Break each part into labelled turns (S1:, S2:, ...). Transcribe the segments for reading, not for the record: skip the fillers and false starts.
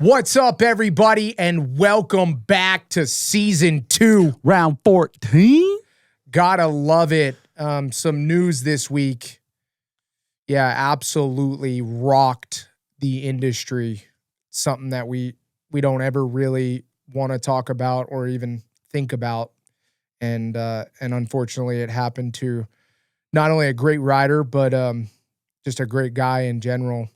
S1: What's up, everybody, and welcome back to Season 2.
S2: Round 14.
S1: Gotta love it. Some news this week. Yeah, absolutely rocked the industry. Something that we don't ever really want to talk about or even think about. And unfortunately, it happened to not only a great rider, but just a great guy in general.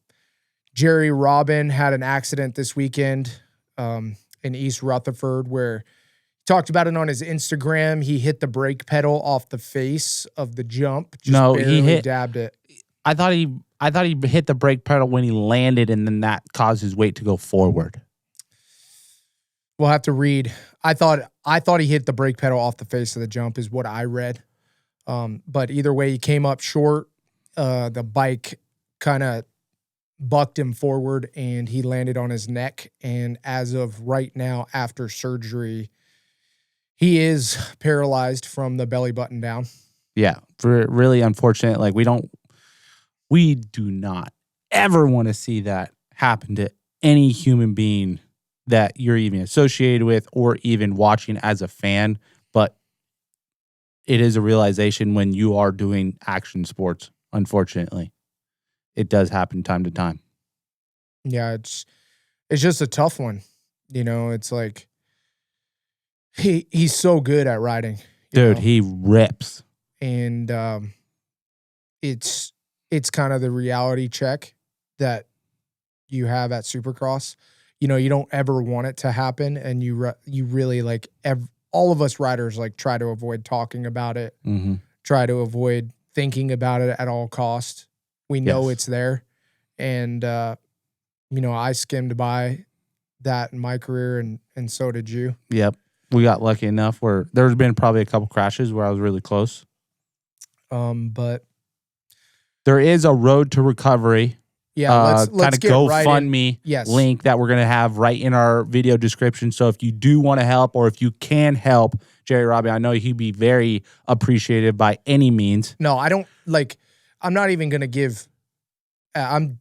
S1: Jerry Robin had an accident this weekend in East Rutherford where he talked about it on his Instagram. He hit the brake pedal off the face of the jump. He dabbed it.
S2: I thought he hit the brake pedal when he landed, and then that caused his weight to go forward.
S1: We'll have to read. I thought he hit the brake pedal off the face of the jump is what I read. But either way, he came up short. The bike kind of bucked him forward and he landed on his neck. And as of right now, after surgery, he is paralyzed from the belly button down.
S2: Yeah, really unfortunate. Like we do not ever want to see that happen to any human being that you're even associated with or even watching as a fan. But it is a realization when you are doing action sports, unfortunately. It does happen time to time.
S1: Yeah, it's just a tough one. You know, it's like he's so good at riding.
S2: Dude, he rips.
S1: And it's kind of the reality check that you have at Supercross. You know, you don't ever want it to happen, and you really like all of us riders like try to avoid talking about it, try to avoid thinking about it at all costs. We know it's there. And, you know, I skimmed by that in my career and so did you.
S2: Yep. We got lucky enough where there's been probably a couple crashes where I was really close.
S1: But
S2: there is a road to recovery.
S1: Yeah, let's get
S2: GoFundMe link that we're going to have right in our video description. So if you do want to help or if you can help Jerry Robbie, I know he'd be very appreciated by any means.
S1: No, I don't like. I'm not even going to give. I'm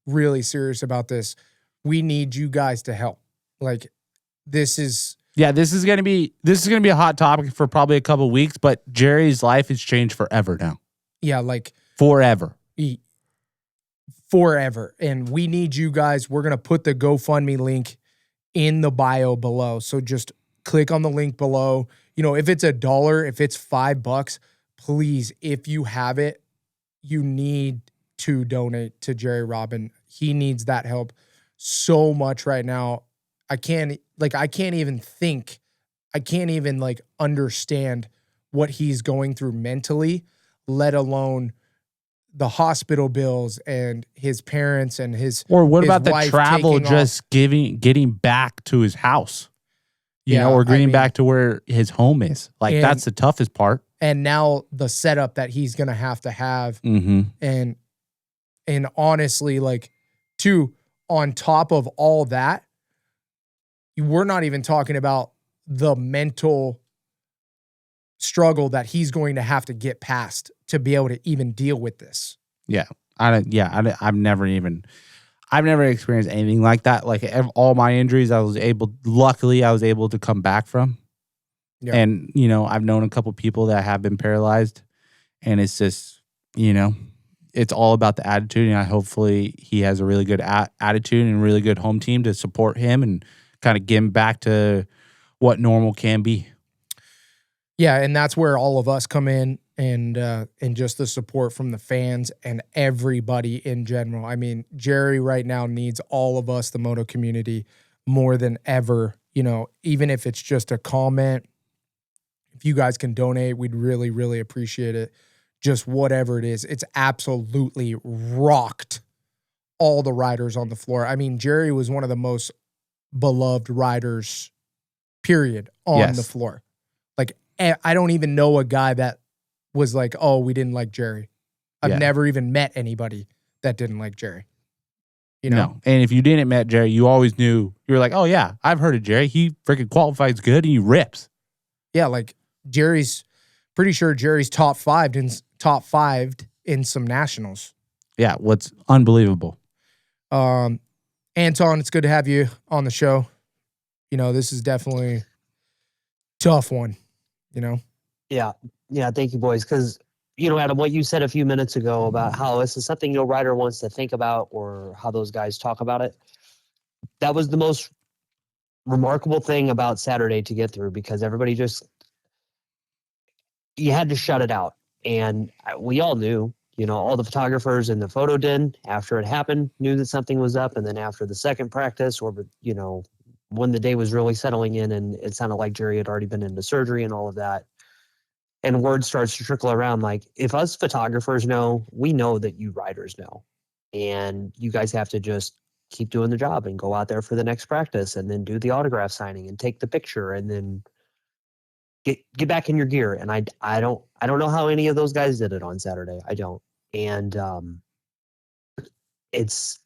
S1: really serious about this. We need you guys to help. Like, this is going to be a hot topic for probably a couple of weeks. But Jerry's life has changed forever now. Yeah, like
S2: forever.
S1: Forever. And we need you guys. We're going to put the GoFundMe link in the bio below. So just click on the link below. You know, if it's $1, if it's $5, please, if you have it, you need to donate to Jerry Robin. He needs that help so much right now. I can't even think. I can't even like understand what he's going through mentally, let alone the hospital bills and his parents and his
S2: or what
S1: his
S2: about the travel just
S1: off.
S2: getting back to his house, you know, or getting back to where his home is. Like that's the toughest part.
S1: And now the setup that he's gonna have to have, and honestly, like, on top of all that, we're not even talking about the mental struggle that he's going to have to get past to be able to even deal with this.
S2: Yeah. I've never experienced anything like that. Like all my injuries, luckily I was able to come back from. Yeah. And, you know, I've known a couple people that have been paralyzed, and it's just, you know, it's all about the attitude. And hopefully he has a really good attitude and a really good home team to support him and kind of get him back to what normal can be.
S1: Yeah, and that's where all of us come in, and just the support from the fans and everybody in general. I mean, Jerry right now needs all of us, the moto community, more than ever. You know, even if it's just a comment, if you guys can donate, we'd really, really appreciate it. Just whatever it is, it's absolutely rocked all the riders on the floor. I mean, Jerry was one of the most beloved riders, period, on the floor. Like, I don't even know a guy that was like, oh, we didn't like Jerry. I've never even met anybody that didn't like Jerry. You know?
S2: No. And if you didn't met Jerry, you always knew, you were like, oh yeah, I've heard of Jerry. He freaking qualifies good and he rips.
S1: Yeah, like pretty sure Jerry's top five in some nationals.
S2: Yeah, what's unbelievable.
S1: And Anton, it's good to have you on the show. This is definitely a tough one,
S3: Yeah. Thank you, boys. Because, Adam, what you said a few minutes ago about how this is something no rider wants to think about or how those guys talk about it, that was the most remarkable thing about Saturday to get through, because everybody you had to shut it out. And we all knew, all the photographers in the photo den after it happened knew that something was up. And then after the second practice, or, when the day was really settling in and it sounded like Jerry had already been into surgery and all of that, and word starts to trickle around, like, if us photographers know, we know that you riders know. And you guys have to just keep doing the job and go out there for the next practice and then do the autograph signing and take the picture and then get back in your gear. And I don't know how any of those guys did it on Saturday. I don't. And it's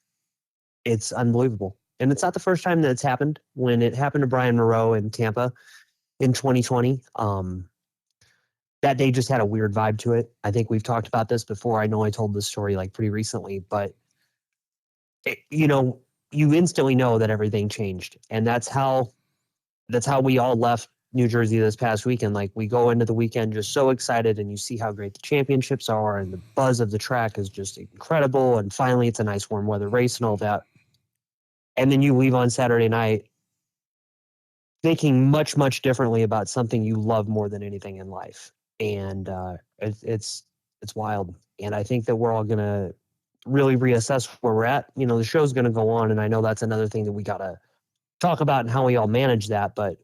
S3: unbelievable. And it's not the first time that it's happened. When it happened to Brian Moreau in Tampa in 2020, that day just had a weird vibe to it. I think we've talked about this before. I know I told this story like pretty recently, but you instantly know that everything changed. And that's how we all left New Jersey this past weekend. Like, we go into the weekend just so excited, and you see how great the championships are, and the buzz of the track is just incredible. And finally, it's a nice warm weather race and all that. And then you leave on Saturday night thinking much, much differently about something you love more than anything in life. And it's wild. And I think that we're all going to really reassess where we're at. The show's going to go on, and I know that's another thing that we got to talk about and how we all manage that. But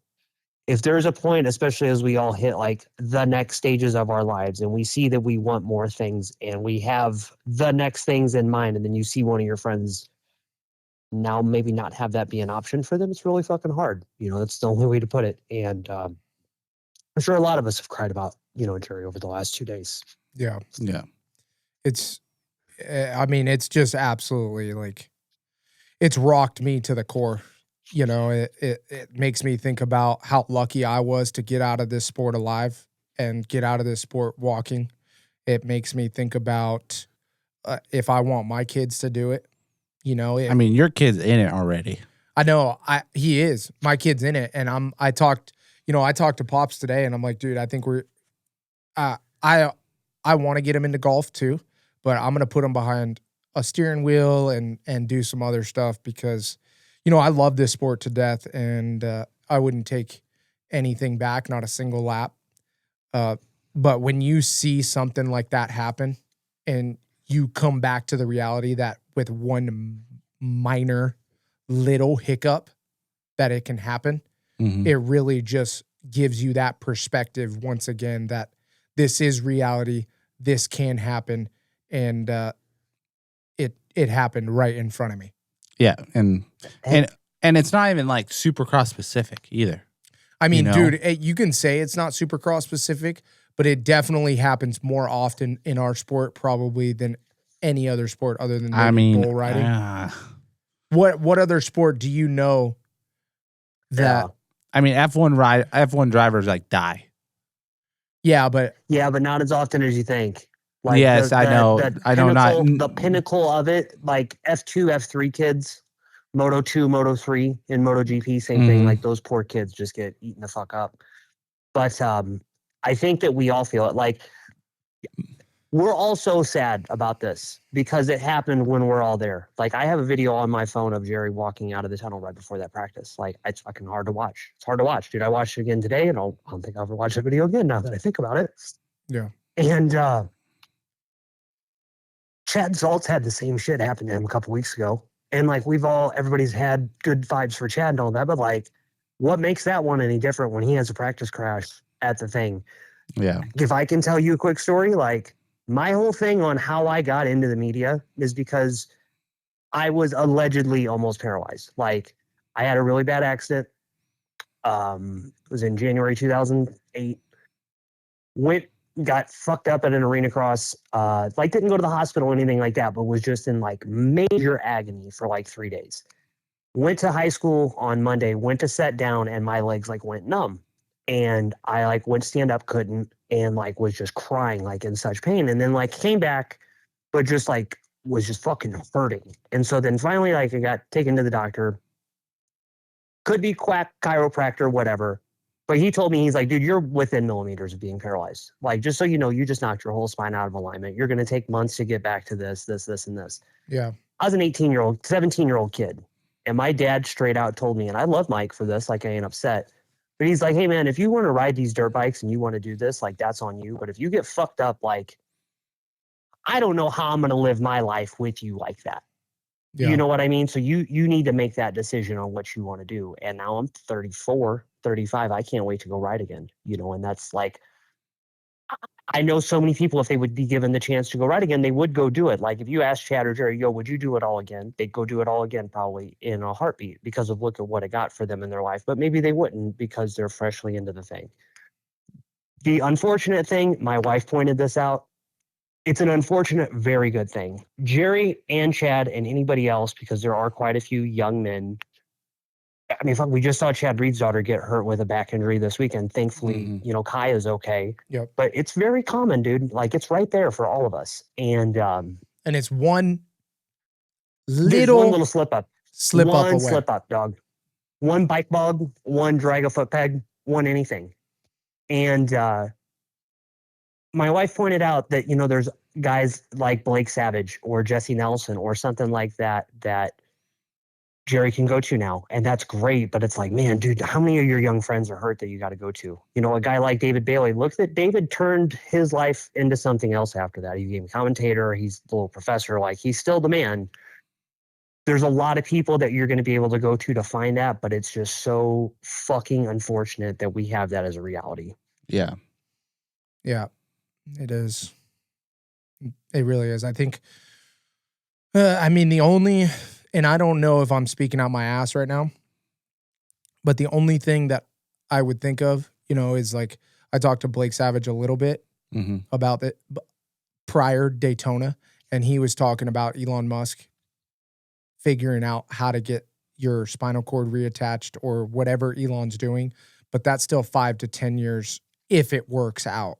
S3: if there's a point, especially as we all hit like the next stages of our lives, and we see that we want more things and we have the next things in mind, and then you see one of your friends now maybe not have that be an option for them, it's really fucking hard. That's the only way to put it. And I'm sure a lot of us have cried about, Jerry over the last 2 days.
S1: Yeah.
S2: Yeah.
S1: It's just absolutely, like, it's rocked me to the core. It makes me think about how lucky I was to get out of this sport alive and get out of this sport walking. It makes me think about if I want my kids to do it.
S2: Your kid's in it already.
S1: I know. He is. My kid's in it, and I talked to Pops today, and I'm like, dude, I think I want to get him into golf too, but I'm gonna put him behind a steering wheel and do some other stuff, because I love this sport to death, and I wouldn't take anything back, not a single lap. But when you see something like that happen, and you come back to the reality that with one minor little hiccup that it can happen, it really just gives you that perspective once again that this is reality, this can happen, and it happened right in front of me.
S2: Yeah, and it's not even like Supercross specific either.
S1: Dude, you can say it's not Supercross specific, but it definitely happens more often in our sport probably than any other sport other than bull riding. What other sport do you know that?
S2: F1 drivers like die.
S1: Yeah, but
S3: not as often as you think. Like,
S2: yes, I know. I know not
S3: the pinnacle of it, like F2, F3 kids, Moto 2, Moto 3, and MotoGP, same thing. Like, those poor kids just get eaten the fuck up. But I think that we all feel it. Like, we're all so sad about this because it happened when we're all there. Like, I have a video on my phone of Jerry walking out of the tunnel right before that practice. Like, it's fucking hard to watch. It's hard to watch, dude. I watched it again today, and I don't think I'll ever watch the video again now that I think about it.
S1: Yeah.
S3: And Chad Zaltz had the same shit happen to him a couple weeks ago. And like, everybody's had good vibes for Chad and all that, but like, what makes that one any different when he has a practice crash at the thing?
S2: Yeah.
S3: If I can tell you a quick story, like, my whole thing on how I got into the media is because I was allegedly almost paralyzed. Like, I had a really bad accident. It was in January 2008. Got fucked up at an arena cross. Didn't go to the hospital or anything like that, but was just in like major agony for like 3 days. Went to high school on Monday, went to set down, and my legs like went numb. And I like went stand up, couldn't, and like was just crying like in such pain. And then like came back, but just like was just fucking hurting. And so then finally, like, I got taken to the doctor. Could be quack, chiropractor, whatever. But he told me, he's like, dude, you're within millimeters of being paralyzed. Like, just so you know, you just knocked your whole spine out of alignment. You're going to take months to get back to this, and this.
S1: Yeah.
S3: I was an 17-year-old kid. And my dad straight out told me, and I love Mike for this, like, I ain't upset. But he's like, hey, man, if you want to ride these dirt bikes and you want to do this, like, that's on you. But if you get fucked up, like, I don't know how I'm going to live my life with you like that.
S1: Yeah.
S3: You know what I mean? So you need to make that decision on what you want to do. And now I'm 34, 35. I can't wait to go ride again, you know, and that's like, I know so many people, if they would be given the chance to go ride again, they would go do it. Like if you ask Chad or Jerry, yo, would you do it all again? They'd go do it all again, probably in a heartbeat, because of look at what it got for them in their life. But maybe they wouldn't because they're freshly into the thing. The unfortunate thing, my wife pointed this out. It's an unfortunate, very good thing. Jerry and Chad and anybody else, because there are quite a few young men. I mean, fuck, we just saw Chad Reed's daughter get hurt with a back injury this weekend. Thankfully, you know, Kai is okay.
S1: Yep.
S3: But it's very common, dude. Like, it's right there for all of us. And
S1: it's one
S3: one little slip up. One slip up, dog. One bike bug, one drag a foot peg, one anything. And my wife pointed out that, you know, there's guys like Blake Savage or Jesse Nelson or something like that that Jerry can go to now. And that's great. But it's like, man, dude, how many of your young friends are hurt that you got to go to? You know, a guy like David Bailey, look that David turned his life into something else after that. He became a commentator. He's a little professor. Like, he's still the man. There's a lot of people that you're going to be able to go to find that. But it's just so fucking unfortunate that we have that as a reality.
S2: Yeah.
S1: Yeah. It is. It really is. I think, I mean, the only, and I don't know if I'm speaking out my ass right now, but the only thing that I would think of, you know, is like, I talked to Blake Savage a little bit about it prior Daytona, and he was talking about Elon Musk figuring out how to get your spinal cord reattached or whatever Elon's doing, but that's still 5 to 10 years if it works out.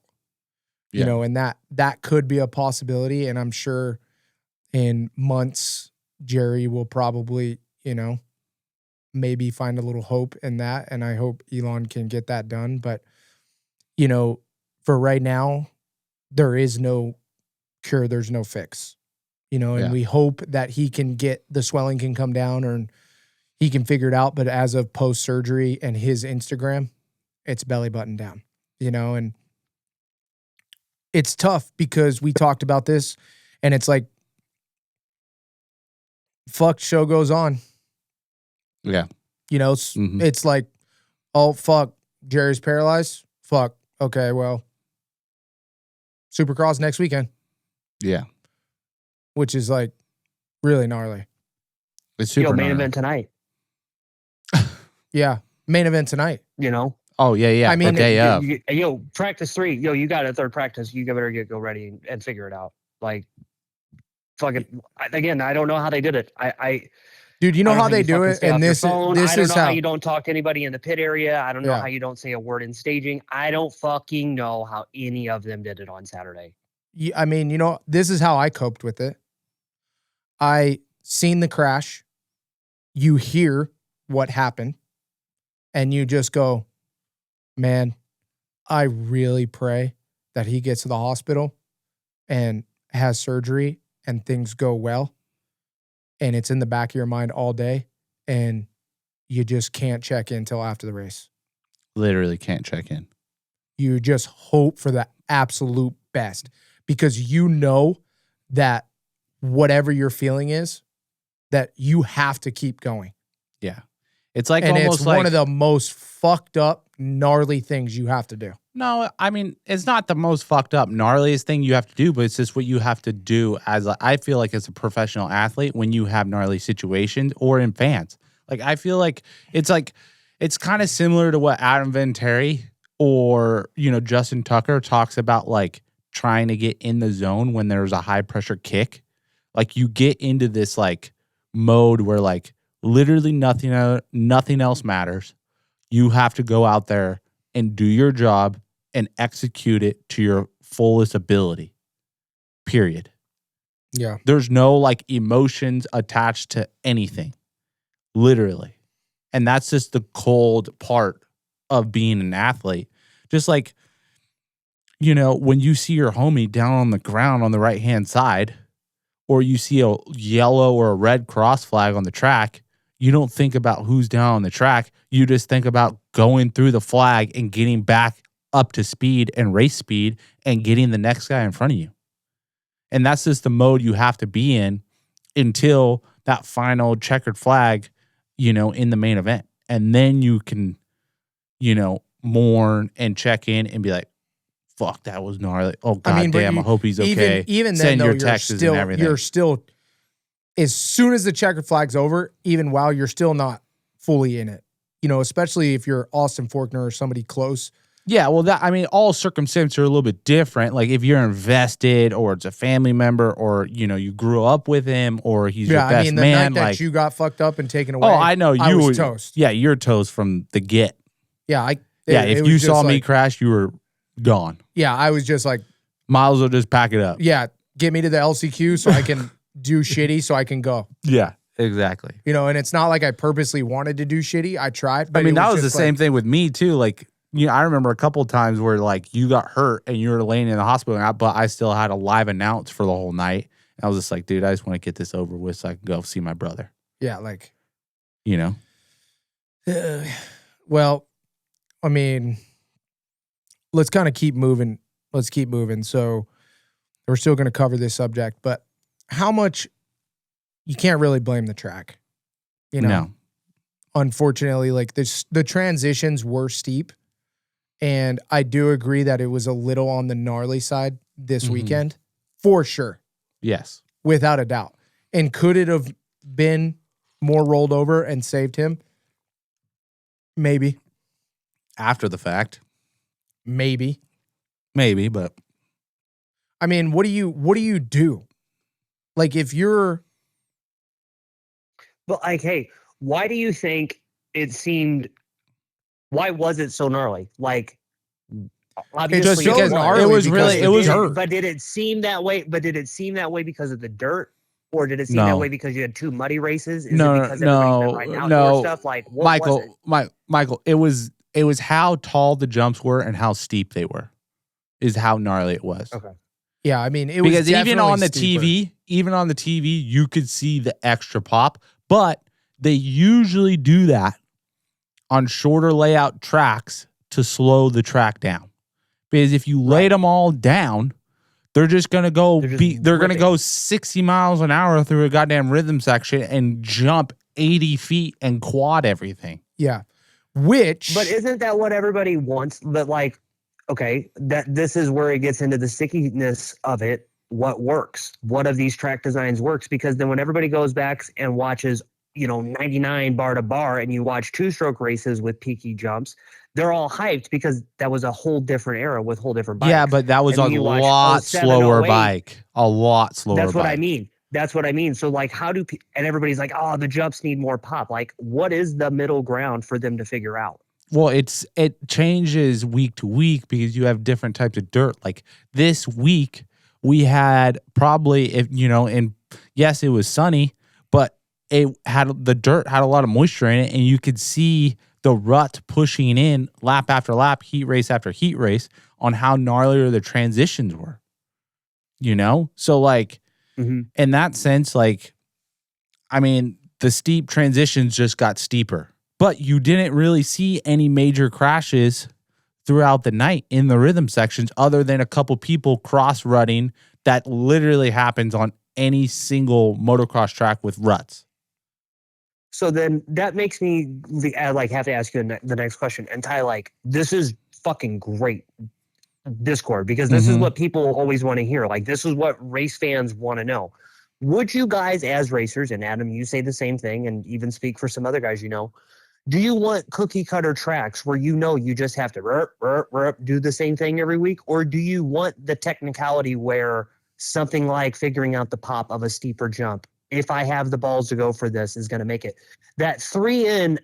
S1: You know, and that could be a possibility. And I'm sure in months, Jerry will probably, you know, maybe find a little hope in that. And I hope Elon can get that done. But, you know, for right now, there is no cure. There's no fix, you know, and we hope that he can get, the swelling can come down or he can figure it out. But as of post-surgery and his Instagram, it's belly button down, you know, and it's tough because we talked about this and it's like, fuck, show goes on.
S2: Yeah.
S1: You know, it's like, oh, fuck, Jerry's paralyzed. Fuck. Okay, well, Supercross next weekend.
S2: Yeah.
S1: Which is like really gnarly.
S2: It's super
S3: main event tonight.
S1: Yeah. Main event tonight.
S3: You know?
S2: Oh, yeah.
S1: I mean,
S2: the day of.
S3: Practice 3. You got a third practice. You better go ready and figure it out. Like, fucking, again, I don't know how they did it.
S1: Dude, you know how they do it? And this is how
S3: you don't talk to anybody in the pit area. I don't know how you don't say a word in staging. I don't fucking know how any of them did it on Saturday.
S1: I mean, you know, this is how I coped with it. I seen the crash. You hear what happened. And you just go, man, I really pray that he gets to the hospital and has surgery and things go well. And it's in the back of your mind all day. And you just can't check in until after the race.
S2: Literally can't check in.
S1: You just hope for the absolute best. Because you know that whatever your feeling is, that you have to keep going.
S2: Yeah. It's like,
S1: and
S2: almost
S1: it's
S2: like
S1: one of the most fucked up, gnarly things you have to do.
S2: No, I mean, it's not the most fucked up, gnarliest thing you have to do, but it's just what you have to do I feel like as a professional athlete when you have gnarly situations or in fans. Like, I feel like it's kind of similar to what Adam Vinatieri or, you know, Justin Tucker talks about, like trying to get in the zone when there's a high pressure kick. Like, you get into this like mode where like literally nothing else matters. You have to go out there and do your job and execute it to your fullest ability. Period.
S1: Yeah.
S2: There's no like emotions attached to anything, literally. And that's just the cold part of being an athlete. Just like, you know, when you see your homie down on the ground on the right-hand side, or you see a yellow or a red cross flag on the track, you don't think about who's down on the track. You just think about going through the flag and getting back up to speed and race speed and getting the next guy in front of you. And that's just the mode you have to be in until that final checkered flag, you know, in the main event. And then you can, you know, mourn and check in and be like, fuck, that was gnarly. Oh, God damn, I hope he's okay.
S1: Even
S2: Send
S1: then,
S2: your
S1: though,
S2: texts and everything.
S1: you're still, as soon as the checkered flag's over, even while you're still not fully in it, you know, especially if you're Austin Faulkner or somebody close.
S2: Yeah, well, that, I mean, all circumstances are a little bit different. Like if you're invested or it's a family member or, you know, you grew up with him or he's your best
S1: the
S2: man.
S1: night
S2: Like,
S1: that you got fucked up and taken away.
S2: oh, I know.
S1: I
S2: You
S1: was
S2: were
S1: toast.
S2: Yeah, you're toast from the get.
S1: Yeah.
S2: If you saw me crash, you were gone.
S1: Yeah, I was just like,
S2: might as well just pack it up.
S1: yeah, get me to the LCQ so I can do shitty so I can go.
S2: Yeah, exactly.
S1: You know, and it's not like I purposely wanted to do shitty. I tried. But
S2: I mean, that was the
S1: just
S2: same thing with me too. Like, you know, I remember a couple of times where like you got hurt and you were laying in the hospital, but I still had a live announce for the whole night. And I was just like, dude, I just want to get this over with so I can go see my brother.
S1: Yeah, like,
S2: you know.
S1: Well, I mean, let's kind of keep moving. Let's keep moving. So we're still going to cover this subject, but how much you can't really blame the track. You know,
S2: No.
S1: Unfortunately, like the transitions were steep. And I do agree that it was a little on the gnarly side this weekend, for sure.
S2: Yes.
S1: Without a doubt. And could it have been more rolled over and saved him? Maybe.
S2: After the fact.
S1: Maybe.
S2: But
S1: I mean, what do you do? Like if you're
S3: But like, hey, why do you think it seemed? Why was it so gnarly? Like, obviously,
S1: just because
S3: gnarly
S1: it
S2: was
S3: because
S2: really-
S3: of
S2: it was
S3: the dirt.
S2: hurt.
S3: But did it seem that way? But did it seem that way because of the dirt, or did it seem
S2: No.
S3: that way because you had two muddy races? Is
S2: No,
S3: it because everybody's been riding outdoor
S2: no.
S3: stuff? Like, what was it?
S2: Michael, it was how tall the jumps were and how steep they were. Is how gnarly it was.
S3: Okay.
S1: yeah, I mean, it was
S2: Because even
S1: definitely
S2: on the
S1: steeper.
S2: TV, you could see the extra pop, but they usually do that on shorter layout tracks to slow the track down. Because if you laid them all down, they're just gonna go they're gonna go 60 miles an hour through a goddamn rhythm section and jump 80 feet and quad everything.
S1: Yeah. Which
S3: But isn't that what everybody wants? But like, okay, that this is where it gets into the stickiness of it. What works? What of these track designs works? Because then when everybody goes back and watches, 99 bar to bar, and you watch two-stroke races with peaky jumps, they're all hyped because that was a whole different era with whole different bikes.
S2: Yeah, but that was
S3: And
S2: a
S3: you watch
S2: lot
S3: 07,
S2: slower
S3: 08.
S2: bike. A lot slower
S3: That's what
S2: bike.
S3: I mean. That's what I mean. So like, and everybody's like, oh, the jumps need more pop. Like, what is the middle ground for them to figure out?
S2: Well, it changes week to week because you have different types of dirt. Like this week, we had probably, and yes, it was sunny, but the dirt had a lot of moisture in it, and you could see the rut pushing in lap after lap, heat race after heat race on how gnarlier the transitions were. So like in that sense, like, I mean, the steep transitions just got steeper. But you didn't really see any major crashes throughout the night in the rhythm sections other than a couple people cross-rutting that literally happens on any single motocross track with ruts.
S3: So then that makes me have to ask you the next question. And Ty, like, this is fucking great Discord because this is what people always want to hear. Like, this is what race fans want to know. Would you guys as racers, and Adam, you say the same thing and even speak for some other guys do you want cookie cutter tracks where you just have to do the same thing every week? Or do you want the technicality where something like figuring out the pop of a steeper jump, if I have the balls to go for this, is going to make it? That 3 in,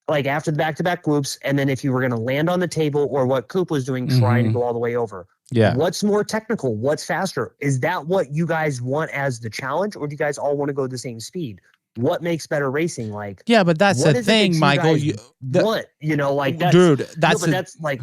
S3: like after the back-to-back loops, and then if you were going to land on the table or what Coop was doing, trying to go all the way over.
S2: Yeah.
S3: What's more technical? What's faster? Is that what you guys want as the challenge, or do you guys all want to go the same speed? What makes better racing? Like,
S2: Yeah, but that's
S3: what
S2: the
S3: is it that
S2: thing,
S3: you
S2: Michael.
S3: guys want? You know, like that's
S2: dude. That's
S3: no, but that's like,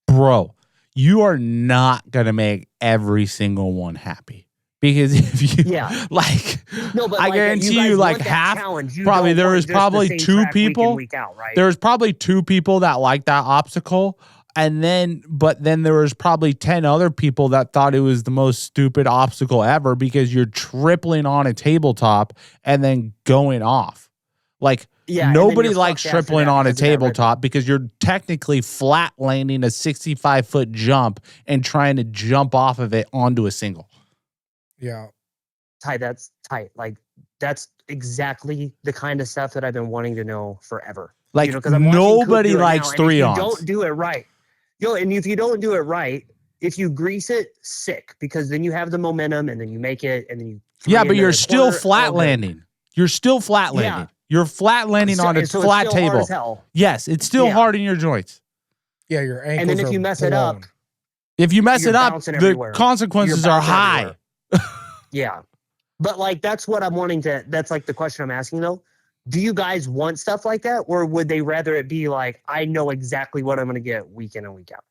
S2: bro. You are not gonna make every single one happy because if you like,
S3: no, but
S2: I
S3: like,
S2: guarantee
S3: guys
S2: you, like
S3: want that
S2: half.
S3: challenge. You
S2: Probably
S3: don't
S2: there
S3: want
S2: was
S3: just
S2: probably
S3: the same
S2: two
S3: track week in,
S2: people.
S3: week out, right?
S2: There was probably 2 people that liked that obstacle. And then, but then there was probably 10 other people that thought it was the most stupid obstacle ever because you're tripling on a tabletop and then going off. Like, nobody likes tripling on a tabletop because you're technically flat landing a 65-foot jump and trying to jump off of it onto a single.
S1: Yeah.
S3: That's tight. Like, that's exactly the kind of stuff that I've been wanting to know forever.
S2: Like,
S3: you know, 'cause I'm
S2: nobody likes 3-ons.
S3: Don't do it right. And if you don't do it right, if you grease it, sick, because then you have the momentum and then you make it and then you.
S2: Yeah, but you're still flat landing. You're still flat landing.
S3: Yeah.
S2: You're flat landing on a flat table.
S3: Hard as hell.
S2: Yes, it's still hard in your joints.
S1: Yeah, your ankles.
S3: And then if you mess it up,
S2: the consequences are high.
S3: Yeah. But like, that's what I'm wanting to, that's like the question I'm asking though. Do you guys want stuff like that? Or would they rather it be like, I know exactly what I'm going to get week in and week out?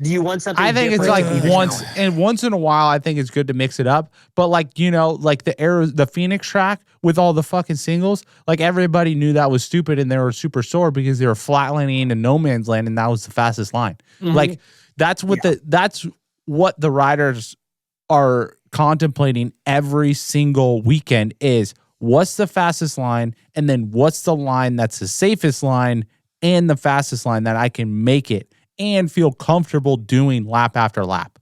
S3: Do you want something?
S2: I think it's like once in a while, I think it's good to mix it up. But like, you know, like the Phoenix track with all the fucking singles, like everybody knew that was stupid and they were super sore because they were flat landing into no man's land and that was the fastest line. Mm-hmm. Like that's what the riders are contemplating every single weekend is what's the fastest line and then what's the line that's the safest line and the fastest line that I can make it and feel comfortable doing lap after lap.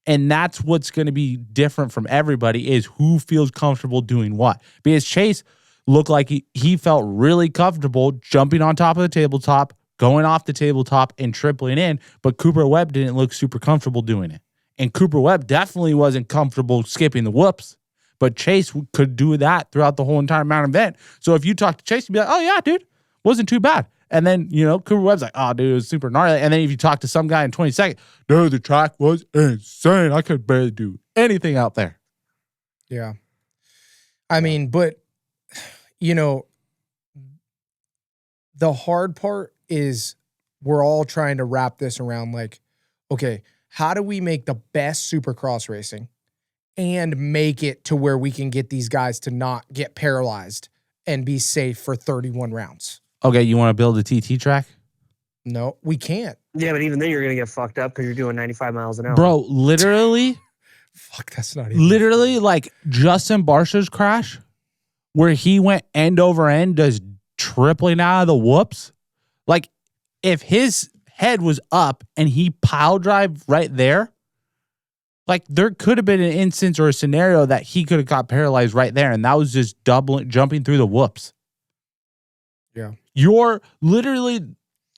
S2: And that's what's going to be different from everybody is who feels comfortable doing what. Because Chase looked like he felt really comfortable jumping on top of the tabletop, going off the tabletop and tripling in, but Cooper Webb didn't look super comfortable doing it. And Cooper Webb definitely wasn't comfortable skipping the whoops, but Chase could do that throughout the whole entire mountain event. So if you talk to Chase, you'd be like, oh yeah, dude, wasn't too bad. And then, you know, Cooper Webb's like, oh, dude, it was super gnarly. And then if you talk to some guy in 20 seconds, dude, the track was insane. I could barely do anything out there.
S1: Yeah. I mean, but, you know, the hard part is we're all trying to wrap this around like, okay, how do we make the best Supercross racing and make it to where we can get these guys to not get paralyzed and be safe for 31 rounds?
S2: Okay, you want to build a TT track?
S1: No, we can't.
S3: Yeah, but even then you're going to get fucked up because you're doing 95 miles an hour.
S2: Bro, literally.
S1: Fuck, that's not even.
S2: Literally, like Justin Barcia's crash, where he went end over end, just tripling out of the whoops. Like, if his head was up and he pile drive right there, like there could have been an instance or a scenario that he could have got paralyzed right there, and that was just jumping through the whoops.
S1: Yeah.
S2: You're literally,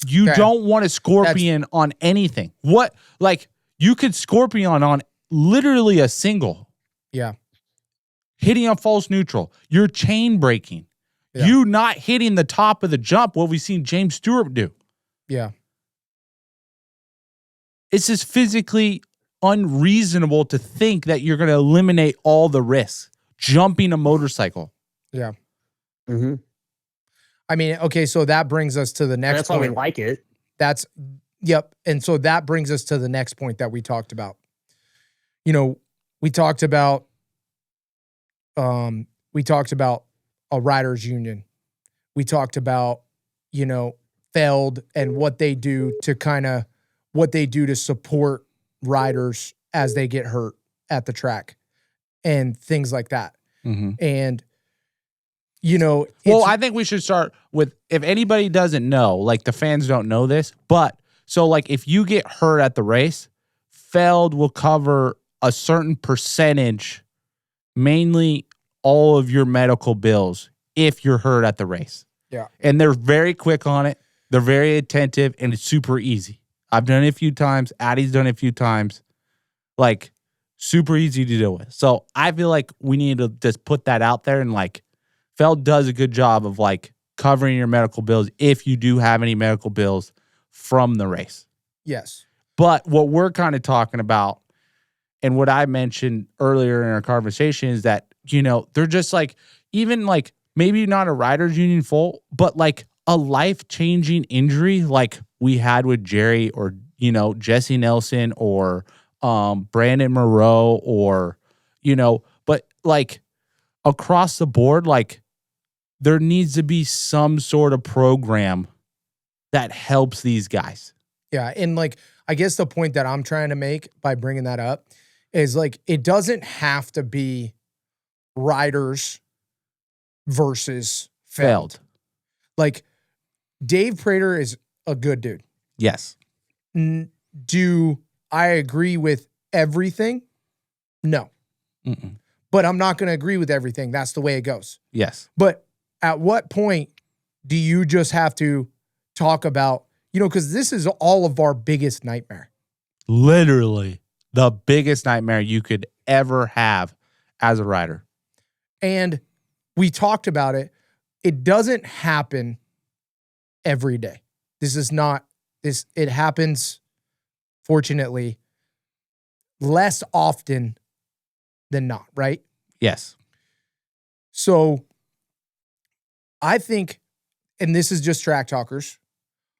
S2: you don't want a scorpion on anything. What, like, you could scorpion on literally a single.
S1: Yeah.
S2: Hitting a false neutral. You're chain breaking. Yeah. You not hitting the top of the jump, what we've seen James Stewart do.
S1: Yeah.
S2: It's just physically unreasonable to think that you're going to eliminate all the risks. Jumping a motorcycle.
S1: Yeah.
S3: Mm-hmm.
S1: I mean, okay, so that brings us to the next point.
S3: That's why we like it.
S1: Yep. And so that brings us to the next point that we talked about. You know, we talked about a riders union. We talked about, you know, Feld and what they do to support riders as they get hurt at the track and things like that.
S2: Mm-hmm.
S1: And, you know,
S2: well, I think we should start with, if anybody doesn't know, like the fans don't know this, but so like if you get hurt at the race, Feld will cover a certain percentage, mainly all of your medical bills if you're hurt at the race.
S1: Yeah.
S2: And they're very quick on it. They're very attentive and it's super easy. I've done it a few times. Addie's done it a few times. Like super easy to deal with. So I feel like we need to just put that out there and like, Feld does a good job of like covering your medical bills if you do have any medical bills from the race.
S1: Yes.
S2: But what we're kind of talking about, and what I mentioned earlier in our conversation, is that, they're just like, even like maybe not a riders union full, but like a life-changing injury like we had with Jerry or, Jesse Nelson or Brandon Moreau or, but like across the board, like there needs to be some sort of program that helps these guys.
S1: Yeah. And like, I guess the point that I'm trying to make by bringing that up is like, it doesn't have to be riders versus Feld. Like, Dave Prater is a good dude.
S2: Yes.
S1: Do I agree with everything? No.
S2: Mm-mm.
S1: But I'm not going to agree with everything. That's the way it goes.
S2: Yes.
S1: But at what point do you just have to talk about, because this is all of our biggest nightmare.
S2: Literally the biggest nightmare you could ever have as a rider.
S1: And we talked about it. It doesn't happen every day. It happens, fortunately, less often than not, right?
S2: Yes.
S1: So I think, and this is just track talkers.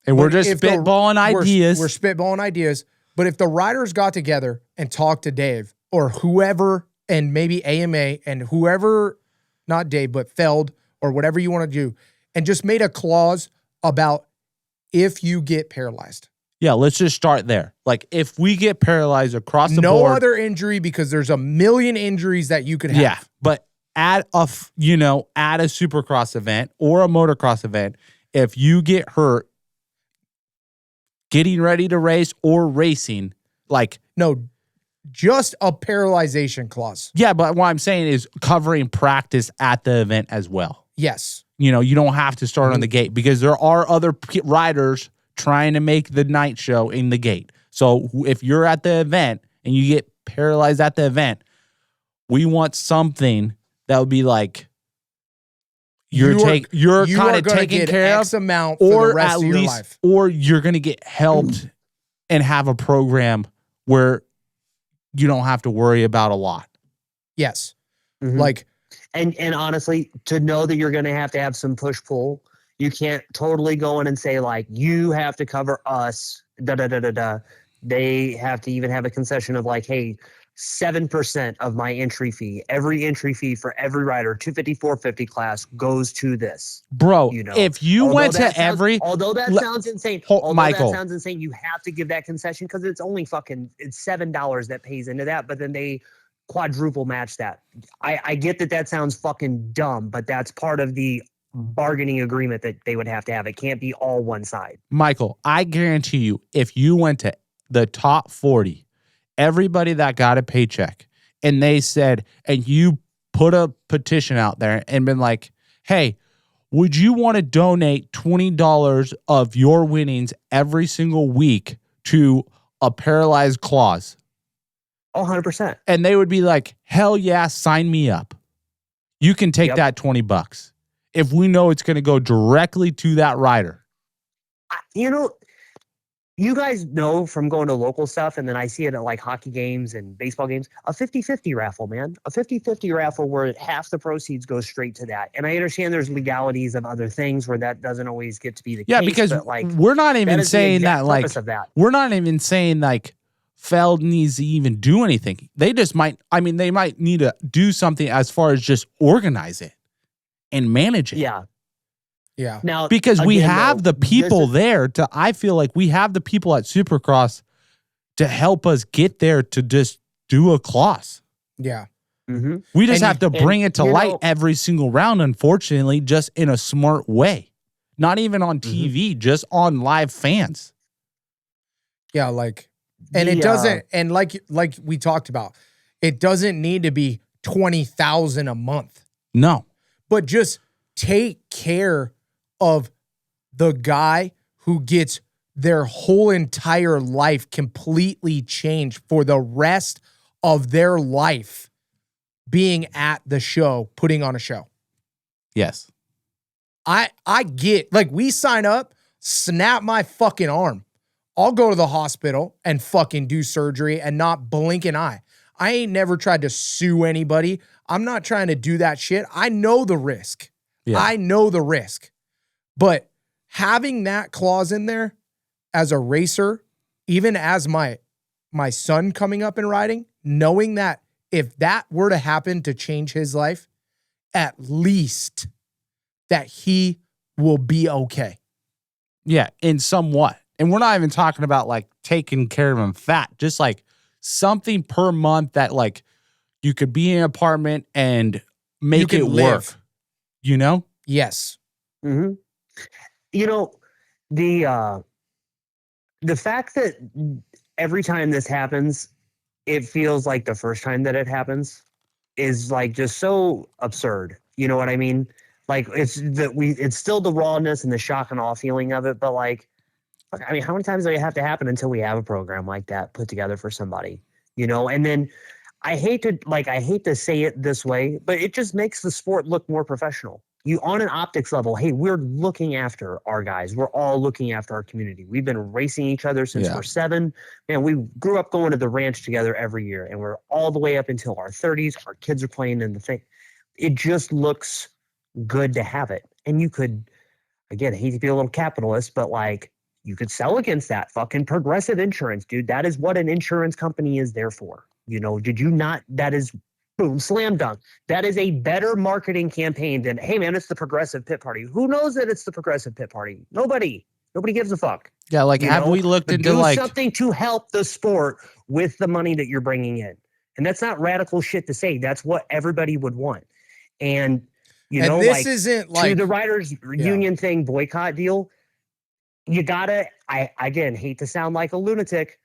S2: And we're just spitballing ideas.
S1: We're spitballing ideas. But if the riders got together and talked to Dave or whoever, and maybe AMA and whoever, not Dave, but Feld or whatever you want to do, and just made a clause about if you get paralyzed.
S2: Yeah, let's just start there. Like, if we get paralyzed across the board.
S1: No other injury, because there's a million injuries that you could have.
S2: Yeah, but at a Supercross event or a motocross event, if you get hurt getting ready to race or racing, like.
S1: No, just a paralyzation clause.
S2: Yeah, but what I'm saying is covering practice at the event as well.
S1: Yes.
S2: You don't have to start on the gate, because there are other riders trying to make the night show in the gate. So if you're at the event and you get paralyzed at the event, we want something that would be like you're kind of taken care
S1: X
S2: of,
S1: amount for the rest of your life,
S2: or you're going to get helped and have a program where you don't have to worry about a lot.
S1: Yes.
S3: Mm-hmm.
S1: Like,
S3: and honestly, to know that you're going to have some push pull, you can't totally go in and say like, you have to cover us. They have to even have a concession of like, hey, 7% of my entry fee, every entry fee for every rider, 250, 450 class goes to this.
S2: Bro, if you went to
S3: although that sounds insane,
S2: Michael,
S3: that sounds insane, you have to give that concession because it's only it's $7 that pays into that, but then they quadruple match that. I get that sounds fucking dumb, but that's part of the bargaining agreement that they would have to have. It can't be all one side.
S2: Michael, I guarantee you, if you went to the top 40, everybody that got a paycheck, and they said, and you put a petition out there and been like, hey, would you want to donate $20 of your winnings every single week to a paralyzed clause?
S3: 100%.
S2: And they would be like, hell yeah, sign me up. You can take that $20 if we know it's going to go directly to that rider.
S3: You guys know from going to local stuff, and then I see it at like hockey games and baseball games, a 50-50 raffle, man. A 50-50 raffle where half the proceeds go straight to that. And I understand there's legalities of other things where that doesn't always get to be the case.
S2: Yeah, because we're not even saying that like, we're not even saying like Feld needs to even do anything. They just might, they might need to do something as far as just organize it and manage it.
S3: Yeah.
S1: Yeah.
S3: Now,
S2: because we have the people there to, I feel like we have the people at Supercross to help us get there to just do a class.
S1: Yeah.
S3: Mm-hmm.
S2: We just have to bring it to light every single round, unfortunately, just in a smart way. Not even on TV, just on live fans.
S1: Yeah, like, and it doesn't, and like we talked about, it doesn't need to be $20,000 a month.
S2: No.
S1: But just take care of the guy who gets their whole entire life completely changed for the rest of their life being at the show, putting on a show.
S2: Yes.
S1: I get, like, we sign up, snap my fucking arm. I'll go to the hospital and fucking do surgery and not blink an eye. I ain't never tried to sue anybody. I'm not trying to do that shit. I know the risk.
S2: Yeah.
S1: I know the risk. But having that clause in there as a racer, even as my son coming up and riding, knowing that if that were to happen to change his life, at least that he will be okay.
S2: Yeah, in somewhat. And we're not even talking about like taking care of him fat, just like something per month that like you could be in an apartment and make it work. You know?
S1: Yes.
S3: Mm-hmm. You know, the fact that every time this happens, it feels like the first time that it happens is like just so absurd. You know what I mean? Like it's still the rawness and the shock and awe feeling of it, but like, I mean, how many times do it have to happen until we have a program like that put together for somebody? You know, and then I hate to say it this way, but it just makes the sport look more professional. You on an optics level, hey, we're looking after our guys. We're all looking after our community. We've been racing each other since we're 7. And we grew up going to the ranch together every year. And we're all the way up until our 30s. Our kids are playing in the thing. It just looks good to have it. And you could, again, I hate to be a little capitalist, but like you could sell against that fucking Progressive insurance, dude. That is what an insurance company is there for. You know, did you not? That is boom, slam dunk. That is a better marketing campaign than, hey man, it's the Progressive Pit Party. Who knows that it's the Progressive Pit Party? Nobody gives a fuck.
S2: Yeah, like have we looked into like
S3: something to help the sport with the money that you're bringing in? And that's not radical shit to say. That's what everybody would want. And you know,
S1: this
S3: like
S1: isn't like
S3: to the riders union thing boycott deal. You gotta. I again hate to sound like a lunatic.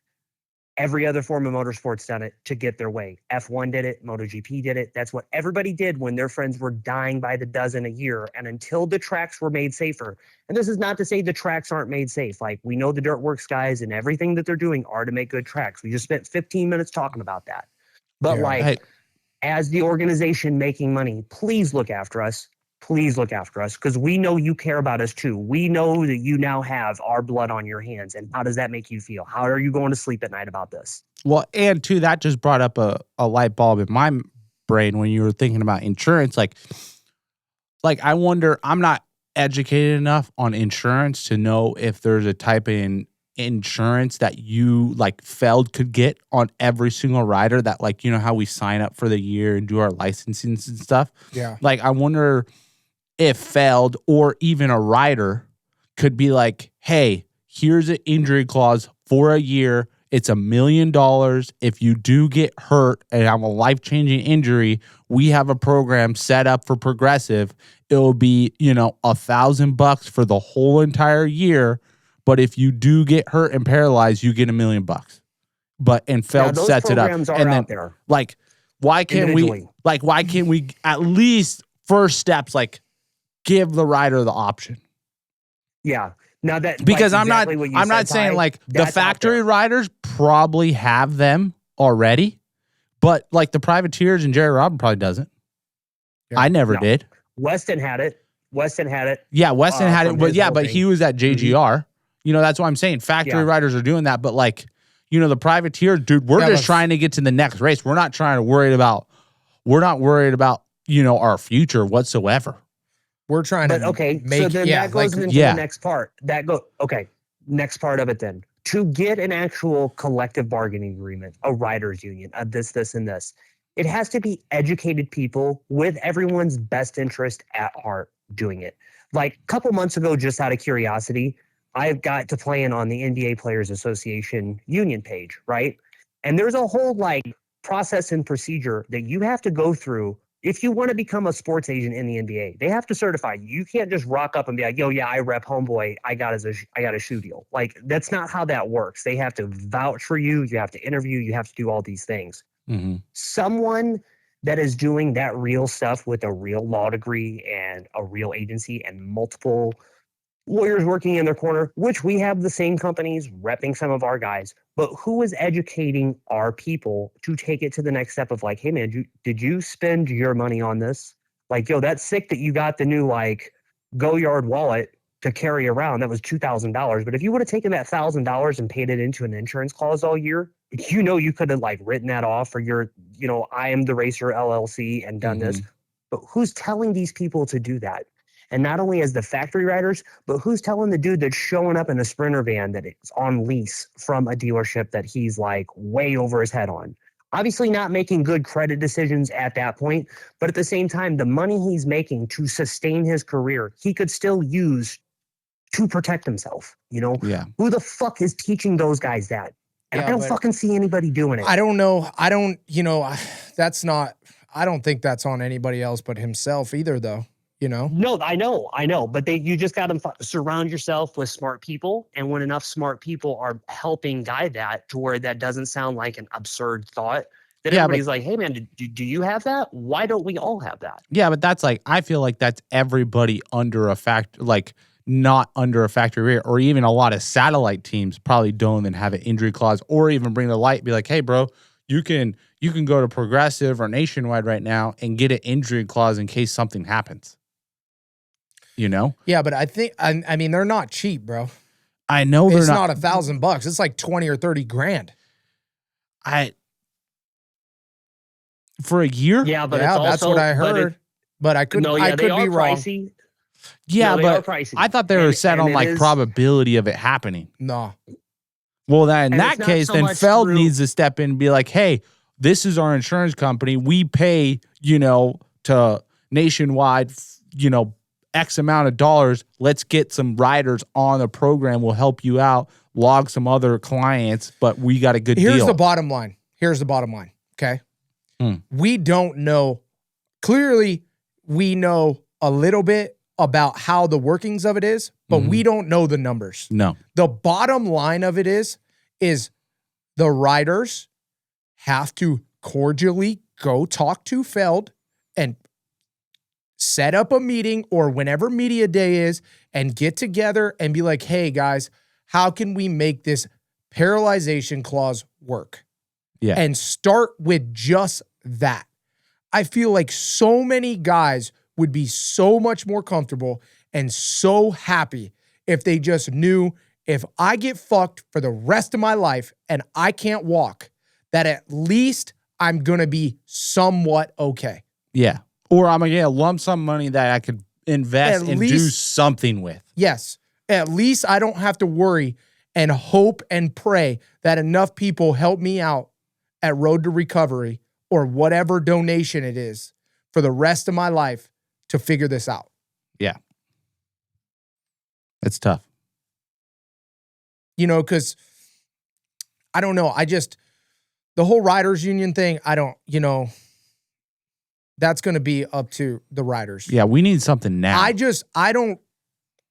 S3: Every other form of motorsports done it to get their way. F1 did it. MotoGP did it. That's what everybody did when their friends were dying by the dozen a year. And until the tracks were made safer, and this is not to say the tracks aren't made safe. Like we know the Dirtworks guys and everything that they're doing are to make good tracks. We just spent 15 minutes talking about that. But as the organization making money, please look after us. Please look after us because we know you care about us too. We know that you now have our blood on your hands. And how does that make you feel? How are you going to sleep at night about this?
S2: Well, and too, that just brought up a light bulb in my brain when you were thinking about insurance. Like I wonder, I'm not educated enough on insurance to know if there's a type of insurance that you like Feld could get on every single rider that like, you know, how we sign up for the year and do our licensing and stuff.
S1: Yeah.
S2: Like I wonder if Feld or even a rider could be like, hey, here's an injury clause for a year. It's $1 million. If you do get hurt and have a life-changing injury, we have a program set up for Progressive. It'll be, you know, $1,000 for the whole entire year. But if you do get hurt and paralyzed, you get $1 million. And Feld sets it up. And then,
S3: there.
S2: like, why can't we at least first steps, like, give the rider the option?
S3: Yeah. Now that
S2: because
S3: like
S2: I'm not saying like the factory riders probably have them already, but like the privateers and Jerry Robin probably doesn't. Yeah. I never did.
S3: Weston had it.
S2: Yeah, Weston had it, but he was at JGR. Mm-hmm. You know, that's what I'm saying. Factory riders are doing that, but like, you know, the privateer, dude, we're just trying to get to the next race. We're not worried about, you know, our future whatsoever.
S1: We're trying to make,
S3: so then that goes into the next part. Next part of it then. To get an actual collective bargaining agreement, a riders union, this, and this, it has to be educated people with everyone's best interest at heart doing it. Like a couple months ago, just out of curiosity, I got to plan on the NBA Players Association union page, right? And there's a whole like process and procedure that you have to go through. If you want to become a sports agent in the NBA, they have to certify you. You can't just rock up and be like, yo, yeah, I rep homeboy. I got a shoe deal. Like, that's not how that works. They have to vouch for you. You have to interview. You have to do all these things. Mm-hmm. Someone that is doing that real stuff with a real law degree and a real agency and multiple lawyers working in their corner, which we have the same companies repping some of our guys, but who is educating our people to take it to the next step of like, hey man, did you spend your money on this? Like, yo, that's sick that you got the new like Go Yard wallet. to carry around. That was $2,000. But if you would have taken that $1,000 and paid it into an insurance clause all year, you could have like written that off for your, I am the racer LLC and done this. But who's telling these people to do that? And not only as the factory riders, but who's telling the dude that's showing up in a Sprinter van that it's on lease from a dealership that he's like way over his head on? Obviously not making good credit decisions at that point, but at the same time, the money he's making to sustain his career, he could still use to protect himself.
S2: Yeah.
S3: Who the fuck is teaching those guys that? And I don't fucking see anybody doing it.
S1: I don't know. I don't think that's on anybody else but himself either, though.
S3: No, I know. But you just got to surround yourself with smart people. And when enough smart people are helping guide that to where that doesn't sound like an absurd thought, then everybody's like, hey, man, do you have that? Why don't we all have that?
S2: Yeah, but that's like, I feel like that's everybody under a not under a factory rear, or even a lot of satellite teams probably don't even have an injury clause, or even bring the light, be like, hey, bro, you can go to Progressive or Nationwide right now and get an injury clause in case something happens.
S1: Yeah, but I think I mean they're not cheap, bro.
S2: I know they're not.
S1: It's not $1,000. It's like 20 or 30 grand.
S2: For a year.
S3: Yeah, but
S1: that's what I heard. But I could be wrong.
S3: Pricey.
S2: Yeah, but I thought they were set on like probability of it happening.
S1: No.
S2: Well, in that case, then Feld needs to step in and be like, hey, this is our insurance company. We pay, to Nationwide, X amount of dollars. Let's get some riders on the program. We'll help you out, log some other clients, but we got a good deal.
S1: Here's the bottom line. Okay. We don't know. Clearly, we know a little bit about how the workings of it is, but we don't know the numbers.
S2: No.
S1: The bottom line of it is the riders have to cordially go talk to Feld and set up a meeting, or whenever media day is, and get together and be like, hey guys, how can we make this paralyzation clause work?
S2: Yeah.
S1: And start with just that. I feel like so many guys would be so much more comfortable and so happy if they just knew, if I get fucked for the rest of my life and I can't walk, that at least I'm going to be somewhat okay.
S2: Yeah. Or I'm going to get a lump sum money that I could invest and do something with.
S1: Yes. At least I don't have to worry and hope and pray that enough people help me out at Road to Recovery or whatever donation it is for the rest of my life to figure this out.
S2: Yeah. It's tough.
S1: Because I don't know. The whole riders union thing, that's going to be up to the riders.
S2: Yeah, we need something now.
S1: I don't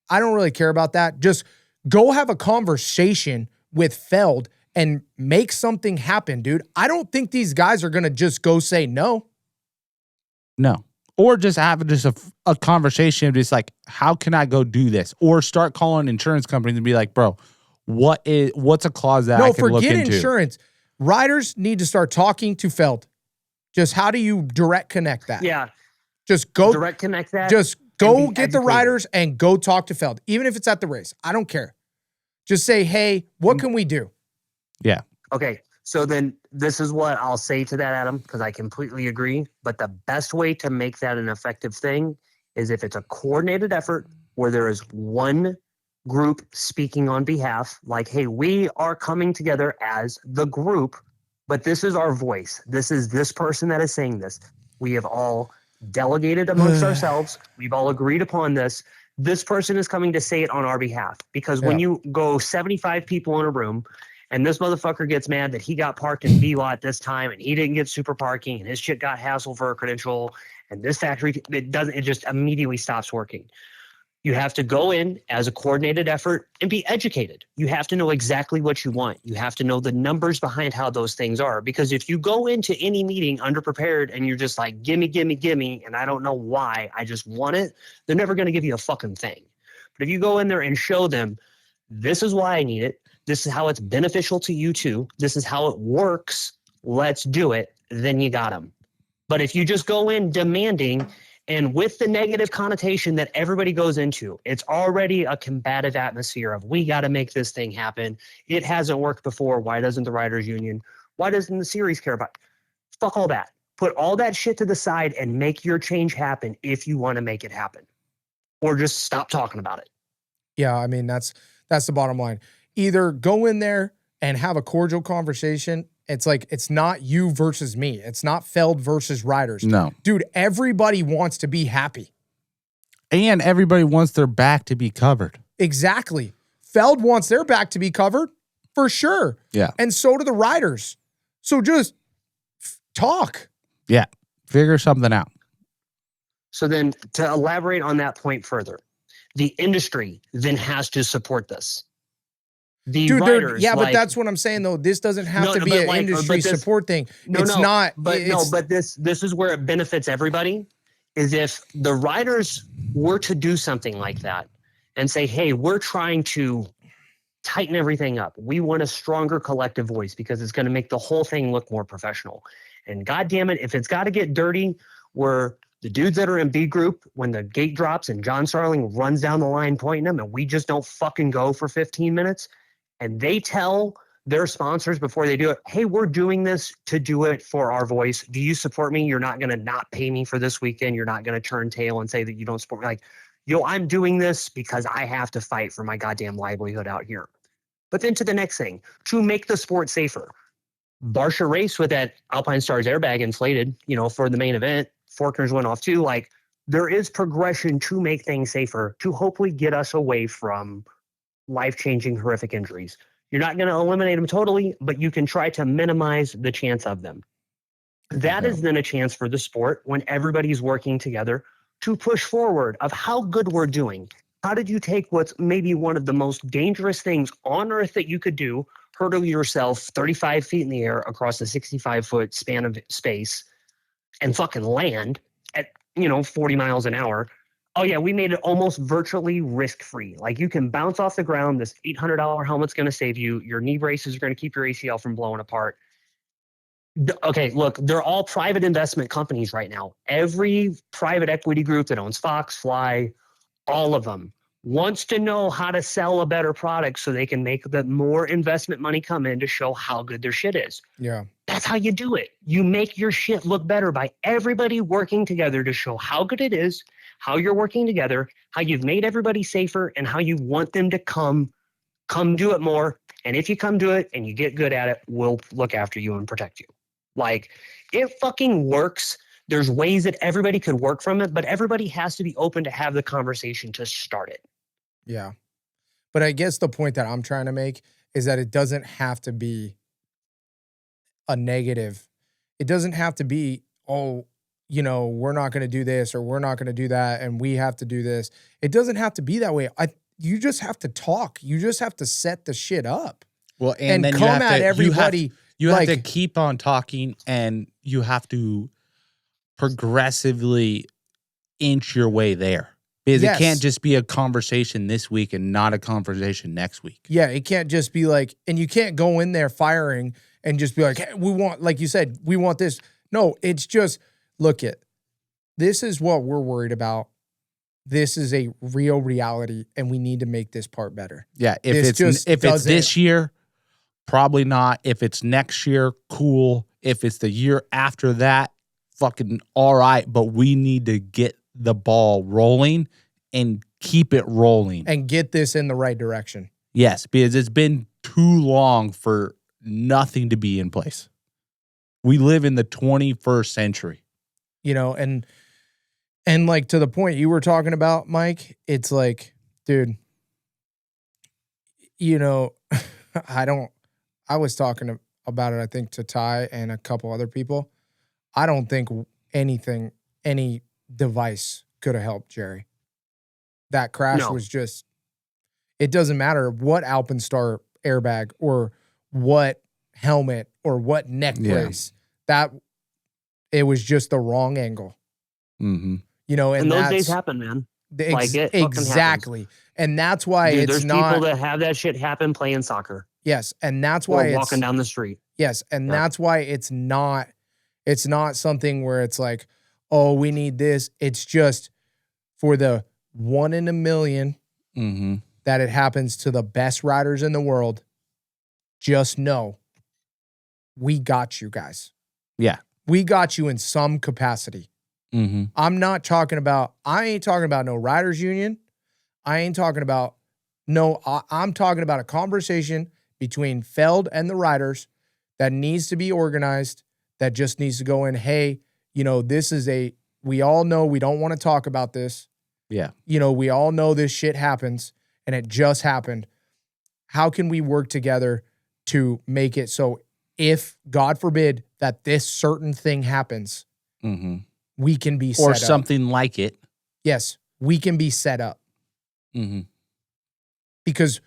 S1: really care about that. Just go have a conversation with Feld and make something happen, dude. I don't think these guys are going to just go say no.
S2: No. Or just have a conversation, just like, how can I go do this? Or start calling insurance companies and be like, bro, what's a clause that I can look into? No, forget
S1: insurance. Riders need to start talking to Feld. Just how do you direct connect that?
S3: Yeah.
S1: Just go
S3: direct connect that.
S1: Just go get the riders and go talk to Feld, even if it's at the race. I don't care. Just say, hey, what can we do?
S2: Yeah.
S3: Okay. So then this is what I'll say to that, Adam, because I completely agree. But the best way to make that an effective thing is if it's a coordinated effort where there is one group speaking on behalf, like, hey, we are coming together as the group, but this is our voice. This is this person that is saying this. We have all delegated amongst ourselves. We've all agreed upon this. This person is coming to say it on our behalf. Because when you go 75 people in a room and this motherfucker gets mad that he got parked in B lot this time and he didn't get super parking and his shit got hassled for a credential and this factory, it just immediately stops working. You have to go in as a coordinated effort and be educated. You have to know exactly what you want. You have to know the numbers behind how those things are. Because if you go into any meeting underprepared and you're just like, gimme, and I don't know why, I just want it, they're never going to give you a fucking thing. But if you go in there and show them, this is why I need it, this is how it's beneficial to you too, this is how it works, let's do it, then you got them. But if you just go in demanding And with the negative connotation that everybody goes into, it's already a combative atmosphere of, we got to make this thing happen. It hasn't worked before. Why doesn't the Riders Union? Why doesn't the series care about it? Fuck all that. Put all that shit to the side and make your change happen if you want to make it happen. Or just stop talking about it.
S1: Yeah, I mean, that's the bottom line. Either go in there and have a cordial conversation. It's like, it's not you versus me. It's not Feld versus Riders.
S2: No.
S1: Dude, everybody wants to be happy.
S2: And everybody wants their back to be covered.
S1: Exactly. Feld wants their back to be covered for sure.
S2: Yeah.
S1: And so do the Riders. So just talk.
S2: Yeah. Figure something out.
S3: So then to elaborate on that point further, the industry then has to support this.
S1: Dude, Riders, yeah, but that's what I'm saying though. This doesn't have to be an industry support thing. It's not.
S3: But this is where it benefits everybody. Is if the Riders were to do something like that and say, "Hey, we're trying to tighten everything up. We want a stronger collective voice because it's going to make the whole thing look more professional." And God damn it, if it's got to get dirty, where the dudes that are in B group, when the gate drops and John Starling runs down the line pointing them, and we just don't fucking go for 15 minutes. And they tell their sponsors before they do it, hey, we're doing this to do it for our voice. Do you support me? You're not going to not pay me for this weekend. You're not going to turn tail and say that you don't support me. Like, I'm doing this because I have to fight for my goddamn livelihood out here. But then to the next thing, to make the sport safer. Barsha race with that Alpine Stars airbag inflated, for the main event. Faulkner's went off too. Like, there is progression to make things safer, to hopefully get us away from life-changing, horrific injuries. You're not going to eliminate them totally, but you can try to minimize the chance of them. That is then a chance for the sport when everybody's working together to push forward of how good we're doing. How did you take what's maybe one of the most dangerous things on earth that you could do, hurdle yourself 35 feet in the air across a 65-foot span of space and fucking land at, 40 miles an hour? Oh, yeah, we made it almost virtually risk-free. Like, you can bounce off the ground. This $800 helmet's going to save you. Your knee braces are going to keep your ACL from blowing apart. Okay, look, they're all private investment companies right now. Every private equity group that owns Fox, Fly, all of them wants to know how to sell a better product so they can make the more investment money come in to show how good their shit is.
S1: Yeah.
S3: That's how you do it. You make your shit look better by everybody working together to show how good it is, how you're working together, how you've made everybody safer, and how you want them to come do it more. And if you come do it and you get good at it, we'll look after you and protect you. Like, it fucking works. There's ways that everybody could work from it, but everybody has to be open to have the conversation to start it.
S1: Yeah. But I guess the point that I'm trying to make is that it doesn't have to be a negative. It doesn't have to be, we're not going to do this or we're not going to do that and we have to do this. It doesn't have to be that way. You just have to talk. You just have to set the shit up.
S2: Well, and then
S1: come at everybody.
S2: You have to keep on talking, and you have to progressively inch your way there. Because it can't just be a conversation this week and not a conversation next week.
S1: Yeah, it can't just be like, and you can't go in there firing and just be like, hey, we want, like you said, we want this. No, it's just, this is what we're worried about. This is a real reality, and we need to make this part better.
S2: Yeah, if it's this year, probably not. If it's next year, cool. If it's the year after that, fucking all right. But we need to get the ball rolling and keep it rolling.
S1: And get this in the right direction.
S2: Yes, because it's been too long for nothing to be in place. We live in the 21st century.
S1: And like to the point you were talking about, Mike, it's like, dude, I was talking about it, I think, to Ty and a couple other people. I don't think any device could have helped Jerry. That crash was just, it doesn't matter what Alpenstar airbag or what helmet or what neck brace, that it was just the wrong angle.
S2: Mm-hmm.
S3: And those days happen, man.
S1: Exactly. And that's why
S3: there's people that have that shit happen playing soccer.
S1: Yes, and that's why
S3: it's walking down the street.
S1: Yes, and that's why it's not something where it's like, oh, we need this. It's just for the 1 in a million that it happens to the best riders in the world. Just know we got you guys.
S2: Yeah.
S1: We got you in some capacity. I'm not talking about, I ain't talking about no riders union. I ain't talking about, I'm talking about a conversation between Feld and the riders that needs to be organized, that just needs to go in, hey, this is we all know we don't want to talk about this.
S2: Yeah.
S1: We all know this shit happens and it just happened. How can we work together to make it so if, God forbid, that this certain thing happens, we can be set up.
S2: Or something like it.
S1: Yes, we can be set up. Because,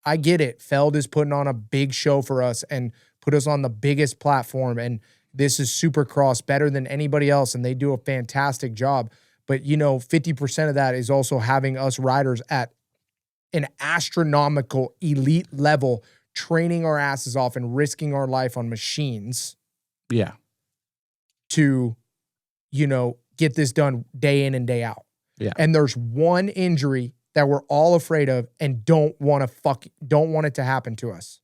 S1: I get it. Feld is putting on a big show for us and put us on the biggest platform. And this is Supercross, better than anybody else. And they do a fantastic job. But, 50% of that is also having us riders at an astronomical elite level, training our asses off and risking our life on machines.
S2: Yeah.
S1: To, get this done day in and day out.
S2: Yeah.
S1: And there's one injury that we're all afraid of and don't want it to happen to us.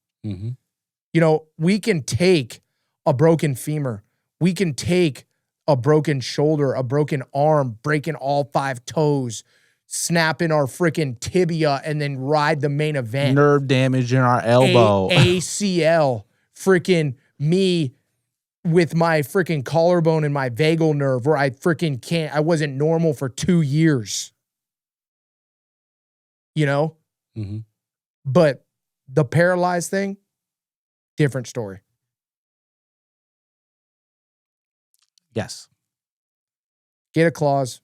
S1: We can take a broken femur. We can take a broken shoulder, a broken arm, breaking all 5 toes, snapping our freaking tibia, and then ride the main event.
S2: Nerve damage in our elbow.
S1: ACL. Freaking me with my freaking collarbone and my vagal nerve where I wasn't normal for 2 years. But the paralyzed thing, different story.
S2: Yes.
S1: Get a clause,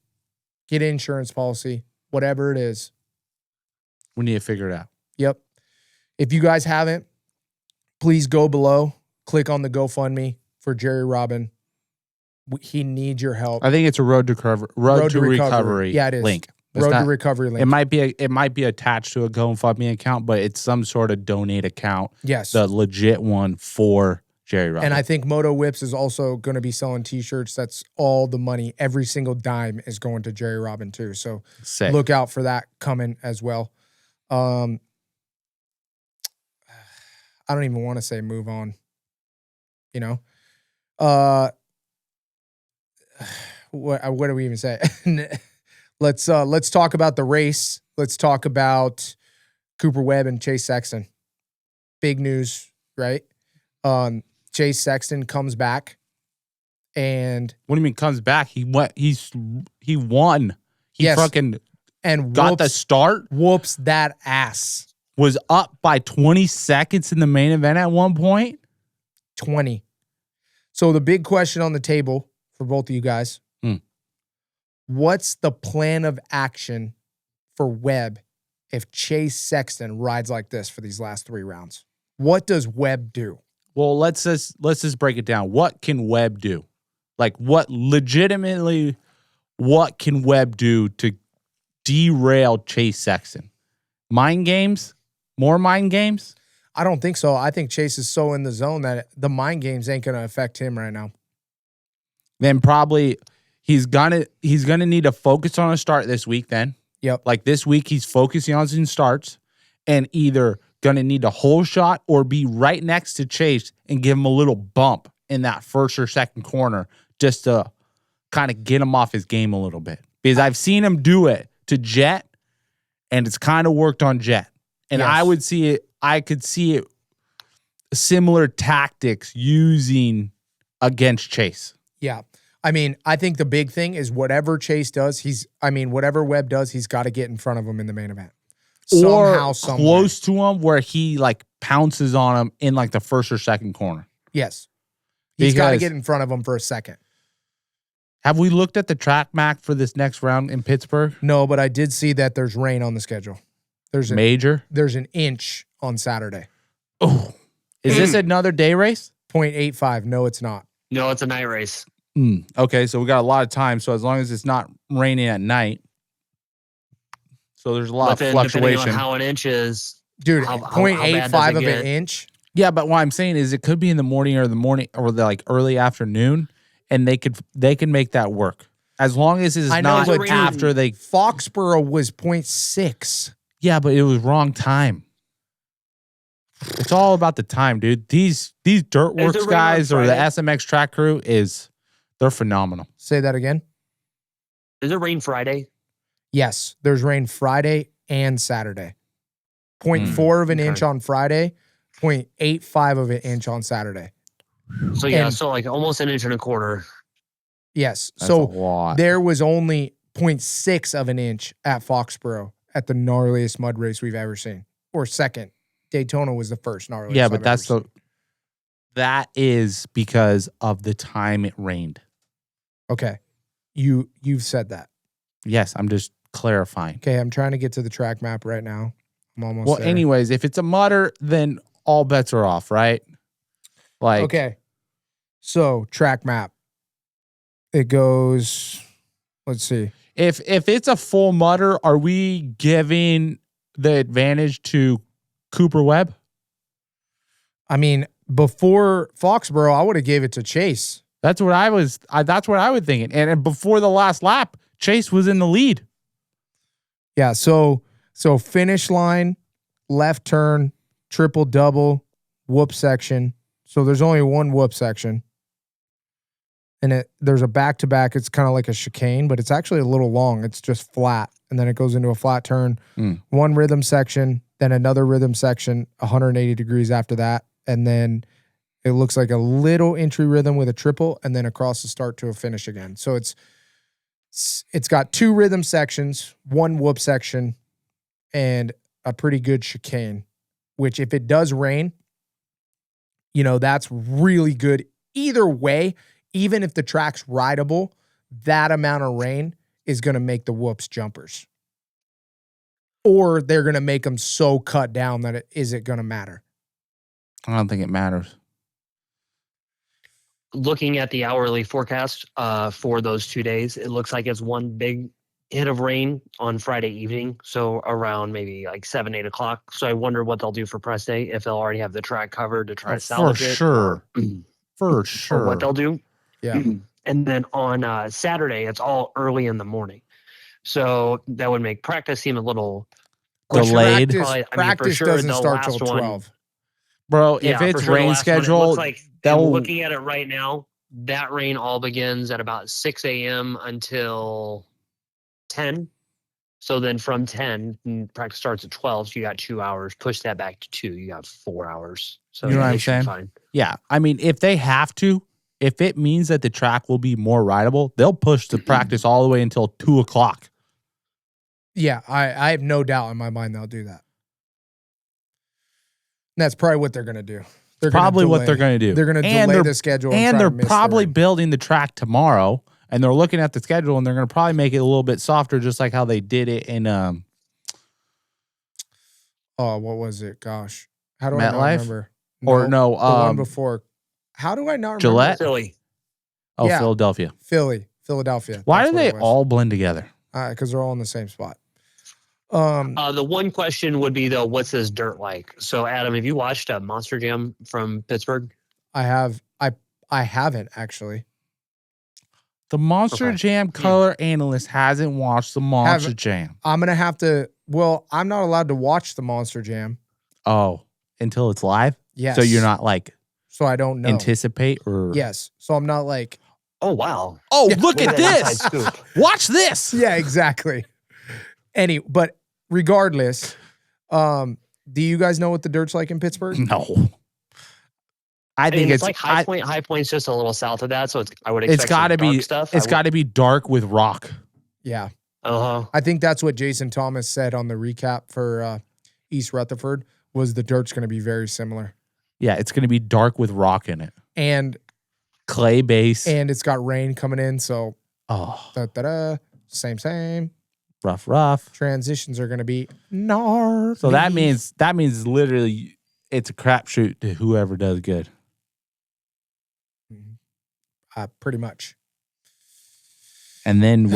S1: get an insurance policy, whatever it is.
S2: We need to figure it out.
S1: Yep. If you guys haven't, please go below, click on the GoFundMe for Jerry Robin. He needs your help.
S2: I think it's a road to recovery.
S1: Yeah, it is.
S2: Link.
S1: Road to recovery link.
S2: It might be attached to a GoFundMe account, but it's some sort of donate account.
S1: Yes.
S2: The legit one for Jerry Robin.
S1: And I think Moto Whips is also going to be selling t-shirts. That's all the money. Every single dime is going to Jerry Robin too. So
S2: Sick.
S1: Look out for that coming as well. I don't even want to say move on. What do we even say? Let's talk about the race. Let's talk about Cooper Webb and Chase Sexton. Big news, right? Chase Sexton comes back, and
S2: what do you mean comes back? He won. He fucking
S1: and
S2: got the start.
S1: Whoops that ass.
S2: Was up by 20 seconds in the main event at one point.
S1: 20. So the big question on the table for both of you guys. What's the plan of action for Webb if Chase Sexton rides like this for these last 3 rounds? What does Webb do?
S2: Well, let's just break it down. What can Webb do? Like what can Webb do to derail Chase Sexton? Mind games? More mind games?
S1: I don't think so. I think Chase is so in the zone that the mind games ain't going to affect him right now.
S2: Then probably he's gonna need to focus on a start this week then.
S1: Yep.
S2: Like this week he's focusing on some starts and either gonna need a whole shot or be right next to Chase and give him a little bump in that first or second corner just to kind of get him off his game a little bit. Because I've seen him do it to Jet and it's kind of worked on Jet. And
S1: yes.
S2: I could see it similar tactics using against Chase.
S1: Yeah. I mean, I think the big thing is whatever Chase does, whatever Webb does, he's got to get in front of him in the main event. Somehow,
S2: or close to him where he like pounces on him in like the first or second corner.
S1: Yes. He's got to get in front of him for a second.
S2: Have we looked at the track map for this next round in Pittsburgh?
S1: No, but I did see that there's rain on the schedule. There's an inch on Saturday.
S2: Oh, is this another day race?
S1: 0.85. No, it's not.
S3: No, it's a night race.
S2: Okay, so we got a lot of time. So as long as it's not raining at night, so there's a lot of fluctuation.
S3: Depending on how an inch is,
S1: dude, 0.85 of an inch.
S2: Yeah, but what I'm saying is it could be in the morning or like early afternoon, and they can make that work as long as it's not after they.
S1: Foxborough was 0.6.
S2: Yeah, but it was wrong time. It's all about the time, dude. These dirt works guys or the SMX track crew they're phenomenal.
S1: Say that again.
S3: Is it rain Friday?
S1: Yes, there's rain Friday and Saturday. 0.4 of an inch on Friday, 0.85 of an inch on Saturday.
S3: So yeah, so like almost an inch and a quarter.
S1: Yes.
S2: That's
S1: so
S2: a lot.
S1: There was only 0.6 of an inch at Foxborough at the gnarliest mud race we've ever seen. Or second. Daytona was the first gnarliest.
S2: Yeah, but that is because of the time it rained.
S1: Okay. You've said that.
S2: Yes, I'm just clarifying.
S1: Okay, I'm trying to get to the track map right now. I'm almost there.
S2: Anyways, if it's a mudder, then all bets are off, right? Like,
S1: okay. So, track map. It goes, let's see.
S2: If it's a full mudder, are we giving the advantage to Cooper Webb?
S1: I mean, before Foxborough, I would have gave it to Chase.
S2: That's what I was thinking. And before the last lap, Chase was in the lead.
S1: Yeah, so finish line, left turn, triple double, whoop section. So there's only one whoop section. And there's a back-to-back. It's kind of like a chicane, but it's actually a little long. It's just flat. And then it goes into a flat turn. One rhythm section, then another rhythm section, 180 degrees after that. And then it looks like a little entry rhythm with a triple, and then across the start to a finish again. So it's got two rhythm sections, one whoop section, and a pretty good chicane, which if it does rain, that's really good. Either way, even if the track's rideable, that amount of rain is going to make the whoops jumpers. Or they're going to make them so cut down that it isn't going to matter.
S2: I don't think it matters.
S3: Looking at the hourly forecast for those 2 days, it looks like it's one big hit of rain on Friday evening, so around maybe like 7, 8 o'clock. So I wonder what they'll do for press day, if they'll already have the track covered to try to salvage it.
S2: For sure.
S3: Or what they'll do.
S1: Yeah.
S3: And then on Saturday, it's all early in the morning. So that would make practice seem a little
S2: delayed.
S1: Practice doesn't start till 12.
S2: Bro, if it's rain schedule,
S3: looking at it right now, that rain all begins at about 6 a.m. until 10. So then from 10, practice starts at 12. So you got 2 hours. Push that back to 2. You got 4 hours. So
S2: you know what I'm saying?
S3: Fine.
S2: Yeah. I mean, if they have to, if it means that the track will be more rideable, they'll push the practice all the way until 2 o'clock.
S1: Yeah, I have no doubt in my mind they'll do that. And that's probably what they're going to do.
S2: They're probably what they're going to do.
S1: They're going to delay the schedule.
S2: And they're probably building the track tomorrow. And they're looking at the schedule, and they're going to probably make it a little bit softer, just like how they did it in
S1: what was it? Gosh. How do I not remember?
S2: The
S1: one before. How do I not remember?
S2: Gillette?
S3: Philly.
S2: Oh, yeah. Philadelphia.
S1: Philadelphia.
S2: Why do they all blend together?
S1: Because they're all in the same spot.
S3: The one question would be, though, what's this dirt like? So, Adam, have you watched Monster Jam from Pittsburgh?
S1: I have. I haven't, actually.
S2: The Monster Jam color analyst hasn't watched the Monster Jam.
S1: I'm going to have to. Well, I'm not allowed to watch the Monster Jam.
S2: Oh, until it's live?
S1: Yes.
S2: So you're not like.
S1: So I don't know.
S2: Anticipate or.
S1: Yes. So I'm not like.
S3: Oh, wow.
S2: Oh, yeah, look at this. Watch this.
S1: Yeah, exactly. But regardless, do you guys know what the dirt's like in Pittsburgh?
S2: No.
S3: I think it's like High Point. High Point's just a little south of that, so I would expect
S2: it's got to be
S3: stuff.
S2: It's got to be dark with rock.
S1: Yeah.
S3: Uh-huh.
S1: I think that's what Jason Thomas said on the recap for East Rutherford was the dirt's going to be very similar.
S2: Yeah, it's going to be dark with rock in it.
S1: And
S2: clay base.
S1: And it's got rain coming in, so same.
S2: Rough.
S1: Transitions are going to be gnarly.
S2: So that means literally it's a crapshoot to whoever does good.
S1: Pretty much.
S2: And then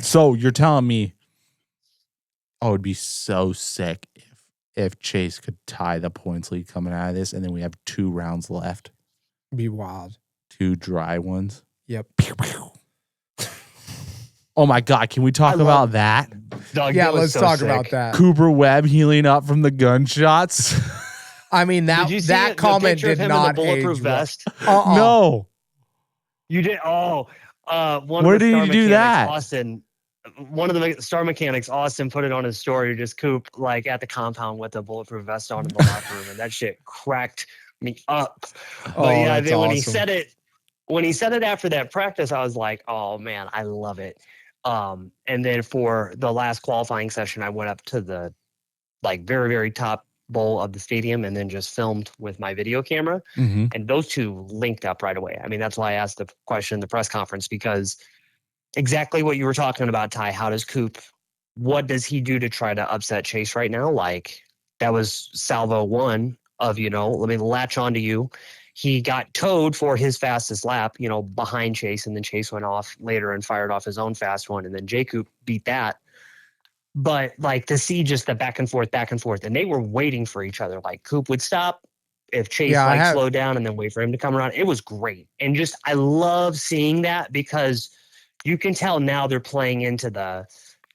S2: so you're telling me, it'd be so sick if Chase could tie the points lead coming out of this, and then we have 2 rounds left.
S1: Be wild.
S2: 2 dry ones.
S1: Yep.
S2: Oh my God, can we talk about that?
S3: Doug,
S1: Yeah,
S3: that was
S1: let's
S3: so
S1: talk
S3: sick.
S1: about that.
S2: Cooper Webb healing up from the gunshots.
S1: I mean,
S3: Did you see
S1: that
S3: the
S1: comment
S3: picture of
S1: did
S3: him
S1: not
S3: in the bulletproof
S1: age well.
S3: vest?
S2: No.
S3: You did. Oh, one
S2: Where
S3: of the
S2: did
S3: star
S2: you do
S3: mechanics,
S2: that?
S3: Austin. One of the star mechanics, Austin, put it on his story. Just Coop like at the compound with a bulletproof vest on in the locker room, and that shit cracked me up. But yeah,
S1: that's
S3: then when
S1: awesome.
S3: he said it after that practice, I was like, oh man, I love it. And then for the last qualifying session, I went up to the like very, very top bowl of the stadium and then just filmed with my video camera.
S2: Mm-hmm.
S3: And those two linked up right away. I mean, that's why I asked the question in the press conference, because exactly what you were talking about, Ty. How does Coop, what does he do to try to upset Chase right now? Like that was salvo one of, let me latch onto you. He got towed for his fastest lap, behind Chase, and then Chase went off later and fired off his own fast one. And then J Coop beat that. But like to see just the back and forth, and they were waiting for each other. Like Coop would stop if Chase slowed down and then wait for him to come around. It was great. And just, I love seeing that because you can tell now they're playing into the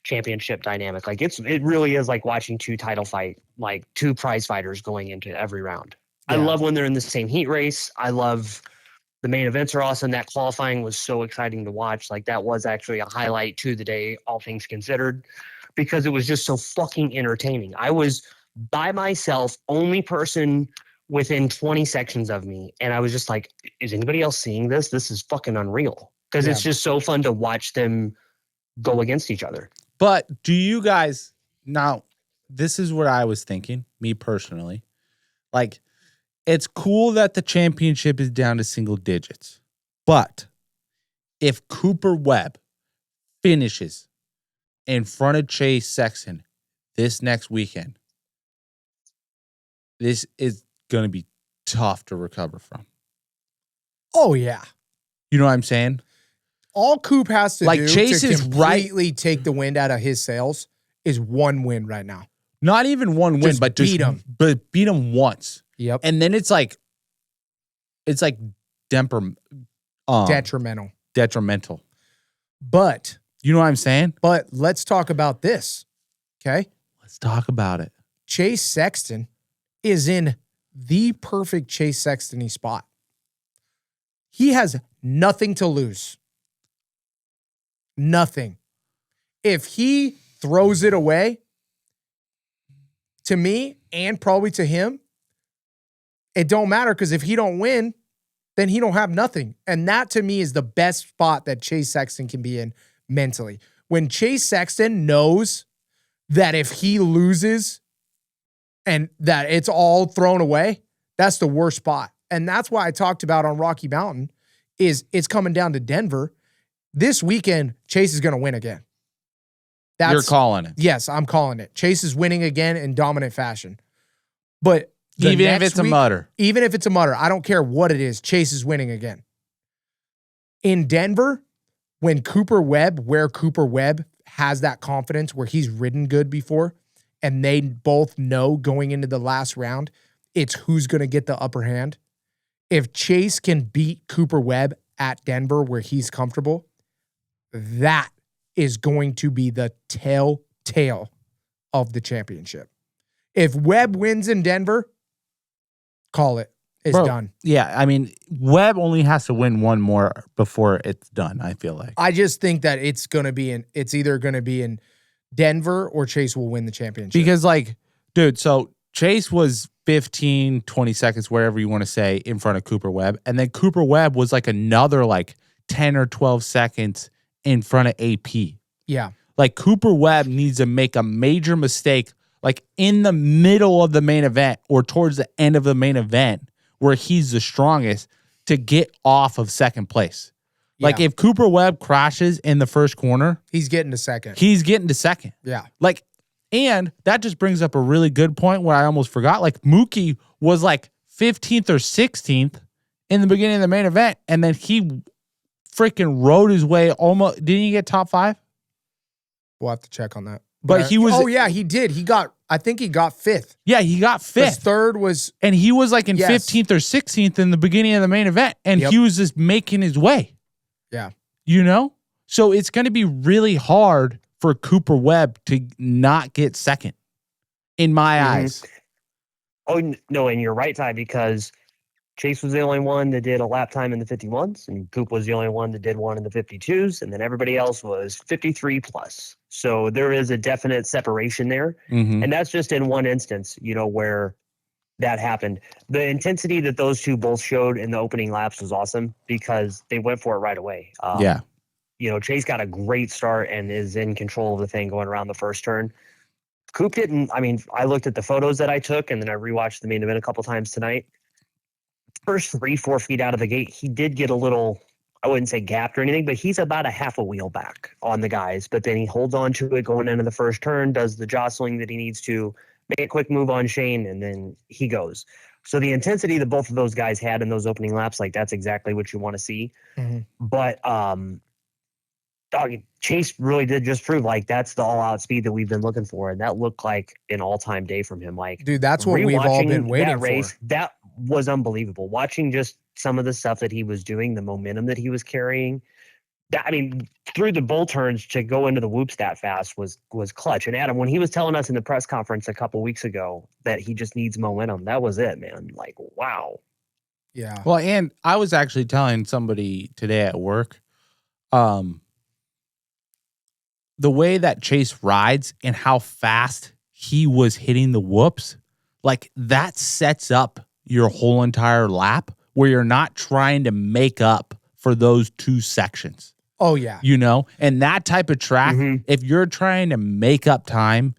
S3: championship dynamic. Like it really is like watching two prize fighters going into every round. Yeah. I love when they're in the same heat race. I love the main events are awesome. That qualifying was so exciting to watch. Like that was actually a highlight to the day, all things considered, because it was just so fucking entertaining. I was by myself, only person within 20 sections of me. And I was just like, is anybody else seeing this? This is fucking unreal. Because it's just so fun to watch them go against each other.
S2: But do you guys, now, this is what I was thinking, me personally. Like, it's cool that the championship is down to single digits. But if Cooper Webb finishes in front of Chase Sexton this next weekend, this is going to be tough to recover from.
S1: Oh, yeah.
S2: You know what I'm saying?
S1: All Coop has to do
S2: Chase
S1: to
S2: is
S1: completely take the wind out of his sails is one win right now.
S2: Not even one win, but
S1: beat him.
S2: But beat him once.
S1: Yep.
S2: And then it's like detrimental.
S1: But
S2: you know what I'm saying?
S1: But let's talk about this. Okay?
S2: Let's talk about it.
S1: Chase Sexton is in the perfect Chase Sexton-y spot. He has nothing to lose. Nothing. If he throws it away, to me, and probably to him, it don't matter, because if he don't win, then he don't have nothing. And that, to me, is the best spot that Chase Sexton can be in mentally. When Chase Sexton knows that if he loses and that it's all thrown away, that's the worst spot. And that's why I talked about on Rocky Mountain is it's coming down to Denver. This weekend, Chase is going to win again.
S2: You're calling it.
S1: Yes, I'm calling it. Chase is winning again in dominant fashion. But
S2: even if it's a mutter.
S1: Even if it's a mutter, I don't care what it is, Chase is winning again. In Denver, where Cooper Webb has that confidence where he's ridden good before, and they both know going into the last round, it's who's going to get the upper hand. If Chase can beat Cooper Webb at Denver where he's comfortable, that is going to be the telltale of the championship. If Webb wins in Denver, call it. It's done.
S2: Yeah, I mean, Webb only has to win one more before it's done, I feel like.
S1: I just think that it's either going to be in Denver or Chase will win the championship.
S2: Because, like, dude, so Chase was 15, 20 seconds, whatever you want to say, in front of Cooper Webb. And then Cooper Webb was like another, 10 or 12 seconds in front of AP.
S1: Yeah.
S2: Like, Cooper Webb needs to make a major mistake, in the middle of the main event or towards the end of the main event where he's the strongest to get off of second place. Yeah. If Cooper Webb crashes in the first corner,
S1: he's getting to second.
S2: Yeah. And that just brings up a really good point where I almost forgot. Mookie was 15th or 16th in the beginning of the main event, and then he freaking rode his way almost. Didn't he get top 5?
S1: We'll have to check on that.
S2: But he was.
S1: Oh, yeah, he did. I think he got 5th.
S2: Yeah, he got 5th.
S1: His third was.
S2: And he was in 15th or 16th in the beginning of the main event, and he was just making his way.
S1: Yeah.
S2: You know? So it's going to be really hard for Cooper Webb to not get second, in my eyes.
S3: Oh, no, and you're right, Ty, because Chase was the only one that did a lap time in the 51s, and Coop was the only one that did one in the 52s, and then everybody else was 53 plus. So there is a definite separation there. And that's just in one instance, where that happened. The intensity that those two both showed in the opening laps was awesome because they went for it right away. Chase got a great start and is in control of the thing going around the first turn. Coop didn't. I mean, I looked at the photos that I took and then I rewatched the main event a couple times tonight. First 3-4 feet out of the gate, he did get a little, I wouldn't say gapped or anything, but he's about a half a wheel back on the guys. But then he holds on to it going into the first turn, does the jostling that he needs to, make a quick move on Shane, and then he goes. So the intensity that both of those guys had in those opening laps, like that's exactly what you want to see. But Chase really did just prove like that's the all-out speed that we've been looking for, and that looked like an all-time day from him. Like,
S1: dude, that's what we've all been waiting for.
S3: That was unbelievable. Watching just some of the stuff that he was doing, the momentum that he was carrying. Through the bull turns to go into the whoops that fast was clutch. And Adam, when he was telling us in the press conference a couple weeks ago that he just needs momentum, that was it, man. Like, wow.
S1: Yeah.
S2: Well, and I was actually telling somebody today at work, the way that Chase rides and how fast he was hitting the whoops, like that sets up your whole entire lap where you're not trying to make up for those two sections.
S1: Oh, yeah.
S2: And that type of track, if you're trying to make up time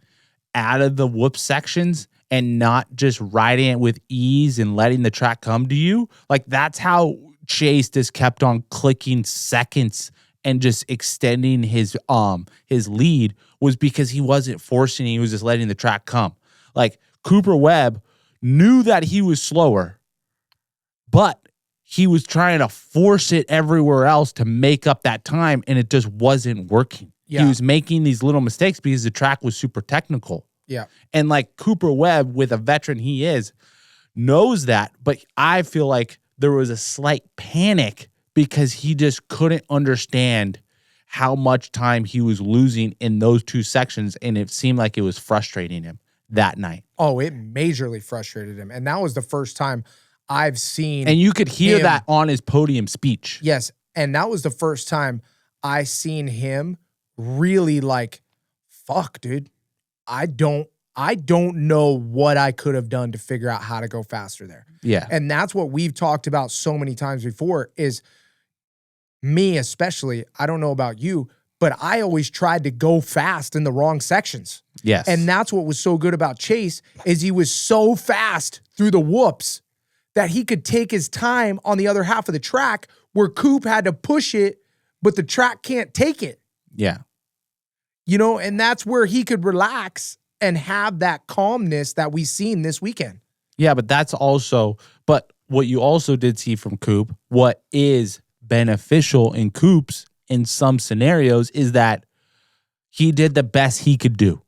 S2: out of the whoop sections and not just riding it with ease and letting the track come to you, like that's how Chase just kept on clicking seconds and just extending his lead, was because he wasn't forcing, he was just letting the track come. Like Cooper Webb knew that he was slower, but he was trying to force it everywhere else to make up that time, and it just wasn't working. Yeah. He was making these little mistakes because the track was super technical.
S1: Yeah.
S2: And like Cooper Webb, with a veteran he is, knows that, but I feel like there was a slight panic because he just couldn't understand how much time he was losing in those two sections, and it seemed like it was frustrating him that night.
S1: Oh, it majorly frustrated him. And that was the first time I've seen.
S2: And you could hear that on his podium speech.
S1: Yes. And that was the first time I seen him really like, fuck, dude. I don't know what I could have done to figure out how to go faster there.
S2: Yeah.
S1: And that's what we've talked about so many times before, is me especially. I don't know about you, but I always tried to go fast in the wrong sections.
S2: Yes.
S1: And that's what was so good about Chase, is he was so fast through the whoops that he could take his time on the other half of the track where Coop had to push it, but the track can't take it.
S2: Yeah.
S1: And that's where he could relax and have that calmness that we seen this weekend.
S2: Yeah, but but what you also did see from Coop, what is beneficial in Coop's in some scenarios, is that he did the best he could do,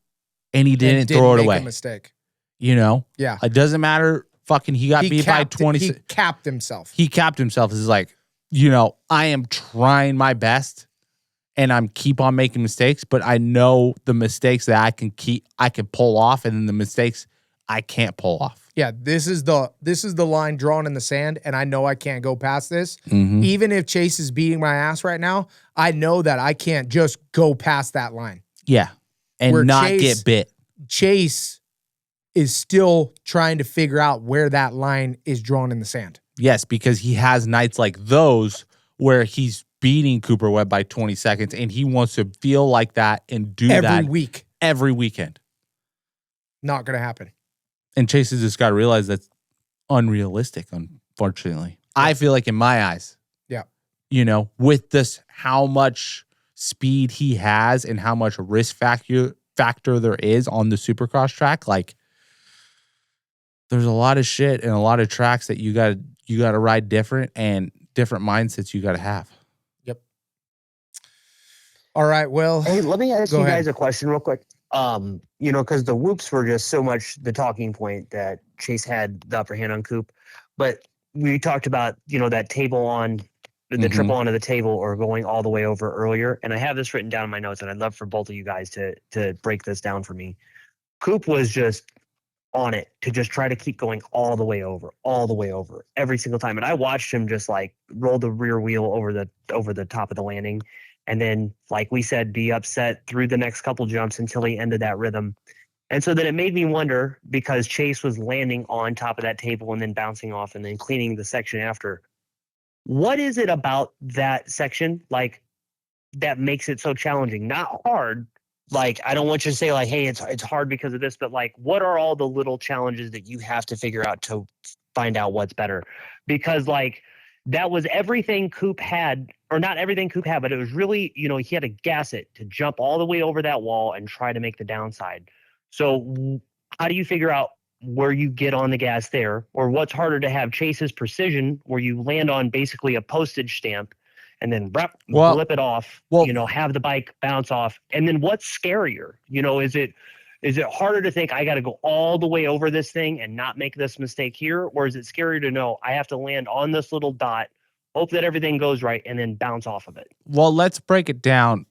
S2: and he didn't throw it away.
S1: Make a mistake.
S2: Yeah.
S1: It
S2: doesn't matter. Fucking, he got beat by 20.
S1: He capped himself.
S2: He capped himself. It's like, I am trying my best and I'm keep on making mistakes, but I know the mistakes that I can pull off, and then the mistakes I can't pull off.
S1: Yeah, this is the line drawn in the sand, and I know I can't go past this. Even if Chase is beating my ass right now, I know that I can't just go past that line.
S2: Yeah. And
S1: where
S2: not get bit.
S1: Chase is still trying to figure out where that line is drawn in the sand.
S2: Yes, because he has nights like those where he's beating Cooper Webb by 20 seconds, and he wants to feel like that and do that every weekend.
S1: Not going to happen.
S2: And Chase has just got to realize that's unrealistic, unfortunately. Yeah. I feel like in my eyes.
S1: Yeah.
S2: With this, how much speed he has and how much risk factor there is on the Supercross track, like, there's a lot of shit and a lot of tracks that you got to ride different, and different mindsets you got to have.
S1: Yep. All right. Well,
S3: hey, let me ask you guys a question real quick. Because the whoops were just so much the talking point that Chase had the upper hand on Coop. But we talked about, that table on the triple onto the table or going all the way over earlier. And I have this written down in my notes, and I'd love for both of you guys to break this down for me. Coop was just on it to just try to keep going all the way over every single time. And I watched him just like roll the rear wheel over the top of the landing. And then, like we said, be upset through the next couple jumps until he ended that rhythm. And so then it made me wonder, because Chase was landing on top of that table and then bouncing off and then cleaning the section after. What is it about that section, like, that makes it so challenging? Not hard. Like, I don't want you to say, like, hey, it's hard because of this, but, like, what are all the little challenges that you have to figure out to find out what's better? Because, like, that was everything Coop had, or not everything Coop had, but it was really, you know, he had to gas it to jump all the way over that wall and try to make the downside. So how do you figure out where you get on the gas there, or what's harder to have Chase's precision where you land on basically a postage stamp and then flip it off, you know, have the bike bounce off. And then what's scarier? You know, is it harder to think I got to go all the way over this thing and not make this mistake here? Or is it scarier to know I have to land on this little dot, hope that everything goes right, and then bounce off of it?
S2: Well, let's break it down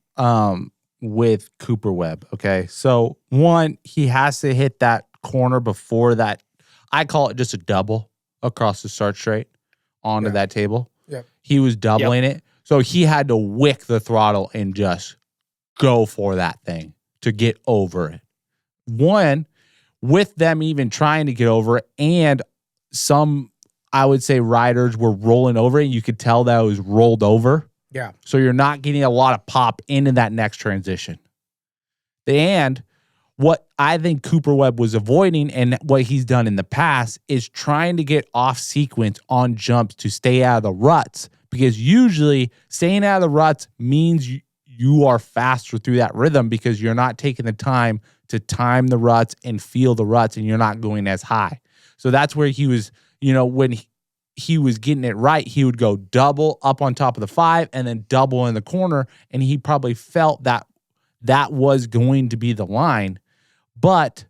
S2: with Cooper Webb. Okay. So one, he has to hit that corner before that. I call it just a double across the start straight onto that table.
S1: Yeah.
S2: He was doubling it. So he had to wick the throttle and just go for that thing to get over it. One, with them even trying to get over it, and some, I would say, riders were rolling over it. You could tell that it was rolled over.
S1: Yeah.
S2: So you're not getting a lot of pop into that next transition. And what I think Cooper Webb was avoiding, and what he's done in the past, is trying to get off sequence on jumps to stay out of the ruts, because usually staying out of the ruts means you are faster through that rhythm, because you're not taking the time to time the ruts and feel the ruts, and you're not going as high. So that's where he was, you know, when he was getting it right, he would go double up on top of the 5 and then double in the corner, and he probably felt that was going to be the line. But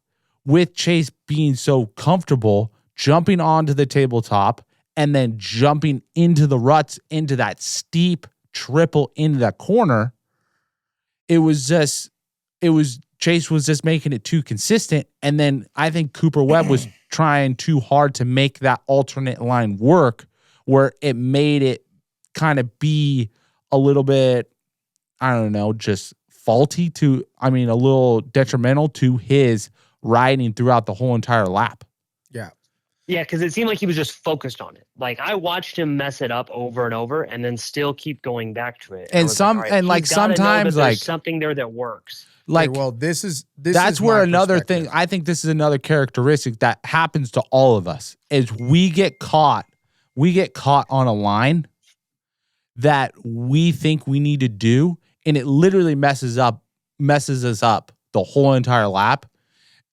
S2: with Chase being so comfortable jumping onto the tabletop and then jumping into the ruts, into that steep triple into that corner, Chase was just making it too consistent. And then I think Cooper Webb was trying too hard to make that alternate line work, where it made it kind of be a little bit, I don't know, just faulty a little detrimental to his riding throughout the whole entire lap.
S1: Yeah.
S3: Yeah, because it seemed like he was just focused on it. Like, I watched him mess it up over and over and then still keep going back to it.
S2: And sometimes
S3: there's something there that works.
S1: Like, okay, well, that's
S2: where another thing, I think this is another characteristic that happens to all of us, is we get caught on a line that we think we need to do, and it literally messes us up the whole entire lap.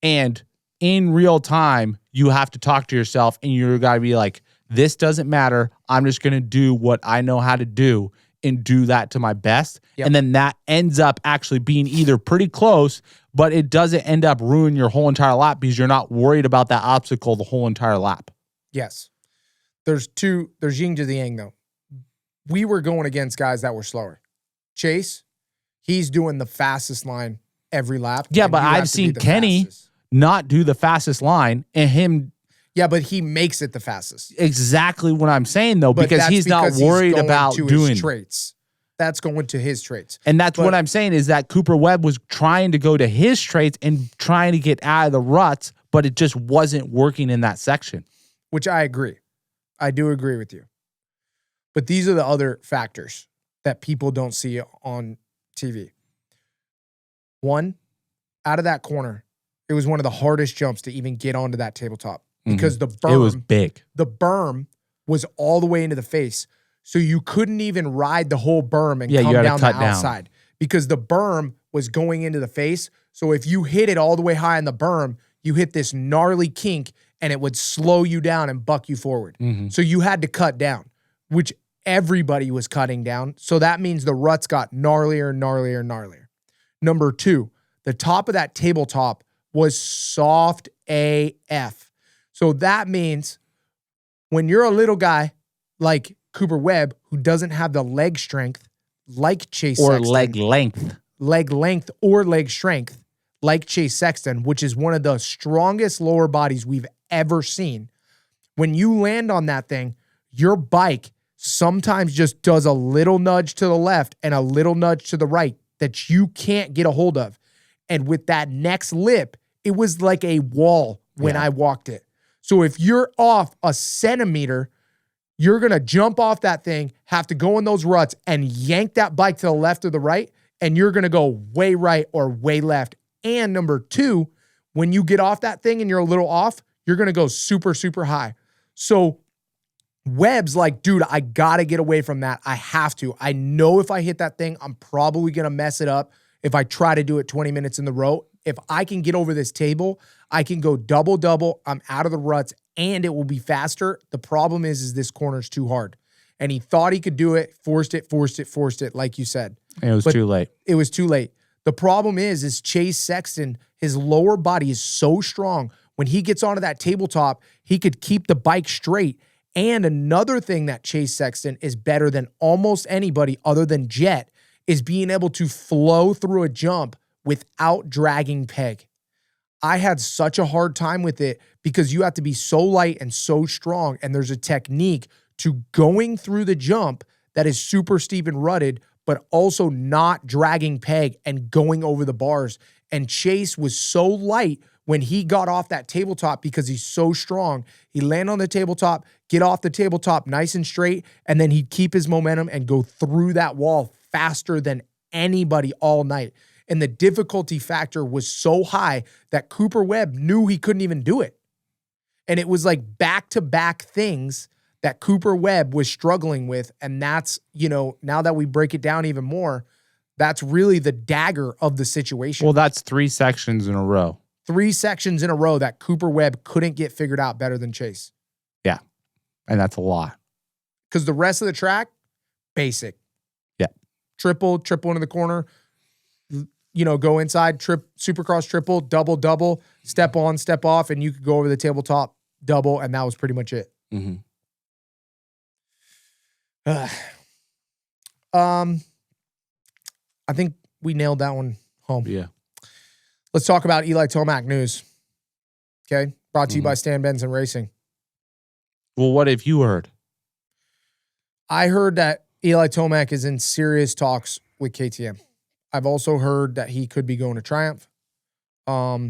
S2: And in real time, you have to talk to yourself, and you're got to be like, this doesn't matter. I'm just going to do what I know how to do and do that to my best. Yep. And then that ends up actually being either pretty close, but it doesn't end up ruining your whole entire lap because you're not worried about that obstacle the whole entire lap.
S1: Yes. There's yin to the yang, though. We were going against guys that were slower. Chase, he's doing the fastest line every lap.
S2: Yeah, but I've seen Kenny not do the fastest line, and him.
S1: Yeah, but he makes it the fastest.
S2: Exactly what I'm saying, though, because he's not worried about doing
S1: his traits. That's going to his traits.
S2: And that's what I'm saying, is that Cooper Webb was trying to go to his traits and trying to get out of the ruts, but it just wasn't working in that section.
S1: Which I agree. I do agree with you. But these are the other factors that people don't see on TV. One, out of that corner, it was one of the hardest jumps to even get onto that tabletop. Because the berm,
S2: it was big.
S1: The berm was all the way into the face, so you couldn't even ride the whole berm and come down the outside because the berm was going into the face. So if you hit it all the way high in the berm, you hit this gnarly kink, and it would slow you down and buck you forward. Mm-hmm. So you had to cut down, which everybody was cutting down. So that means the ruts got gnarlier, gnarlier, gnarlier. Number two, the top of that tabletop was soft AF. So that means when you're a little guy like Cooper Webb, who doesn't have the leg strength like Chase
S2: or
S1: Sexton.
S2: leg length.
S1: Leg length or leg strength like Chase Sexton, which is one of the strongest lower bodies we've ever seen. When you land on that thing, your bike sometimes just does a little nudge to the left and a little nudge to the right that you can't get a hold of. And with that next lip, it was like a wall when I walked it. So if you're off a centimeter, you're going to jump off that thing, have to go in those ruts and yank that bike to the left or the right, and you're going to go way right or way left. And number two, when you get off that thing and you're a little off, you're going to go super, super high. So Webb's like, dude, I got to get away from that. I have to. I know if I hit that thing, I'm probably going to mess it up if I try to do it 20 minutes in the row. If I can get over this table, I can go double. I'm out of the ruts and it will be faster. The problem is this corner's too hard. And he thought he could do it, forced it, like you said.
S2: And it was too late.
S1: It was too late. The problem is Chase Sexton, his lower body is so strong. When he gets onto that tabletop, he could keep the bike straight. And another thing that Chase Sexton is better than almost anybody other than Jet is being able to flow through a jump without dragging peg. I had such a hard time with it because you have to be so light and so strong, and there's a technique to going through the jump that is super steep and rutted, but also not dragging peg and going over the bars. And Chase was so light when he got off that tabletop because he's so strong. He land on the tabletop, get off the tabletop nice and straight, and then he'd keep his momentum and go through that wall faster than anybody all night. And the difficulty factor was so high that Cooper Webb knew he couldn't even do it. And it was like back-to-back things that Cooper Webb was struggling with. And that's, now that we break it down even more, that's really the dagger of the situation.
S2: Well, that's 3 sections in a row.
S1: 3 sections in a row that Cooper Webb couldn't get figured out better than Chase.
S2: Yeah. And that's a lot.
S1: Because the rest of the track, basic.
S2: Yeah.
S1: Triple into the corner, go inside, Supercross triple, double, step on, step off, and you could go over the tabletop, double, and that was pretty much it.
S2: Mm-hmm.
S1: I think we nailed that one home.
S2: Yeah.
S1: Let's talk about Eli Tomac news. Okay. Brought to you by Stan Benson Racing.
S2: Well, what have you heard?
S1: I heard that Eli Tomac is in serious talks with KTM. I've also heard that he could be going to Triumph. But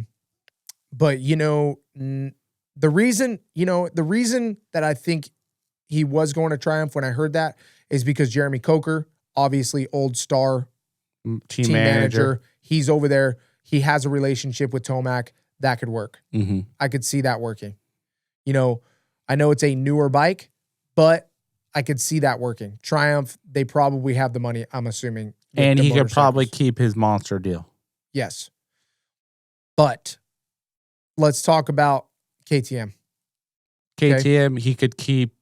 S1: the reason that I think he was going to Triumph when I heard that is because Jeremy Coker, obviously old star team manager, he's over there. He has a relationship with Tomac. That could work.
S2: Mm-hmm.
S1: I could see that working. I know it's a newer bike, but I could see that working. Triumph, they probably have the money, I'm assuming.
S2: And he could probably keep his monster deal.
S1: Yes. But let's talk about KTM.
S2: KTM, okay. He could keep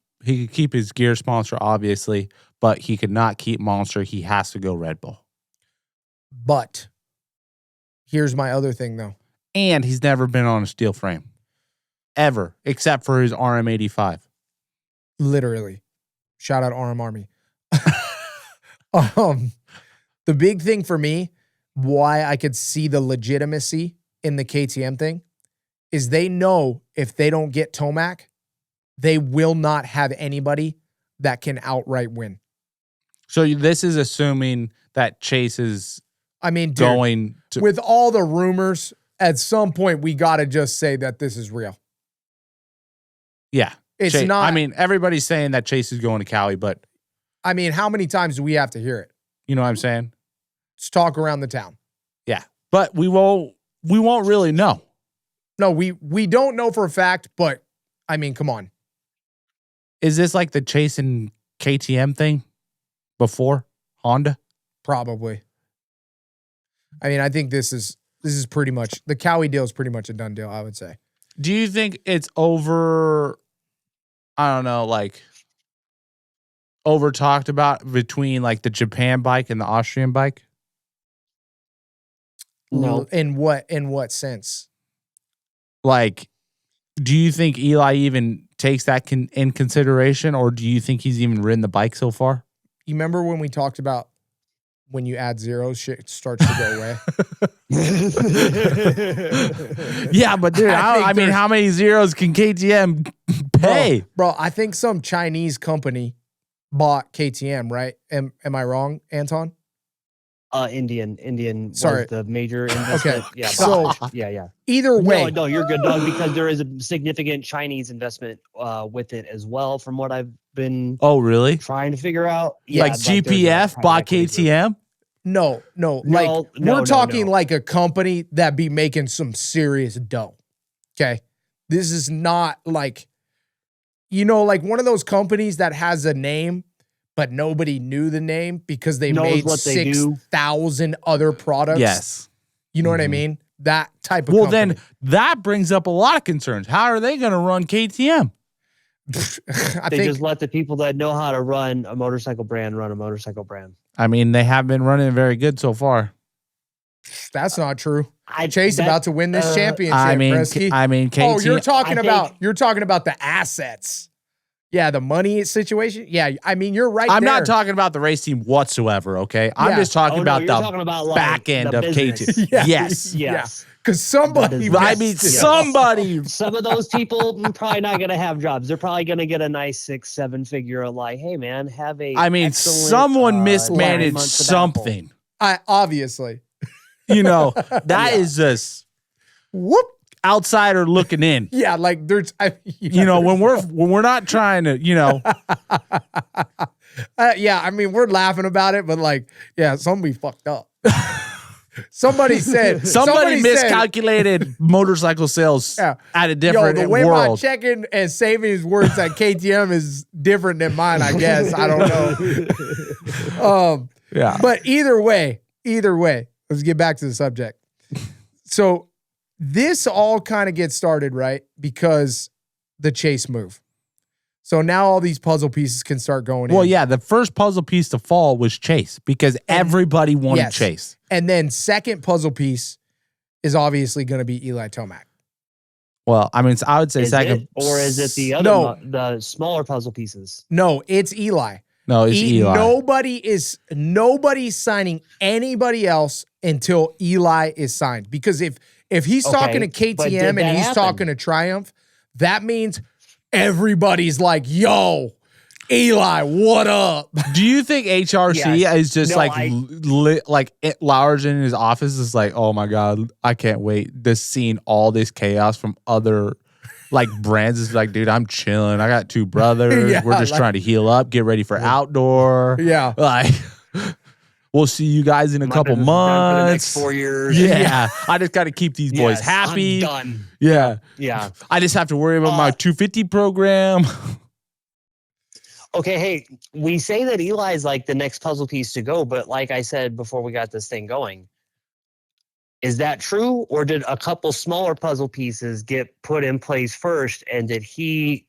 S2: his gear sponsor, obviously, but he could not keep Monster. He has to go Red Bull.
S1: But here's my other thing, though.
S2: And he's never been on a steel frame. Ever. Except for his RM85.
S1: Literally. Shout out RM Army. The big thing for me, why I could see the legitimacy in the KTM thing, is they know if they don't get Tomac, they will not have anybody that can outright win.
S2: So this is assuming that Chase is going to...
S1: With all the rumors, at some point we got to just say that this is real.
S2: Yeah.
S1: It's
S2: Chase,
S1: not...
S2: everybody's saying that Chase is going to Cali, but...
S1: how many times do we have to hear it?
S2: You know what I'm saying?
S1: It's talk around the town.
S2: Yeah. But we won't really know.
S1: No, we don't know for a fact, but come on.
S2: Is this like the Chase and KTM thing before Honda?
S1: Probably. I think this is pretty much, the Cowie deal is pretty much a done deal, I would say.
S2: Do you think it's over, I don't know, over talked about between the Japan bike and the Austrian bike?
S1: No. In what sense?
S2: Do you think Eli even takes that in consideration, or do you think he's even ridden the bike so far?
S1: You remember when we talked about when you add zeros, shit starts to go away?
S2: Yeah, but dude, I mean, how many zeros can KTM pay?
S1: Bro, I think some Chinese company bought KTM, right? Am I wrong, Anton?
S3: Indian
S1: Sorry.
S3: was the major investment.
S1: Okay.
S3: Yeah.
S1: So
S3: yeah.
S1: either way.
S3: No, you're good, dog, because there is a significant Chinese investment with it as well, from what I've been
S2: really?
S3: trying to figure out.
S2: Like GPF bought KTM?
S1: No. We're talking like a company that be making some serious dough. Okay. This is not like, like one of those companies that has a name, but nobody knew the name because they made 6,000 other products.
S2: Yes.
S1: You know what I mean? That type of
S2: company.
S1: Then
S2: that brings up a lot of concerns. How are they going to run KTM?
S3: They just let the people that know how to run a motorcycle brand run a motorcycle brand.
S2: I mean, they have been running very good so far.
S1: That's not true. Chase about to win this championship.
S2: KTM.
S1: You're talking about the assets. Yeah, the money situation. Yeah, I mean, you're right.
S2: I'm not talking about the race team whatsoever, okay? I'm just talking about the back end of KTM.
S1: Yeah.
S3: Yes.
S1: Yeah. Because somebody.
S2: Somebody.
S3: Some of those people are probably not going to have jobs. They're probably going to get a nice 6-7 figure of like, hey, man, have a.
S2: I mean, someone mismanaged something.
S1: Obviously.
S2: That is just.
S1: Whoop.
S2: Outsider looking in.
S1: Yeah, like there's,
S2: when we're not trying to,
S1: yeah, I mean, we're laughing about it, but like, yeah, somebody fucked up. Somebody
S2: miscalculated motorcycle sales at a different
S1: the way
S2: world.
S1: My checking and savings works at KTM is different than mine, I guess. I don't know.
S2: Yeah.
S1: But either way, let's get back to the subject. So this all kind of gets started, right? Because the Chase move. So now all these puzzle pieces can start going in.
S2: Well, yeah, the first puzzle piece to fall was Chase because everybody wanted Chase.
S1: And then second puzzle piece is obviously going to be Eli Tomac.
S2: Well, I mean, I would say second.
S3: Or is it the other, the smaller puzzle pieces?
S1: No, it's Eli.
S2: No, it's Eli.
S1: Nobody's signing anybody else until Eli is signed. Because if he's talking to KTM and he's talking to Triumph, that means everybody's like, yo, Eli, what up?
S2: Do you think HRC is just Lowers in his office is like, oh my God, I can't wait. This seeing all this chaos from other brands is like, dude, I'm chilling. I got 2 brothers. We're just trying to heal up, get ready for outdoor.
S1: Yeah.
S2: We'll see you guys in a couple months.
S3: For the next 4 years.
S2: Yeah. I just got to keep these boys happy.
S3: I'm done.
S2: Yeah.
S3: Yeah.
S2: I just have to worry about my 250 program.
S3: Okay, hey, we say that Eli is like the next puzzle piece to go, but like I said before we got this thing going, is that true? Or did a couple smaller puzzle pieces get put in place first? And did he,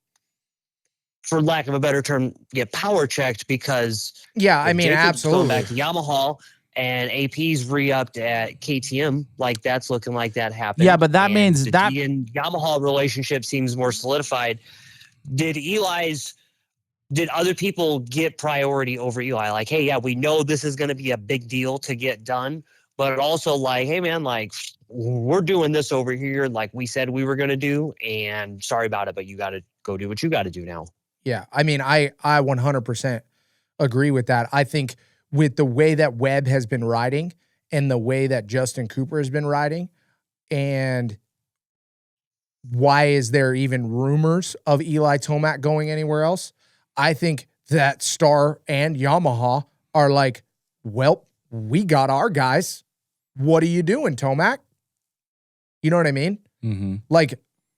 S3: for lack of a better term, get power checked? Because
S1: absolutely.
S3: Going back to Yamaha and AP's re-upped at KTM, that's looking like that happened.
S2: Yeah, but that means that
S3: G and Yamaha relationship seems more solidified. Did other people get priority over Eli? Like, hey, yeah, we know this is going to be a big deal to get done, but also like, hey, man, we're doing this over here like we said we were going to do, and sorry about it, but you got to go do what you got to do now.
S1: Yeah, I mean, I 100% agree with that. I think with the way that Webb has been riding and the way that Justin Cooper has been riding, and why is there even rumors of Eli Tomac going anywhere else? I think that Star and Yamaha are like, well, we got our guys. What are you doing, Tomac? You know what I mean?
S2: Mm-hmm.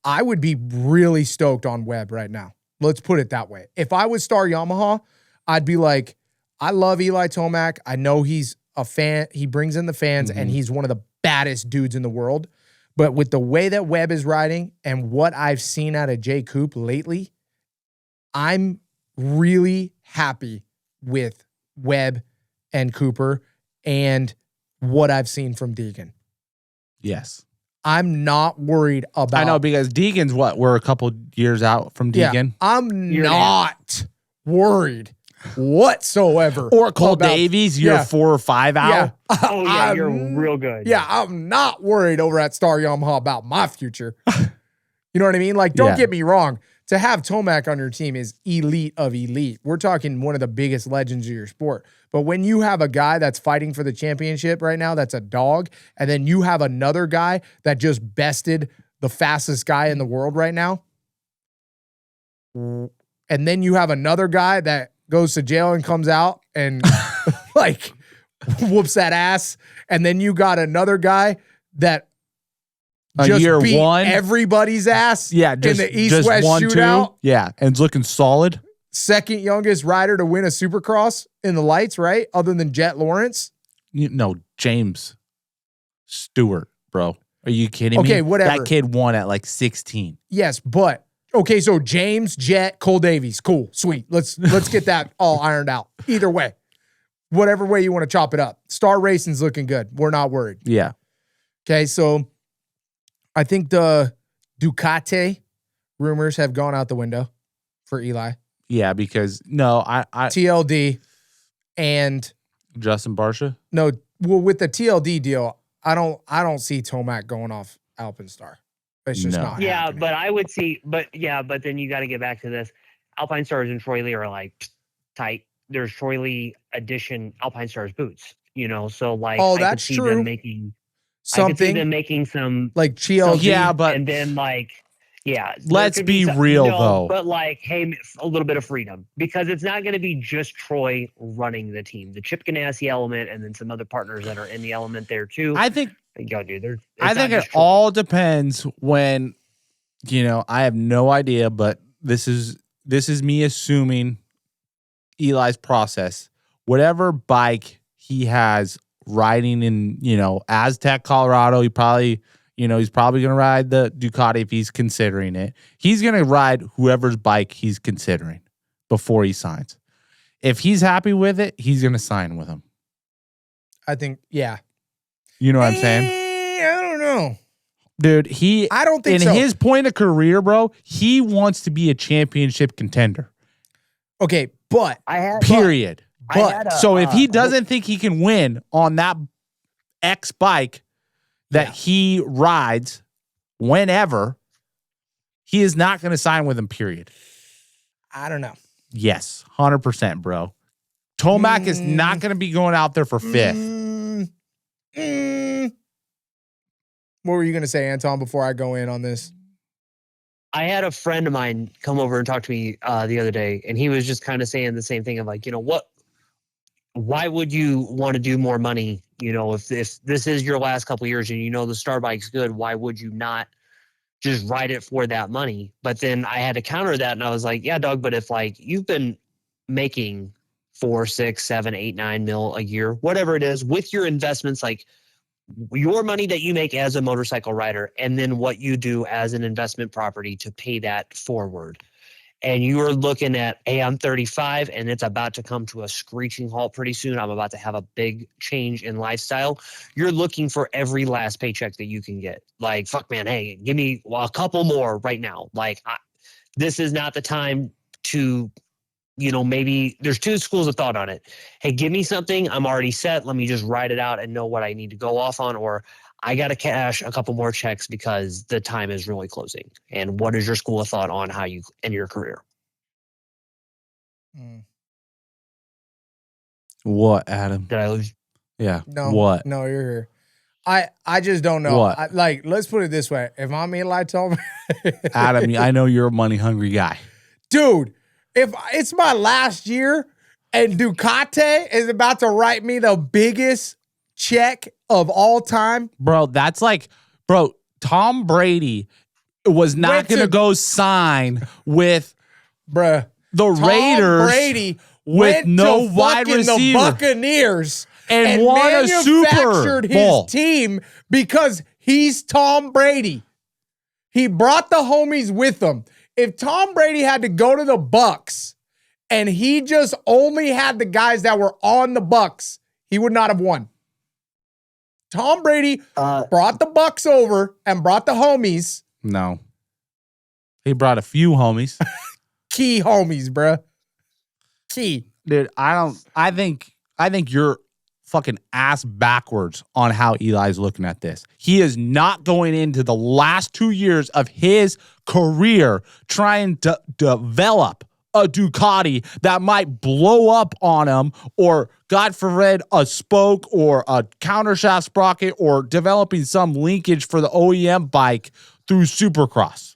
S1: I would be really stoked on Webb right now. Let's put it that way. If I was Star Yamaha, I'd be like, I love Eli Tomac. I know he's a fan. He brings in the fans, and he's one of the baddest dudes in the world. But with the way that Webb is riding and what I've seen out of J. Coop lately, I'm really happy with Webb and Cooper and what I've seen from Deegan.
S2: Yes.
S1: I'm not worried about.
S2: I know because Deegan's we're a couple years out from Deegan.
S1: I'm not worried whatsoever.
S2: Or Cole Davies, you're 4 or 5 out.
S1: Yeah.
S3: Oh, yeah, you're real good.
S1: Yeah, I'm not worried over at Star Yamaha about my future. You know what I mean? Like, don't get me wrong. To have Tomac on your team is elite of elite. We're talking one of the biggest legends of your sport. But when you have a guy that's fighting for the championship right now, that's a dog, and then you have another guy that just bested the fastest guy in the world right now, and then you have another guy that goes to jail and comes out and like whoops that ass, and then you got another guy that just
S2: year
S1: beat
S2: one,
S1: everybody's ass in the East-West shootout.
S2: Two. Yeah, and it's looking solid.
S1: Second youngest rider to win a Supercross in the lights, right? Other than Jet Lawrence.
S2: No, James Stewart, bro. Are you kidding me?
S1: Okay, whatever.
S2: That kid won at like 16.
S1: Yes, but okay, so James, Jet, Cole Davies. Cool, sweet. Let's get that all ironed out. Either way. Whatever way you want to chop it up. Star Racing's looking good. We're not worried.
S2: Yeah.
S1: Okay, so I think the Ducati rumors have gone out the window for Eli.
S2: Yeah, because I
S1: TLD and
S2: Justin Barsha.
S1: No, well, with the TLD deal, I don't see Tomac going off Alpine-Star. It's just not.
S3: Yeah,
S1: happening.
S3: but I would see, but then you got to get back to this. Alpine Stars and Troy Lee are like tight. There's Troy Lee edition Alpine Stars boots, so like,
S1: oh,
S3: I
S1: that's
S3: could see
S1: true.
S3: them making
S1: something.
S3: I could see them making some
S1: like TLD.
S2: Yeah, but
S3: and then like. Yeah.
S2: Let's be real, though.
S3: But like, hey, a little bit of freedom, because it's not going to be just Troy running the team. The Chip Ganassi element and then some other partners that are in the element there too.
S2: I think
S3: dude.
S2: I think it all depends when, I have no idea, but this is me assuming Eli's process. Whatever bike he has riding in, Aztec, Colorado, he's probably going to ride the Ducati if he's considering it. He's going to ride whoever's bike he's considering before he signs. If he's happy with it, he's going to sign with him.
S1: I think, yeah.
S2: You know what I'm saying?
S1: I don't know.
S2: Dude,
S1: I don't think
S2: in his point of career, bro, he wants to be a championship contender.
S1: Okay, but
S2: period. So if he doesn't think he can win on that X bike that he rides whenever, he is not going to sign with him, period.
S1: I don't know.
S2: Yes, 100%, bro. Tomac is not going to be going out there for fifth.
S1: What were you going to say, Anton, before I go in on this?
S3: I had a friend of mine come over and talk to me the other day, and he was just kind of saying the same thing of like, why would you want to do more money? If this is your last couple of years and the Star Bike's good, why would you not just ride it for that money? But then I had to counter that, and I was like, yeah, Doug, but if like you've been making 4, 6, 7, 8, 9 mil a year, whatever it is, with your investments, like your money that you make as a motorcycle rider, and then what you do as an investment property to pay that forward. And you are looking at, hey, I'm 35 and it's about to come to a screeching halt pretty soon. I'm about to have a big change in lifestyle. You're looking for every last paycheck that you can get. Like, fuck, man, hey, give me a couple more right now. Like, this is not the time to, maybe there's two schools of thought on it. Hey, give me something. I'm already set. Let me just ride it out and know what I need to go off on. Or I got to cash a couple more checks because the time is really closing. And what is your school of thought on how you end your career?
S2: What, Adam?
S3: Did I lose?
S2: Yeah.
S1: No.
S2: What?
S1: No, you're here. I just don't know.
S2: What?
S1: Let's put it this way. If I'm Eli Tomac,
S2: Adam, I know you're a money hungry guy.
S1: Dude, if it's my last year and Ducati is about to write me the biggest check of all time.
S2: Bro, that's like, Tom Brady was not going to go sign with
S1: the
S2: Raiders.
S1: Tom Brady
S2: with no wide receiver.
S1: The Buccaneers
S2: and won a Super Bowl.
S1: His team because he's Tom Brady. He brought the homies with him. If Tom Brady had to go to the Bucs and he just only had the guys that were on the Bucs, he would not have won. Tom Brady brought the Bucks over and brought the homies.
S2: No. He brought a few homies.
S1: Key homies, bruh. Key.
S2: Dude, I think you're fucking ass backwards on how Eli's looking at this. He is not going into the last 2 years of his career trying to develop a Ducati that might blow up on him, or God forbid a spoke or a countershaft sprocket, or developing some linkage for the OEM bike through Supercross.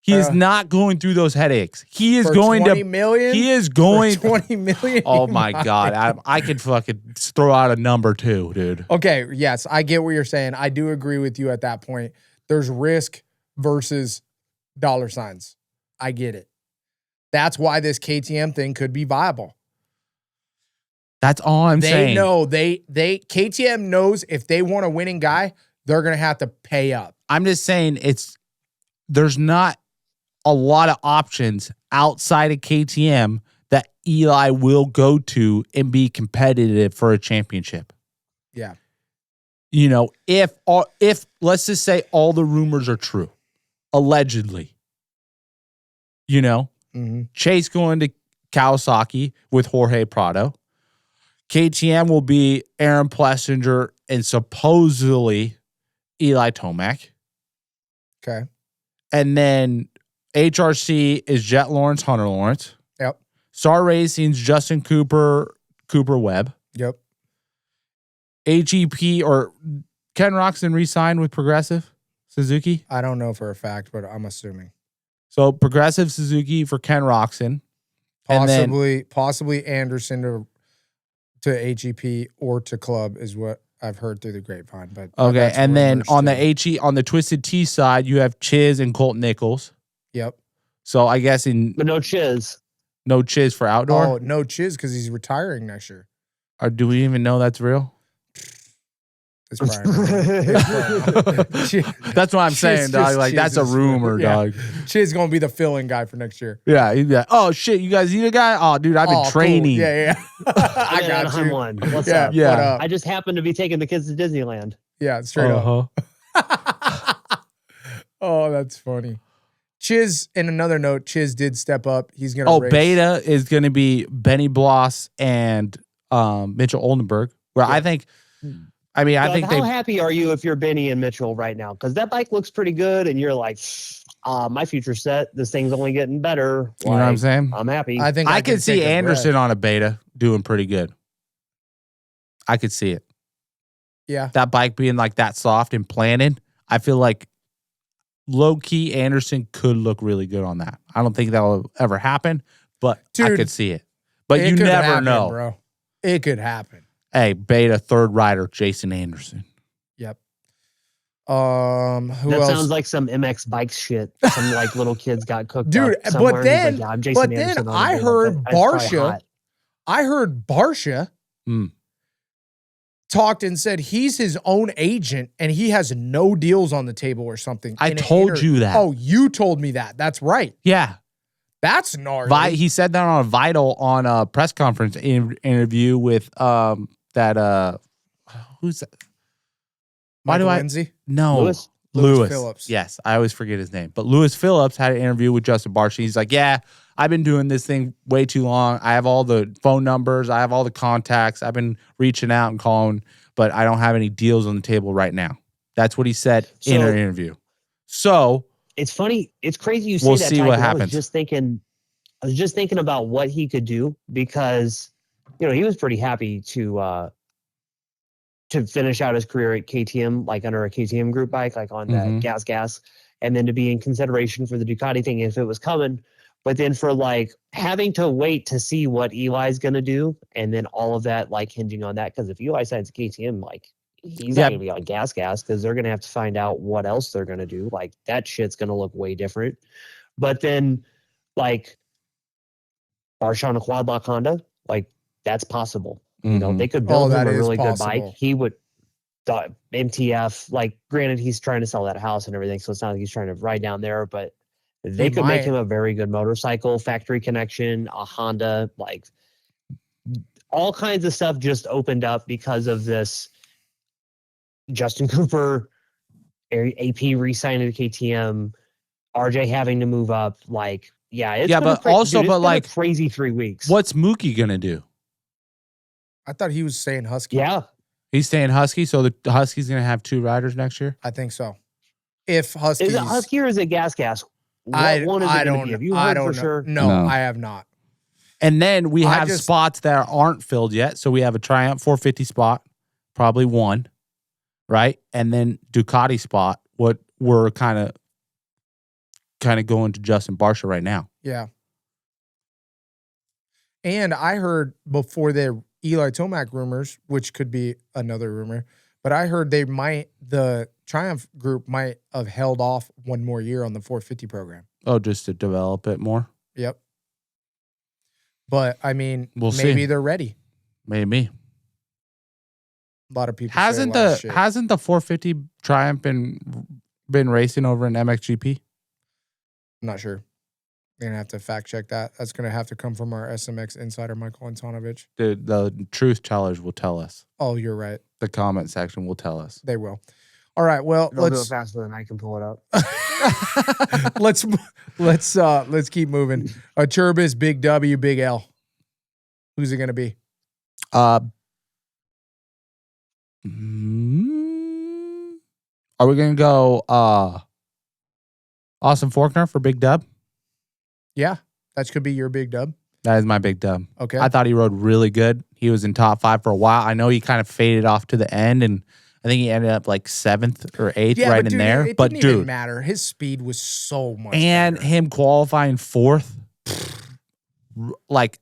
S2: He is not going through those headaches. He is going
S1: 20 million?
S2: He is going
S1: 20 million.
S2: Oh my God. I could fucking throw out a number too, dude.
S1: Okay, yes, I get what you're saying. I do agree with you at that point. There's risk versus dollar signs. I get it. That's why this KTM thing could be viable.
S2: That's all I'm saying.
S1: They know KTM knows if they want a winning guy, they're gonna have to pay up.
S2: I'm just saying there's not a lot of options outside of KTM that Eli will go to and be competitive for a championship.
S1: Yeah.
S2: You know, if let's just say all the rumors are true, allegedly, you know, Chase going to Kawasaki with Jorge Prado. KTM will be Aaron Plessinger and supposedly Eli Tomac.
S1: Okay.
S2: And then HRC is Jet Lawrence, Hunter Lawrence.
S1: Yep.
S2: Star Racing's Justin Cooper Webb.
S1: Yep.
S2: AGP or Ken Roxon re-signed with Progressive Suzuki.
S1: I don't know for a fact, but I'm assuming.
S2: So Progressive Suzuki for Ken Roxon.
S1: Possibly Anderson to AGP or to Club is what I've heard through the grapevine. But
S2: okay, and then on the Twisted Tea side, you have Chiz and Colt Nichols.
S1: Yep.
S2: So I guess
S3: but no Chiz.
S2: No Chiz for outdoor?
S1: Oh, no Chiz because he's retiring next year.
S2: Or do we even know that's real?
S1: It's probably
S2: that's what I'm saying, dog. Like, that's a rumor, dog.
S1: Chiz going to be the fill-in guy for next year.
S2: Yeah. Oh, shit. You guys need a guy? Oh, dude, I've been training.
S1: Cool. Yeah.
S3: I got you. What's up?
S2: Yeah.
S1: What up?
S3: I just happened to be taking the kids to Disneyland.
S1: Yeah, straight up. Oh, that's funny. Chiz, in another note, Chiz did step up. He's going to race.
S2: Beta is going to be Benny Bloss and Mitchell Oldenburg, where I think... I mean, I think
S3: how happy are you if you're Benny and Mitchell right now? Because that bike looks pretty good, and you're like, my future's set. This thing's only getting better.
S2: You know what I'm saying?
S3: I'm happy.
S1: I think
S2: I could see Anderson on a beta doing pretty good. I could see it.
S1: Yeah.
S2: That bike being like that soft and planted, I feel like low-key Anderson could look really good on that. I don't think that will ever happen, but I could see it. But you never know.
S1: Bro. It could happen.
S2: Hey, beta third rider, Jason Anderson.
S1: Yep. Who else?
S3: Sounds like some MX bikes shit. Some like little kids got cooked
S1: dude,
S3: up somewhere.
S1: But then,
S3: Anderson
S1: I heard Barsha. Talked and said he's his own agent and he has no deals on the table or something.
S2: I told you that.
S1: Oh, you told me that. That's right.
S2: Yeah.
S1: That's gnarly.
S2: He said that on a Vital on a press conference interview with who's that?
S1: Michael Lindsay?
S2: No.
S1: Lewis Phillips.
S2: Yes, I always forget his name. But Lewis Phillips had an interview with Justin Barsha. He's like, yeah, I've been doing this thing way too long. I have all the phone numbers. I have all the contacts. I've been reaching out and calling, but I don't have any deals on the table right now. That's what he said in an interview. So
S3: it's funny. It's crazy you say
S2: we'll
S3: that.
S2: See what happens.
S3: I was just thinking about what he could do because, you know, he was pretty happy to finish out his career at KTM, like under a KTM group bike, like on that gas, and then to be in consideration for the Ducati thing if it was coming. But then for like having to wait to see what Eli's going to do, and then all of that like hinging on that, because if Eli signs KTM, like he's not going to be on gas because they're going to have to find out what else they're going to do. Like that shit's going to look way different. But then like Barsha on a quad block Honda, like that's possible. You know, they could build him a really good bike. He would MTF, like granted, he's trying to sell that house and everything, so it's not like he's trying to ride down there, but they could make him a very good motorcycle, factory connection, a Honda, like all kinds of stuff just opened up because of this. Justin Cooper, AP re-signing to KTM, RJ having to move up. Like, yeah, it's been a crazy 3 weeks.
S2: What's Mookie gonna do?
S1: I thought he was saying Husky.
S3: Yeah,
S2: he's saying Husky. So the Husky's gonna have 2 riders next year.
S1: I think so. If Husky
S3: is it Husky or is it Gas?
S1: I don't know.
S3: Have you heard for sure?
S1: No, I have not.
S2: And then we have spots that aren't filled yet. So we have a Triumph 450 spot, probably one, right? And then Ducati spot. What we're kind of going to Justin Barcia right now.
S1: Yeah. And I heard before the Eli Tomac rumors, which could be another rumor, but I heard the Triumph group might have held off one more year on the 450 program.
S2: Oh, just to develop it more?
S1: Yep. But, I mean,
S2: maybe
S1: see. They're ready.
S2: Maybe.
S1: A lot of people
S2: hasn't the 450 Triumph been racing over in MXGP?
S1: I'm not sure. You're going to have to fact check that. That's going to have to come from our SMX insider, Michael Antonovich.
S2: The truth tellers will tell us.
S1: Oh, you're right.
S2: The comment section will tell us.
S1: They will. All right. Well,
S3: they'll do it faster than I can pull it up.
S1: let's keep moving. Acerbis, Big W, Big L. Who's it going to be?
S2: Are we going to go Austin Faulkner for Big Dub?
S1: Yeah, that could be your Big Dub.
S2: That is my Big Dub.
S1: Okay.
S2: I thought he rode really good. He was in top 5 for a while. I know he kind of faded off to the end, and I think he ended up like 7th or 8th right in there.
S1: It didn't even matter. His speed was so much
S2: and
S1: better.
S2: Him qualifying 4th, like,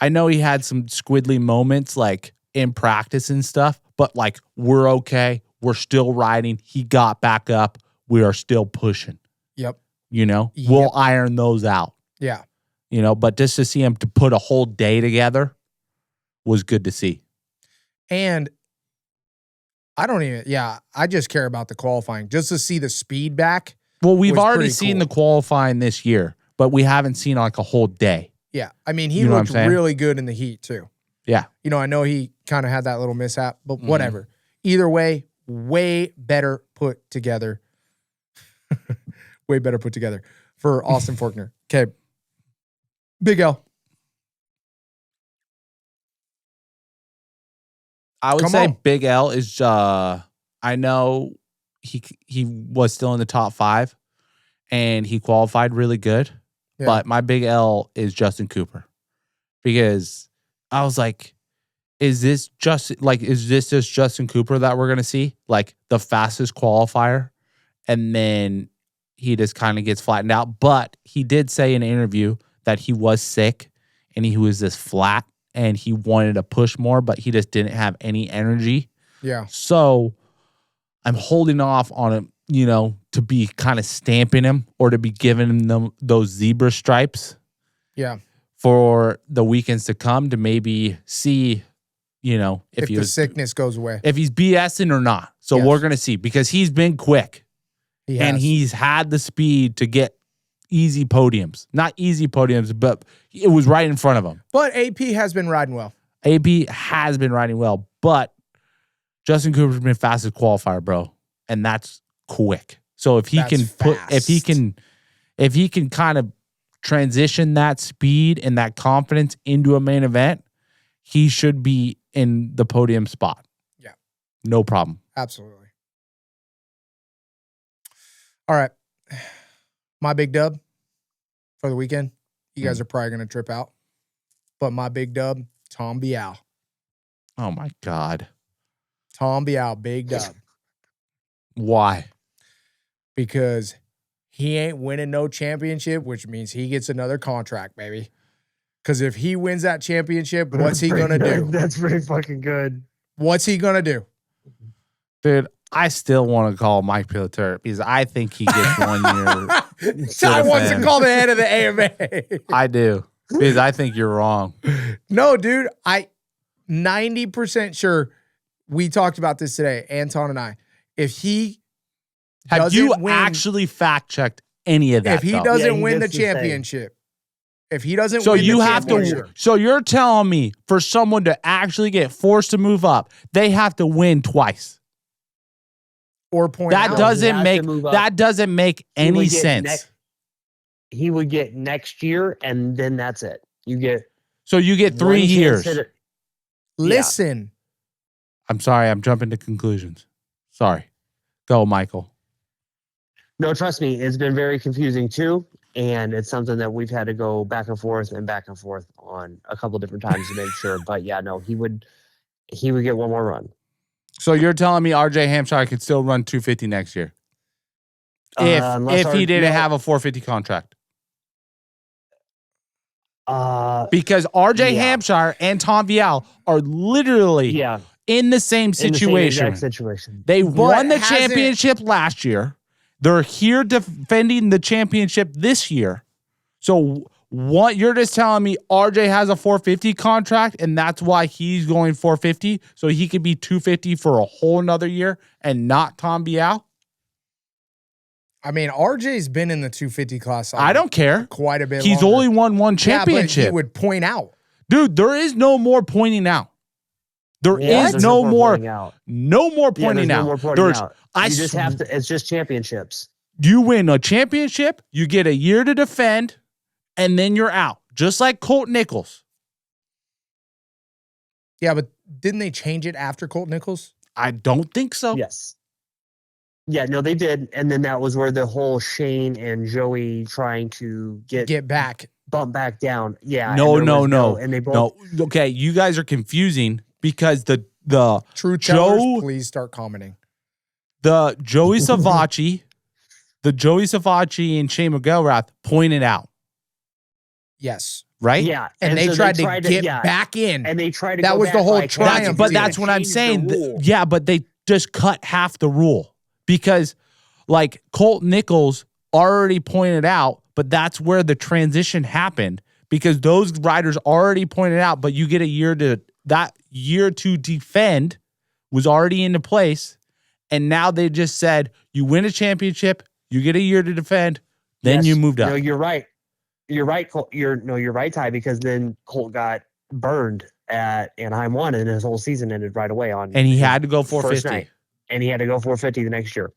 S2: I know he had some squiddly moments like in practice and stuff, but like, we're okay. We're still riding. He got back up. We are still pushing.
S1: Yep.
S2: We'll iron those out.
S1: Yeah.
S2: But just to see him to put a whole day together was good to see.
S1: And I just care about the qualifying. Just to see the speed back.
S2: Well, we've already seen the qualifying this year, but we haven't seen like a whole day.
S1: Yeah. I mean, he looked really good in the heat too.
S2: Yeah.
S1: I know he kind of had that little mishap, but whatever. Either way, way better put together. Way better put together for Austin Faulkner. Okay. Big L.
S2: I would say Big L is I know he was still in the top 5 and he qualified really good. Yeah. But my Big L is Justin Cooper. Because I was like, is this just Justin Cooper that we're gonna see? Like the fastest qualifier, and then he just kind of gets flattened out. But he did say in an interview that he was sick and he was just flat and he wanted to push more, but he just didn't have any energy.
S1: Yeah.
S2: So I'm holding off on him, to be kind of stamping him or to be giving him those zebra stripes.
S1: Yeah.
S2: For the weekends to come to maybe see, if
S1: the sickness goes away.
S2: If he's BSing or not. So we're going to see because he's been quick. And he's had the speed to get easy podiums. Not easy podiums, but it was right in front of him.
S1: But AP has been riding well.
S2: AP has been riding well, but Justin Cooper's been fastest qualifier, bro. And that's quick. So if he can kind of transition that speed and that confidence into a main event, he should be in the podium spot.
S1: Yeah.
S2: No problem.
S1: Absolutely. All right. My Big Dub for the weekend. You guys are probably going to trip out. But my Big Dub, Tom Bial.
S2: Oh, my God.
S1: Tom Bial, Big Dub.
S2: Why?
S1: Because he ain't winning no championship, which means he gets another contract, baby. Because if he wins that championship, what's he going to do?
S3: That's pretty fucking good.
S1: What's he going to do?
S2: Dude, I still want to call Mike Pilater because I think he gets 1 year.
S1: Ty wants to call the head of the AMA.
S2: I do. Because I think you're wrong.
S1: No, dude. 90% sure we talked about this today, Anton and I. If he
S2: Have you actually fact-checked any of that?
S1: If he doesn't win the championship, If he doesn't
S2: So
S1: win
S2: you
S1: the
S2: have to.
S1: championship,
S2: So you're telling me for someone to actually get forced to move up, they have to win twice.
S1: or point
S2: That
S1: out,
S2: doesn't make any sense.
S3: He would get next year, and then that's it. You get
S2: So you get 3 years.
S1: listen.
S2: I'm sorry, I'm jumping to conclusions. Sorry. Go, Michael.
S3: No, trust me, it's been very confusing too, and it's something that we've had to go back and forth on a couple different times to make sure. But yeah, no, he would get one more run.
S2: So you're telling me RJ Hampshire could still run 250 next year if he didn't have a 450 contract? Because RJ Hampshire and Tom Vial are literally in the same situation. They won the championship last year. They're here defending the championship this year. So what you're just telling me RJ has a 450 contract and that's why he's going 450 so he could be 250 for a whole nother year and not Tom Vial?
S1: I mean, RJ's been in the 250 class.
S2: I don't care.
S1: Quite a bit.
S2: He's
S1: longer.
S2: only won one championship.
S1: Yeah, but he would point out.
S2: Dude, there is no more pointing out. There is no more pointing out.
S3: No more pointing out. You just have to. It's just championships.
S2: You win a championship, you get a year to defend, and then you're out. Just like Colt Nichols.
S1: Yeah, but didn't they change it after Colt Nichols?
S2: I don't think so.
S3: Yes. Yeah, no, they did. And then that was where the whole Shane and Joey trying to get
S1: back.
S3: Bump back down. Yeah.
S2: No.
S3: And they both.
S2: No. Okay, you guys are confusing because the
S1: True tellers, please start commenting.
S2: The Joey Savacci and Shane McElrath pointed out.
S1: Yes.
S2: Right?
S3: Yeah.
S1: And they tried to get back in.
S3: And they tried to
S1: that
S3: go
S1: was
S3: back
S1: the whole
S3: like,
S1: triumph.
S2: But that's what I'm saying. Yeah, but they just cut half the rule. Because like Colt Nichols already pointed out, but that's where the transition happened because those riders already pointed out, but you get that year to defend was already into place. And now they just said, you win a championship, you get a year to defend, then you moved up.
S3: No, you're right. You're right, Colt. You're right, Ty, because then Colt got burned at Anaheim 1 and his whole season ended right away on.
S2: And he had to go 450.
S3: And he had to go 450 the next year.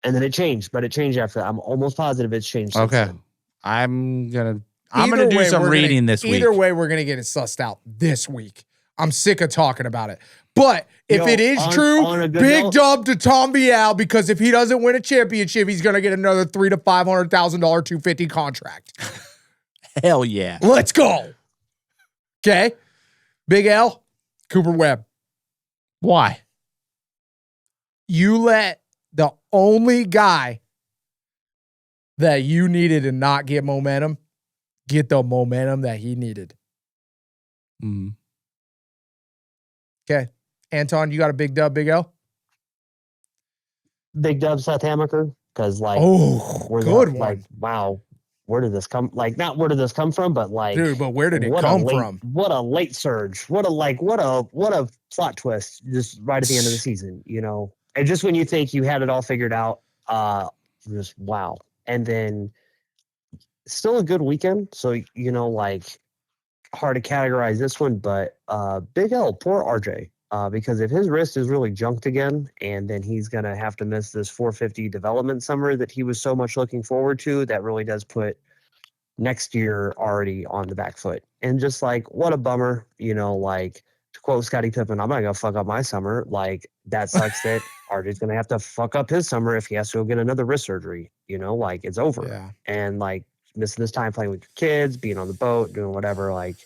S3: And then it changed, but it changed after that. I'm almost positive it's changed.
S2: Okay. I'm gonna do some reading this week.
S1: Either way, we're gonna get it sussed out this week. I'm sick of talking about it. But if it is true, big job to Tom Vial because if he doesn't win a championship, he's gonna get another $300,000 to $500,000 250 contract.
S2: Hell yeah.
S1: Let's go. Okay. Big L, Cooper Webb.
S2: Why?
S1: You let the only guy that you needed to not get momentum get the momentum that he needed.
S2: Mm-hmm.
S1: Okay. Anton, you got a big dub, Big L?
S3: Big dub, Seth Hammaker? Because, like,
S1: good one.
S3: Like, wow, where did this come? Like, not where did this come from, but like,
S1: dude, but where did it come from?
S3: What a late surge! What a plot twist! Just right at the end of the season, you know. And just when you think you had it all figured out, just wow. And then still a good weekend. So, you know, like hard to categorize this one, but Big L, poor RJ. Because if his wrist is really junked again, and then he's going to have to miss this 450 development summer that he was so much looking forward to, that really does put next year already on the back foot. And just like, what a bummer, you know, like to quote Scottie Pippen, I'm not going to fuck up my summer. Like that sucks that RJ's going to have to fuck up his summer if he has to go get another wrist surgery, you know, like it's over.
S1: Yeah.
S3: And like missing this time playing with your kids, being on the boat, doing whatever, like,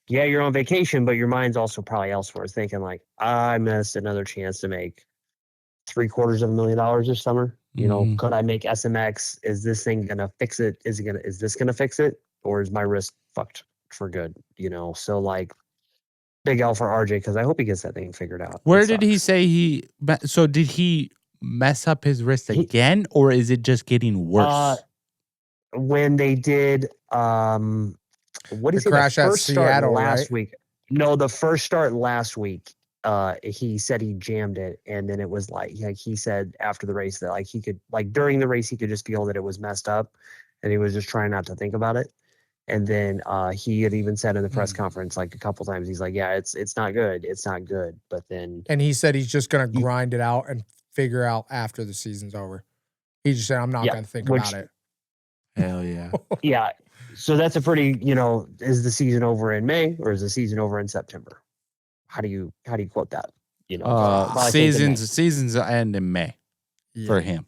S3: yeah, you're on vacation, but your mind's also probably elsewhere, thinking like, I missed another chance to make $750,000 this summer. You know, could I make SMX? Is this thing gonna fix it? Is this gonna fix it, or is my wrist fucked for good? You know, so like, big L for RJ because I hope he gets that thing figured out.
S2: Where did he say so did he mess up his wrist again, or is it just getting worse?
S3: When they did, what is it?
S1: Crash
S3: The
S1: at
S3: first start
S1: Seattle
S3: last
S1: right?
S3: week. No, the first start last week. He said he jammed it, and then it was like he said after the race that like he could, like during the race he could just feel that it was messed up, and he was just trying not to think about it. And then he had even said in the press conference like a couple times, he's like, yeah, it's not good. It's not good. But then.
S1: And he said he's just going to grind it out and figure out after the season's over. He just said, I'm not going to think about it.
S2: Hell yeah.
S3: Yeah. So that's a pretty, is the season over in May or is the season over in September? How do you quote that?
S2: Seasons end in May for him.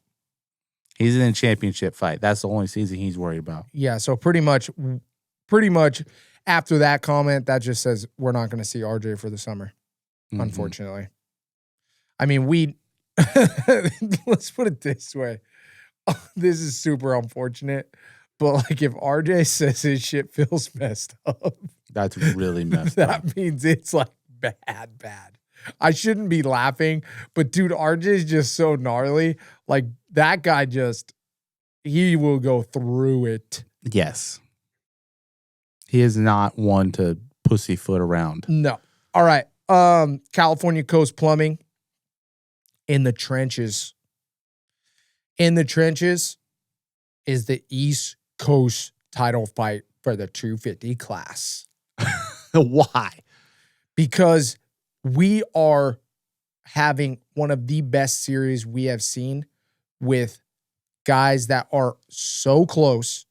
S2: He's in a championship fight. That's the only season he's worried about.
S1: Yeah. So pretty much after that comment, that just says we're not going to see RJ for the summer, unfortunately. I mean, let's put it this way. This is super unfortunate, but like if RJ says his shit feels messed up,
S2: that's really messed up.
S1: That means it's like bad. I shouldn't be laughing, but dude, RJ's just so gnarly. Like that guy he will go through it.
S2: Yes. He is not one to pussyfoot around.
S1: No. All right. California Coast Plumbing in the trenches. In the trenches is the East Coast title fight for the 250 class.
S2: Why?
S1: Because we are having one of the best series we have seen with guys that are so close.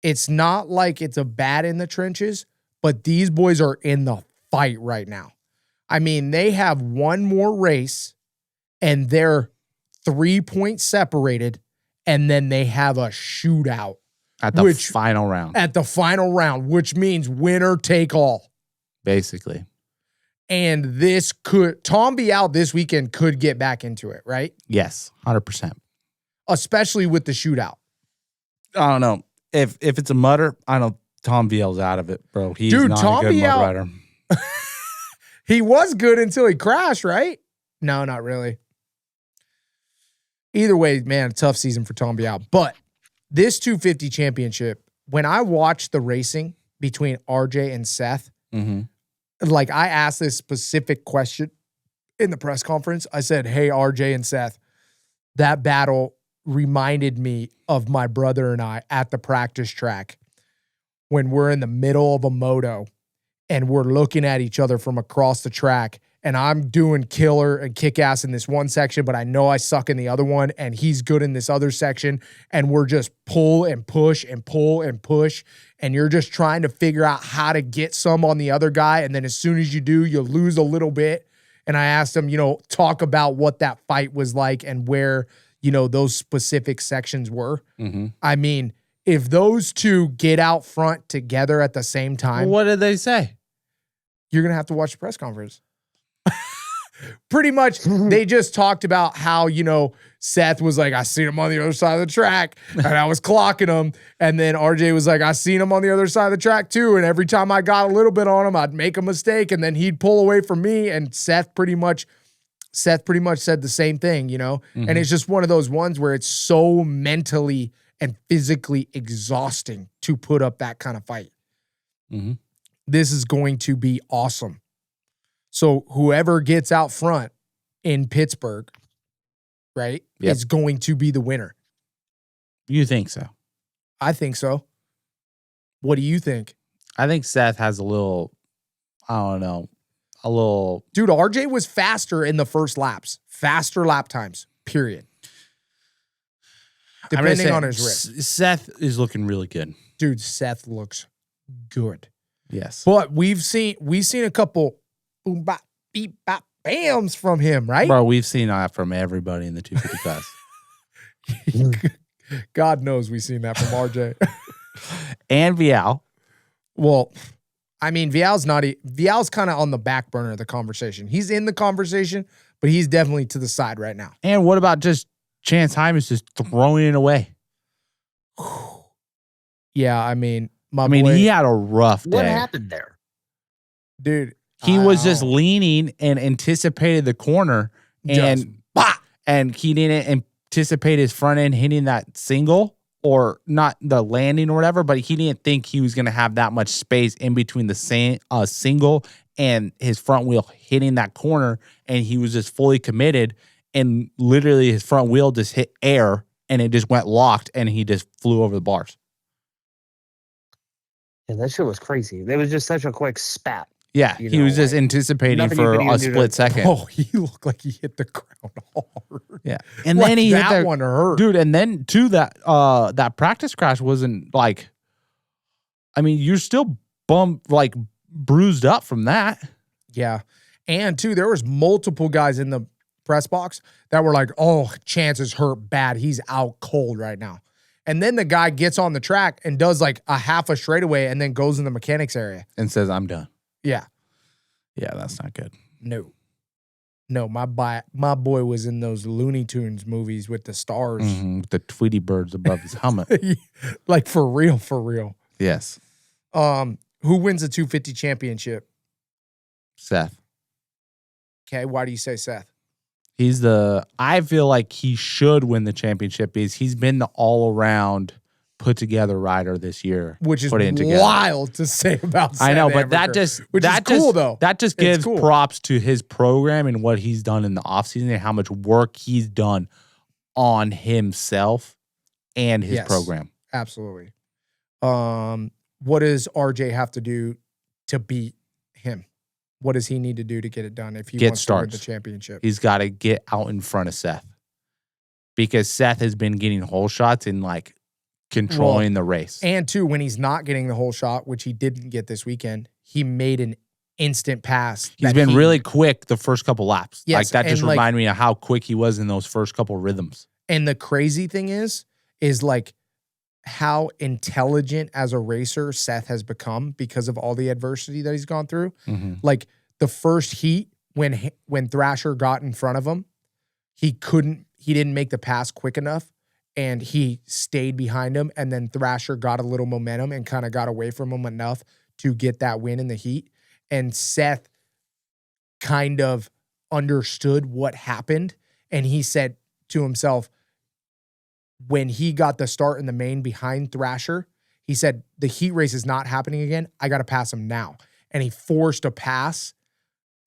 S1: It's not like it's a bat in the trenches, but these boys are in the fight right now. I mean, they have one more race and they're 3 points separated, and then they have a shootout
S2: at the final round.
S1: At the final round, which means winner take all.
S2: Basically.
S1: And Tom Bial this weekend could get back into it, right?
S2: Yes, 100%.
S1: Especially with the shootout.
S2: I don't know. If it's a mutter, I know Tom Bial's out of it, bro. He's not a good mud rider.
S1: He was good until he crashed, right? No, not really. Either way, man, tough season for Tom Bial. But this 250 championship, when I watched the racing between RJ and Seth, like I asked this specific question in the press conference. I said, hey, RJ and Seth, that battle reminded me of my brother and I at the practice track when we're in the middle of a moto and we're looking at each other from across the track. And I'm doing killer and kick ass in this one section, but I know I suck in the other one, and he's good in this other section. And we're just pull and push and pull and push. And you're just trying to figure out how to get some on the other guy. And then as soon as you do, you lose a little bit. And I asked him, talk about what that fight was like and where, those specific sections were. I mean, if those two get out front together at the same time.
S2: What did they say?
S1: You're going to have to watch the press conference. Pretty much, they just talked about how, Seth was like, I seen him on the other side of the track, and I was clocking him. And then RJ was like, I seen him on the other side of the track too, and every time I got a little bit on him, I'd make a mistake, and then he'd pull away from me, and Seth pretty much said the same thing, And it's just one of those ones where it's so mentally and physically exhausting to put up that kind of fight. This is going to be awesome. So whoever gets out front in Pittsburgh, right, is going to be the winner.
S2: You think so?
S1: I think so. What do you think?
S2: I think Seth has a little.
S1: Dude, RJ was faster in the first laps. Faster lap times, period. Depending on his wrist.
S2: Seth is looking really good.
S1: Dude, Seth looks good.
S2: Yes.
S1: But we've seen a couple boom, bop, beep, bop, bams from him, right?
S2: Bro, we've seen that from everybody in the 250 class.
S1: God knows we've seen that from RJ.
S2: And Vial.
S1: Well, I mean, Vial's kind of on the back burner of the conversation. He's in the conversation, but he's definitely to the side right now.
S2: And what about just Chance Hymas just throwing it away?
S1: Yeah, I mean,
S2: he had a rough day.
S3: What happened there?
S1: Dude.
S2: He was just leaning and anticipated the corner, and he didn't anticipate his front end hitting that single or not the landing or whatever, but he didn't think he was going to have that much space in between the single and his front wheel hitting that corner, and he was just fully committed, and literally his front wheel just hit air and it just went locked, and he just flew over the bars.
S3: Yeah, that shit was crazy. It was just such a quick spat.
S2: Yeah, he was just anticipating for a split second.
S1: Oh, he looked like he hit the ground hard.
S2: Yeah, and
S1: like
S2: then he
S1: that
S2: hit
S1: one hurt,
S2: dude. And then too that practice crash wasn't like. I mean, you're still bruised up from that.
S1: Yeah, and too, there was multiple guys in the press box that were like, "Oh, Chance is hurt bad. He's out cold right now." And then the guy gets on the track and does like a half a straightaway, and then goes in the mechanics area
S2: and says, "I'm done."
S1: Yeah.
S2: Yeah, that's not good.
S1: No, my boy was in those Looney Tunes movies with the stars.
S2: With the Tweety birds above his helmet.
S1: Like for real.
S2: Yes.
S1: Who wins the 250 championship?
S2: Seth.
S1: Okay, why do you say Seth?
S2: I feel like he should win the championship because he's been the all-around put-together rider this year.
S1: Which is wild to say about Seth.
S2: I know, but
S1: cool, though.
S2: That just gives props to his program and what he's done in the offseason and how much work he's done on himself and his program.
S1: Absolutely. What does RJ have to do to beat him? What does he need to do to get it done if he wants to win the championship?
S2: He's got to get out in front of Seth because Seth has been getting hole shots and like controlling the race.
S1: And too, when he's not getting the whole shot, which he didn't get this weekend, he made an instant pass.
S2: He's been really quick the first couple laps.
S1: Yes,
S2: like that just reminded me of how quick he was in those first couple rhythms.
S1: And the crazy thing is like how intelligent as a racer Seth has become because of all the adversity that he's gone through.
S2: Mm-hmm.
S1: Like the first heat when Thrasher got in front of him, he didn't make the pass quick enough. And he stayed behind him, and then Thrasher got a little momentum and kind of got away from him enough to get that win in the heat. And Seth kind of understood what happened, and he said to himself, when he got the start in the main behind Thrasher, he said, the heat race is not happening again. I got to pass him now. And he forced a pass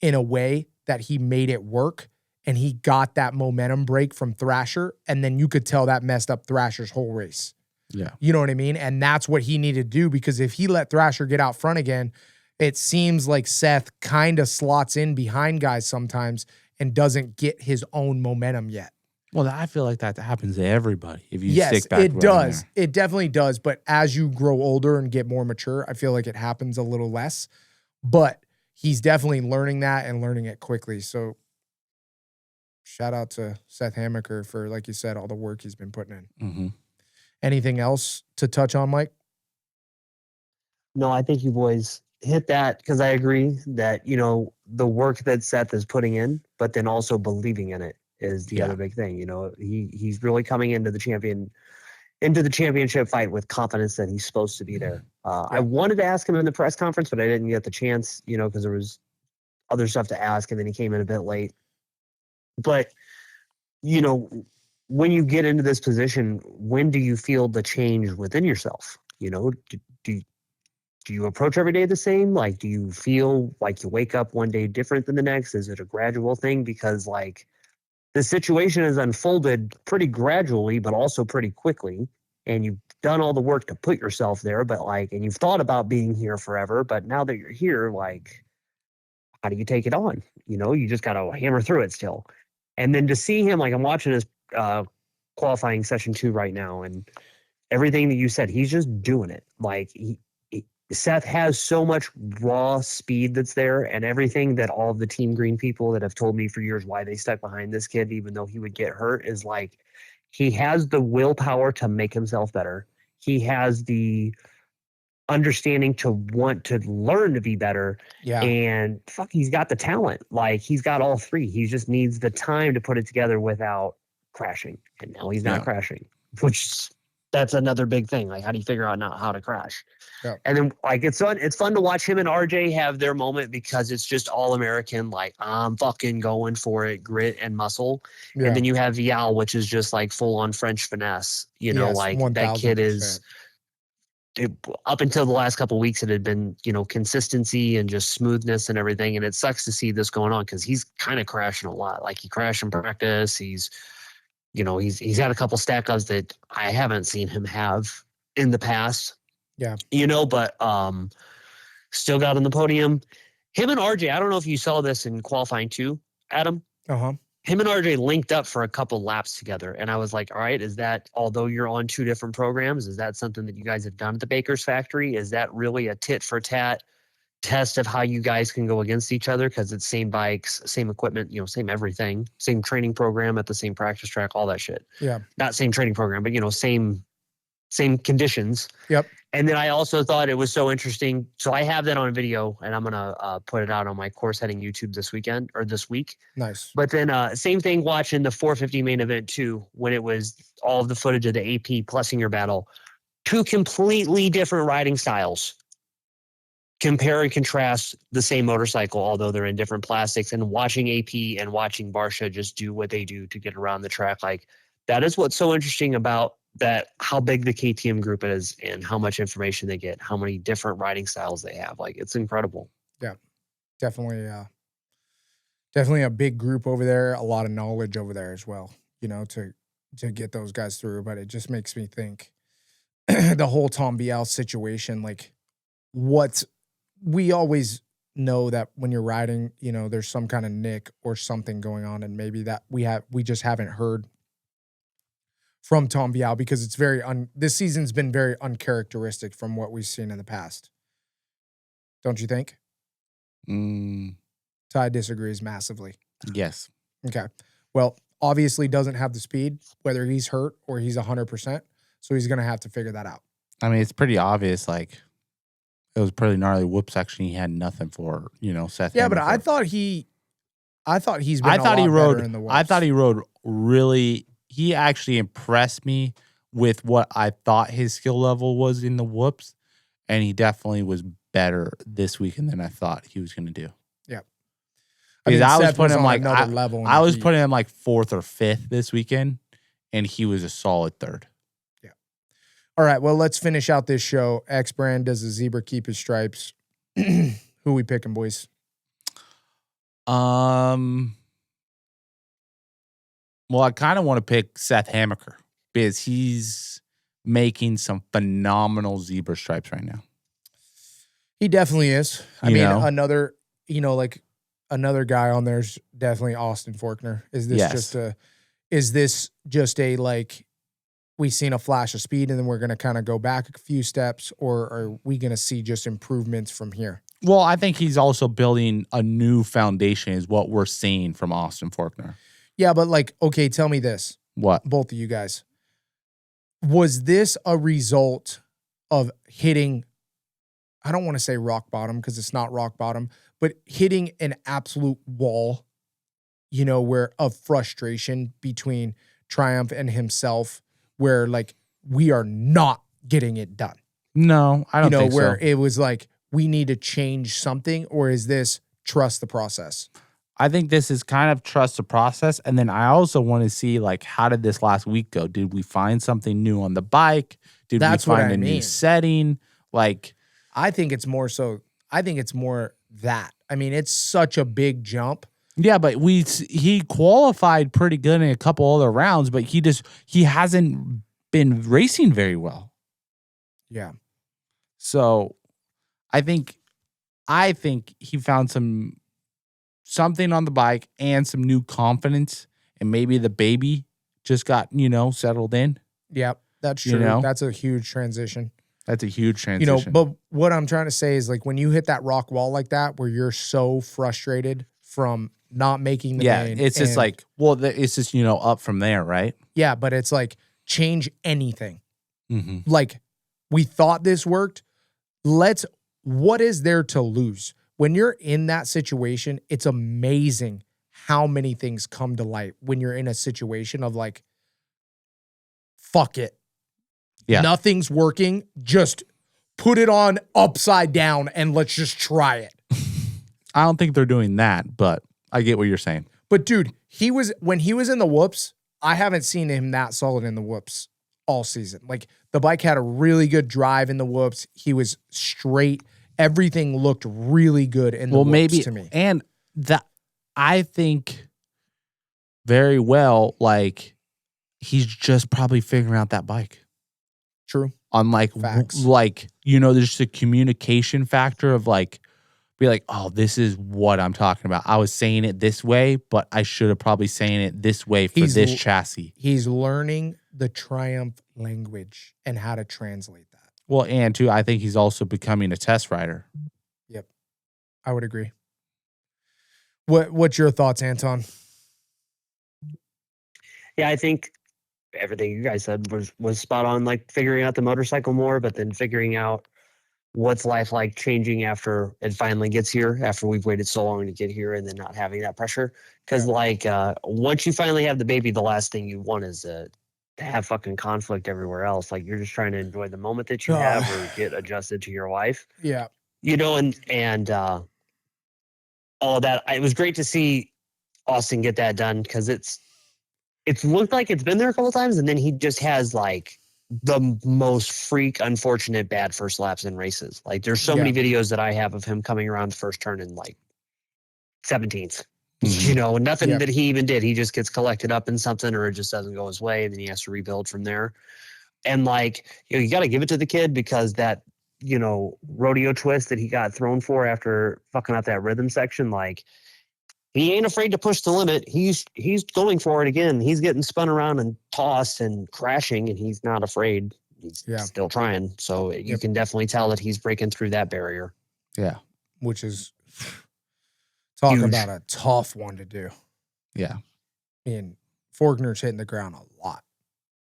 S1: in a way that he made it work. And he got that momentum break from Thrasher, and then you could tell that messed up Thrasher's whole race.
S2: Yeah.
S1: You know what I mean? And that's what he needed to do, because if he let Thrasher get out front again, it seems like Seth kind of slots in behind guys sometimes and doesn't get his own momentum yet.
S2: Well, I feel like that happens to everybody if you
S1: yes,
S2: stick back.
S1: It does. It definitely does. But as you grow older and get more mature, I feel like it happens a little less. But he's definitely learning that and learning it quickly. So shout out to Seth Hammaker for, like you said, all the work he's been putting in.
S2: Mm-hmm.
S1: Anything else to touch on, Mike?
S3: No, I think you boys hit that, because I agree that, the work that Seth is putting in, but then also believing in it is the other big thing. He's really coming into the championship fight with confidence that he's supposed to be there. I wanted to ask him in the press conference, but I didn't get the chance, because there was other stuff to ask, and then he came in a bit late. But, when you get into this position, when do you feel the change within yourself? Do you approach every day the same? Like, do you feel like you wake up one day different than the next? Is it a gradual thing? Because, like, the situation has unfolded pretty gradually, but also pretty quickly. And you've done all the work to put yourself there, but and you've thought about being here forever. But now that you're here, how do you take it on? You just got to hammer through it still. And then to see him, I'm watching his qualifying session 2 right now, and everything that you said, he's just doing it. Seth has so much raw speed that's there, and everything that all of the Team Green people that have told me for years why they stuck behind this kid, even though he would get hurt, is he has the willpower to make himself better. He has the understanding to want to learn to be better.
S1: Yeah.
S3: And he's got the talent. He's got all three. He just needs the time to put it together without crashing. And now he's not crashing, which that's another big thing. How do you figure out now how to crash? Yeah. And then it's fun to watch him and RJ have their moment, because it's just all American. I'm fucking going for it, grit and muscle. Yeah. And then you have Vial, which is just full on French finesse. That kid is. Up until the last couple of weeks, it had been, consistency and just smoothness and everything. And it sucks to see this going on, because he's kind of crashing a lot. He crashed in practice. He's he's had a couple stack ups that I haven't seen him have in the past.
S1: Yeah.
S3: But still got on the podium. Him and RJ, I don't know if you saw this in qualifying too, Adam.
S1: Uh-huh.
S3: Him and RJ linked up for a couple laps together. And I was like, all right, is that, although you're on 2 different programs, is that something that you guys have done at the Baker's factory? Is that really a tit for tat test of how you guys can go against each other? Because it's same bikes, same equipment, same everything, same training program at the same practice track, all that shit.
S1: Yeah.
S3: Not same training program, but, same conditions.
S1: Yep.
S3: And then I also thought it was so interesting. So I have that on video, and I'm going to put it out on my course heading YouTube this week.
S1: Nice.
S3: But then same thing watching the 450 main event too, when it was all of the footage of the AP plus your battle. 2 completely different riding styles. Compare and contrast the same motorcycle, although they're in different plastics, and watching AP and watching Barsha just do what they do to get around the track. Like, that is what's so interesting about that, how big the KTM group is and how much information they get, how many different riding styles they have. Like, it's incredible.
S1: Yeah, definitely a big group over there, a lot of knowledge over there as well, to get those guys through. But it just makes me think the whole Tom Bial situation, like, what we always know that when you're riding, there's some kind of nick or something going on, and maybe that we just haven't heard from Tom Bial, because it's this season's been very uncharacteristic from what we've seen in the past. Don't you think? Ty disagrees massively.
S2: Yes.
S1: Okay. Well, obviously doesn't have the speed, whether he's hurt or he's 100%. So he's going to have to figure that out.
S2: I mean, it's pretty obvious. Like, it was pretty gnarly whoop section. He had nothing for, Seth.
S1: Yeah, but I thought he's been better in the whoops.
S2: I thought he rode really. He actually impressed me with what I thought his skill level was in the whoops, and he definitely was better this weekend than I thought he was going to do.
S1: Yeah,
S2: because I was putting him like
S1: another level.
S2: I was putting him like 4th or 5th this weekend, and he was a solid 3rd.
S1: Yeah. All right. Well, let's finish out this show. Xbrand does the zebra keep his stripes. Who we picking, boys?
S2: Well, I kind of want to pick Seth Hamaker because he's making some phenomenal zebra stripes right now.
S1: He definitely is. I mean, another guy on there's definitely Austin Faulkner. Is this just a like, we've seen a flash of speed and then we're going to kind of go back a few steps, or are we going to see just improvements from here?
S2: Well, I think he's also building a new foundation is what we're seeing from Austin Faulkner.
S1: Yeah, but like, okay, tell me this.
S2: What?
S1: Both of you guys. Was this a result of hitting, I don't want to say rock bottom because it's not rock bottom, but hitting an absolute wall, where of frustration between Triumph and himself, where like, we are not getting it done?
S2: No, I don't think so.
S1: Where it was like, we need to change something, or is this trust the process?
S2: I think this is kind of trust the process. And then I also want to see, like, how did this last week go? Did we find something new on the bike? Did we find a new setting? Like,
S1: I think it's more that. I mean, it's such a big jump.
S2: Yeah, but he qualified pretty good in a couple other rounds, but he hasn't been racing very well.
S1: Yeah.
S2: So I think he found something on the bike and some new confidence, and maybe the baby just got, settled in.
S1: Yeah, that's true. That's a huge transition.
S2: That's a huge transition.
S1: But what I'm trying to say is, like, when you hit that rock wall like that, where you're so frustrated from not making the main.
S2: It's just like, well, it's just, up from there, right?
S1: Yeah, but it's like, change anything.
S2: Mm-hmm.
S1: Like, we thought this worked. What is there to lose? When you're in that situation, it's amazing how many things come to light when you're in a situation of like, fuck it.
S2: Yeah.
S1: Nothing's working. Just put it on upside down and let's just try it.
S2: I don't think they're doing that, but I get what you're saying.
S1: But dude, when he was in the whoops, I haven't seen him that solid in the whoops all season. Like, the bike had a really good drive in the whoops. He was straight. Everything looked really good in the whoops to me.
S2: And that, I think very well, like, he's just probably figuring out that bike.
S1: True.
S2: On like,
S1: Facts.
S2: there's just a communication factor of like, be like, oh, this is what I'm talking about. I was saying it this way, but I should have probably saying it this way for this chassis.
S1: He's learning the Triumph language and how to translate that.
S2: Well, and too, I think he's also becoming a test rider.
S1: Yep. I would agree. What's your thoughts, Anton?
S3: Yeah, I think everything you guys said was spot on, like figuring out the motorcycle more, but then figuring out what's life like changing after it finally gets here, after we've waited so long to get here, and then not having that pressure. Because once you finally have the baby, the last thing you want is to have fucking conflict everywhere else. Like, you're just trying to enjoy the moment that you have or get adjusted to your wife.
S1: Yeah.
S3: And all of that. It was great to see Austin get that done, because it's looked like it's been there a couple times, and then he just has like the most freak, unfortunate, bad first laps in races. Like, there's so many videos that I have of him coming around the first turn in like 17th. Nothing that he even did. He just gets collected up in something, or it just doesn't go his way, and then he has to rebuild from there. And you got to give it to the kid, because that, rodeo twist that he got thrown for after fucking up that rhythm section, like, he ain't afraid to push the limit. He's going for it again. He's getting spun around and tossed and crashing, and he's not afraid. He's still trying. So you can definitely tell that he's breaking through that barrier.
S2: Yeah.
S1: Which is talk about a tough one to do.
S2: Yeah.
S1: And Forkner's hitting the ground a lot.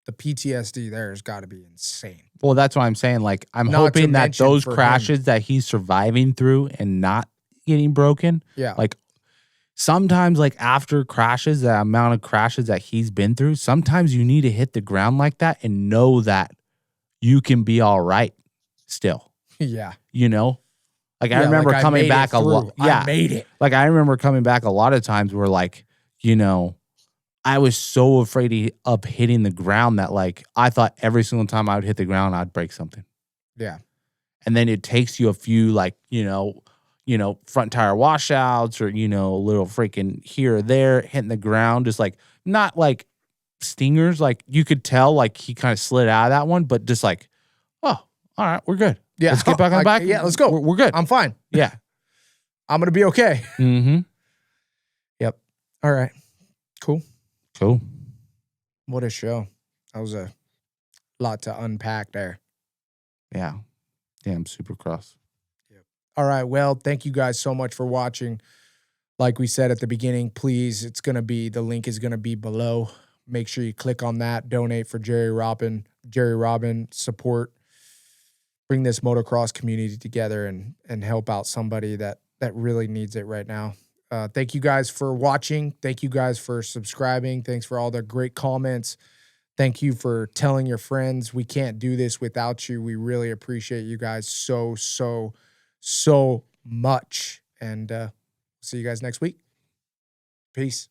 S1: The PTSD there has got to be insane.
S2: Well, that's what I'm saying. Like, I'm hoping that those crashes that he's surviving through and not getting broken, like, sometimes, like, after crashes, the amount of crashes that he's been through, sometimes you need to hit the ground like that and know that you can be all right still.
S1: Yeah.
S2: Like, I remember coming back a lot. Yeah.
S1: I made it.
S2: Like, I remember coming back a lot of times where, like, I was so afraid of hitting the ground that, like, I thought every single time I would hit the ground, I'd break something.
S1: Yeah.
S2: And then it takes you a few, like, front tire washouts, or, a little freaking here or there, hitting the ground, just like, not like stingers. Like, you could tell, like, he kind of slid out of that one, but just like, oh, all right, we're good.
S1: Yeah.
S2: Let's get back on the back.
S1: Yeah, let's go.
S2: We're good.
S1: I'm fine.
S2: Yeah.
S1: I'm going to be okay.
S2: Mm-hmm.
S1: Yep. All right. Cool.
S2: What
S1: a show. That was a lot to unpack there.
S2: Yeah. Damn Supercross.
S1: Yep. All right. Well, thank you guys so much for watching. Like we said at the beginning, please, the link is going to be below. Make sure you click on that. Donate for Jerry Robin. Support. Bring this motocross community together and help out somebody that really needs it right now. Thank you guys for watching. Thank you guys for subscribing. Thanks for all the great comments. Thank you for telling your friends. We can't do this without you. We really appreciate you guys so, so, so much. And see you guys next week. Peace.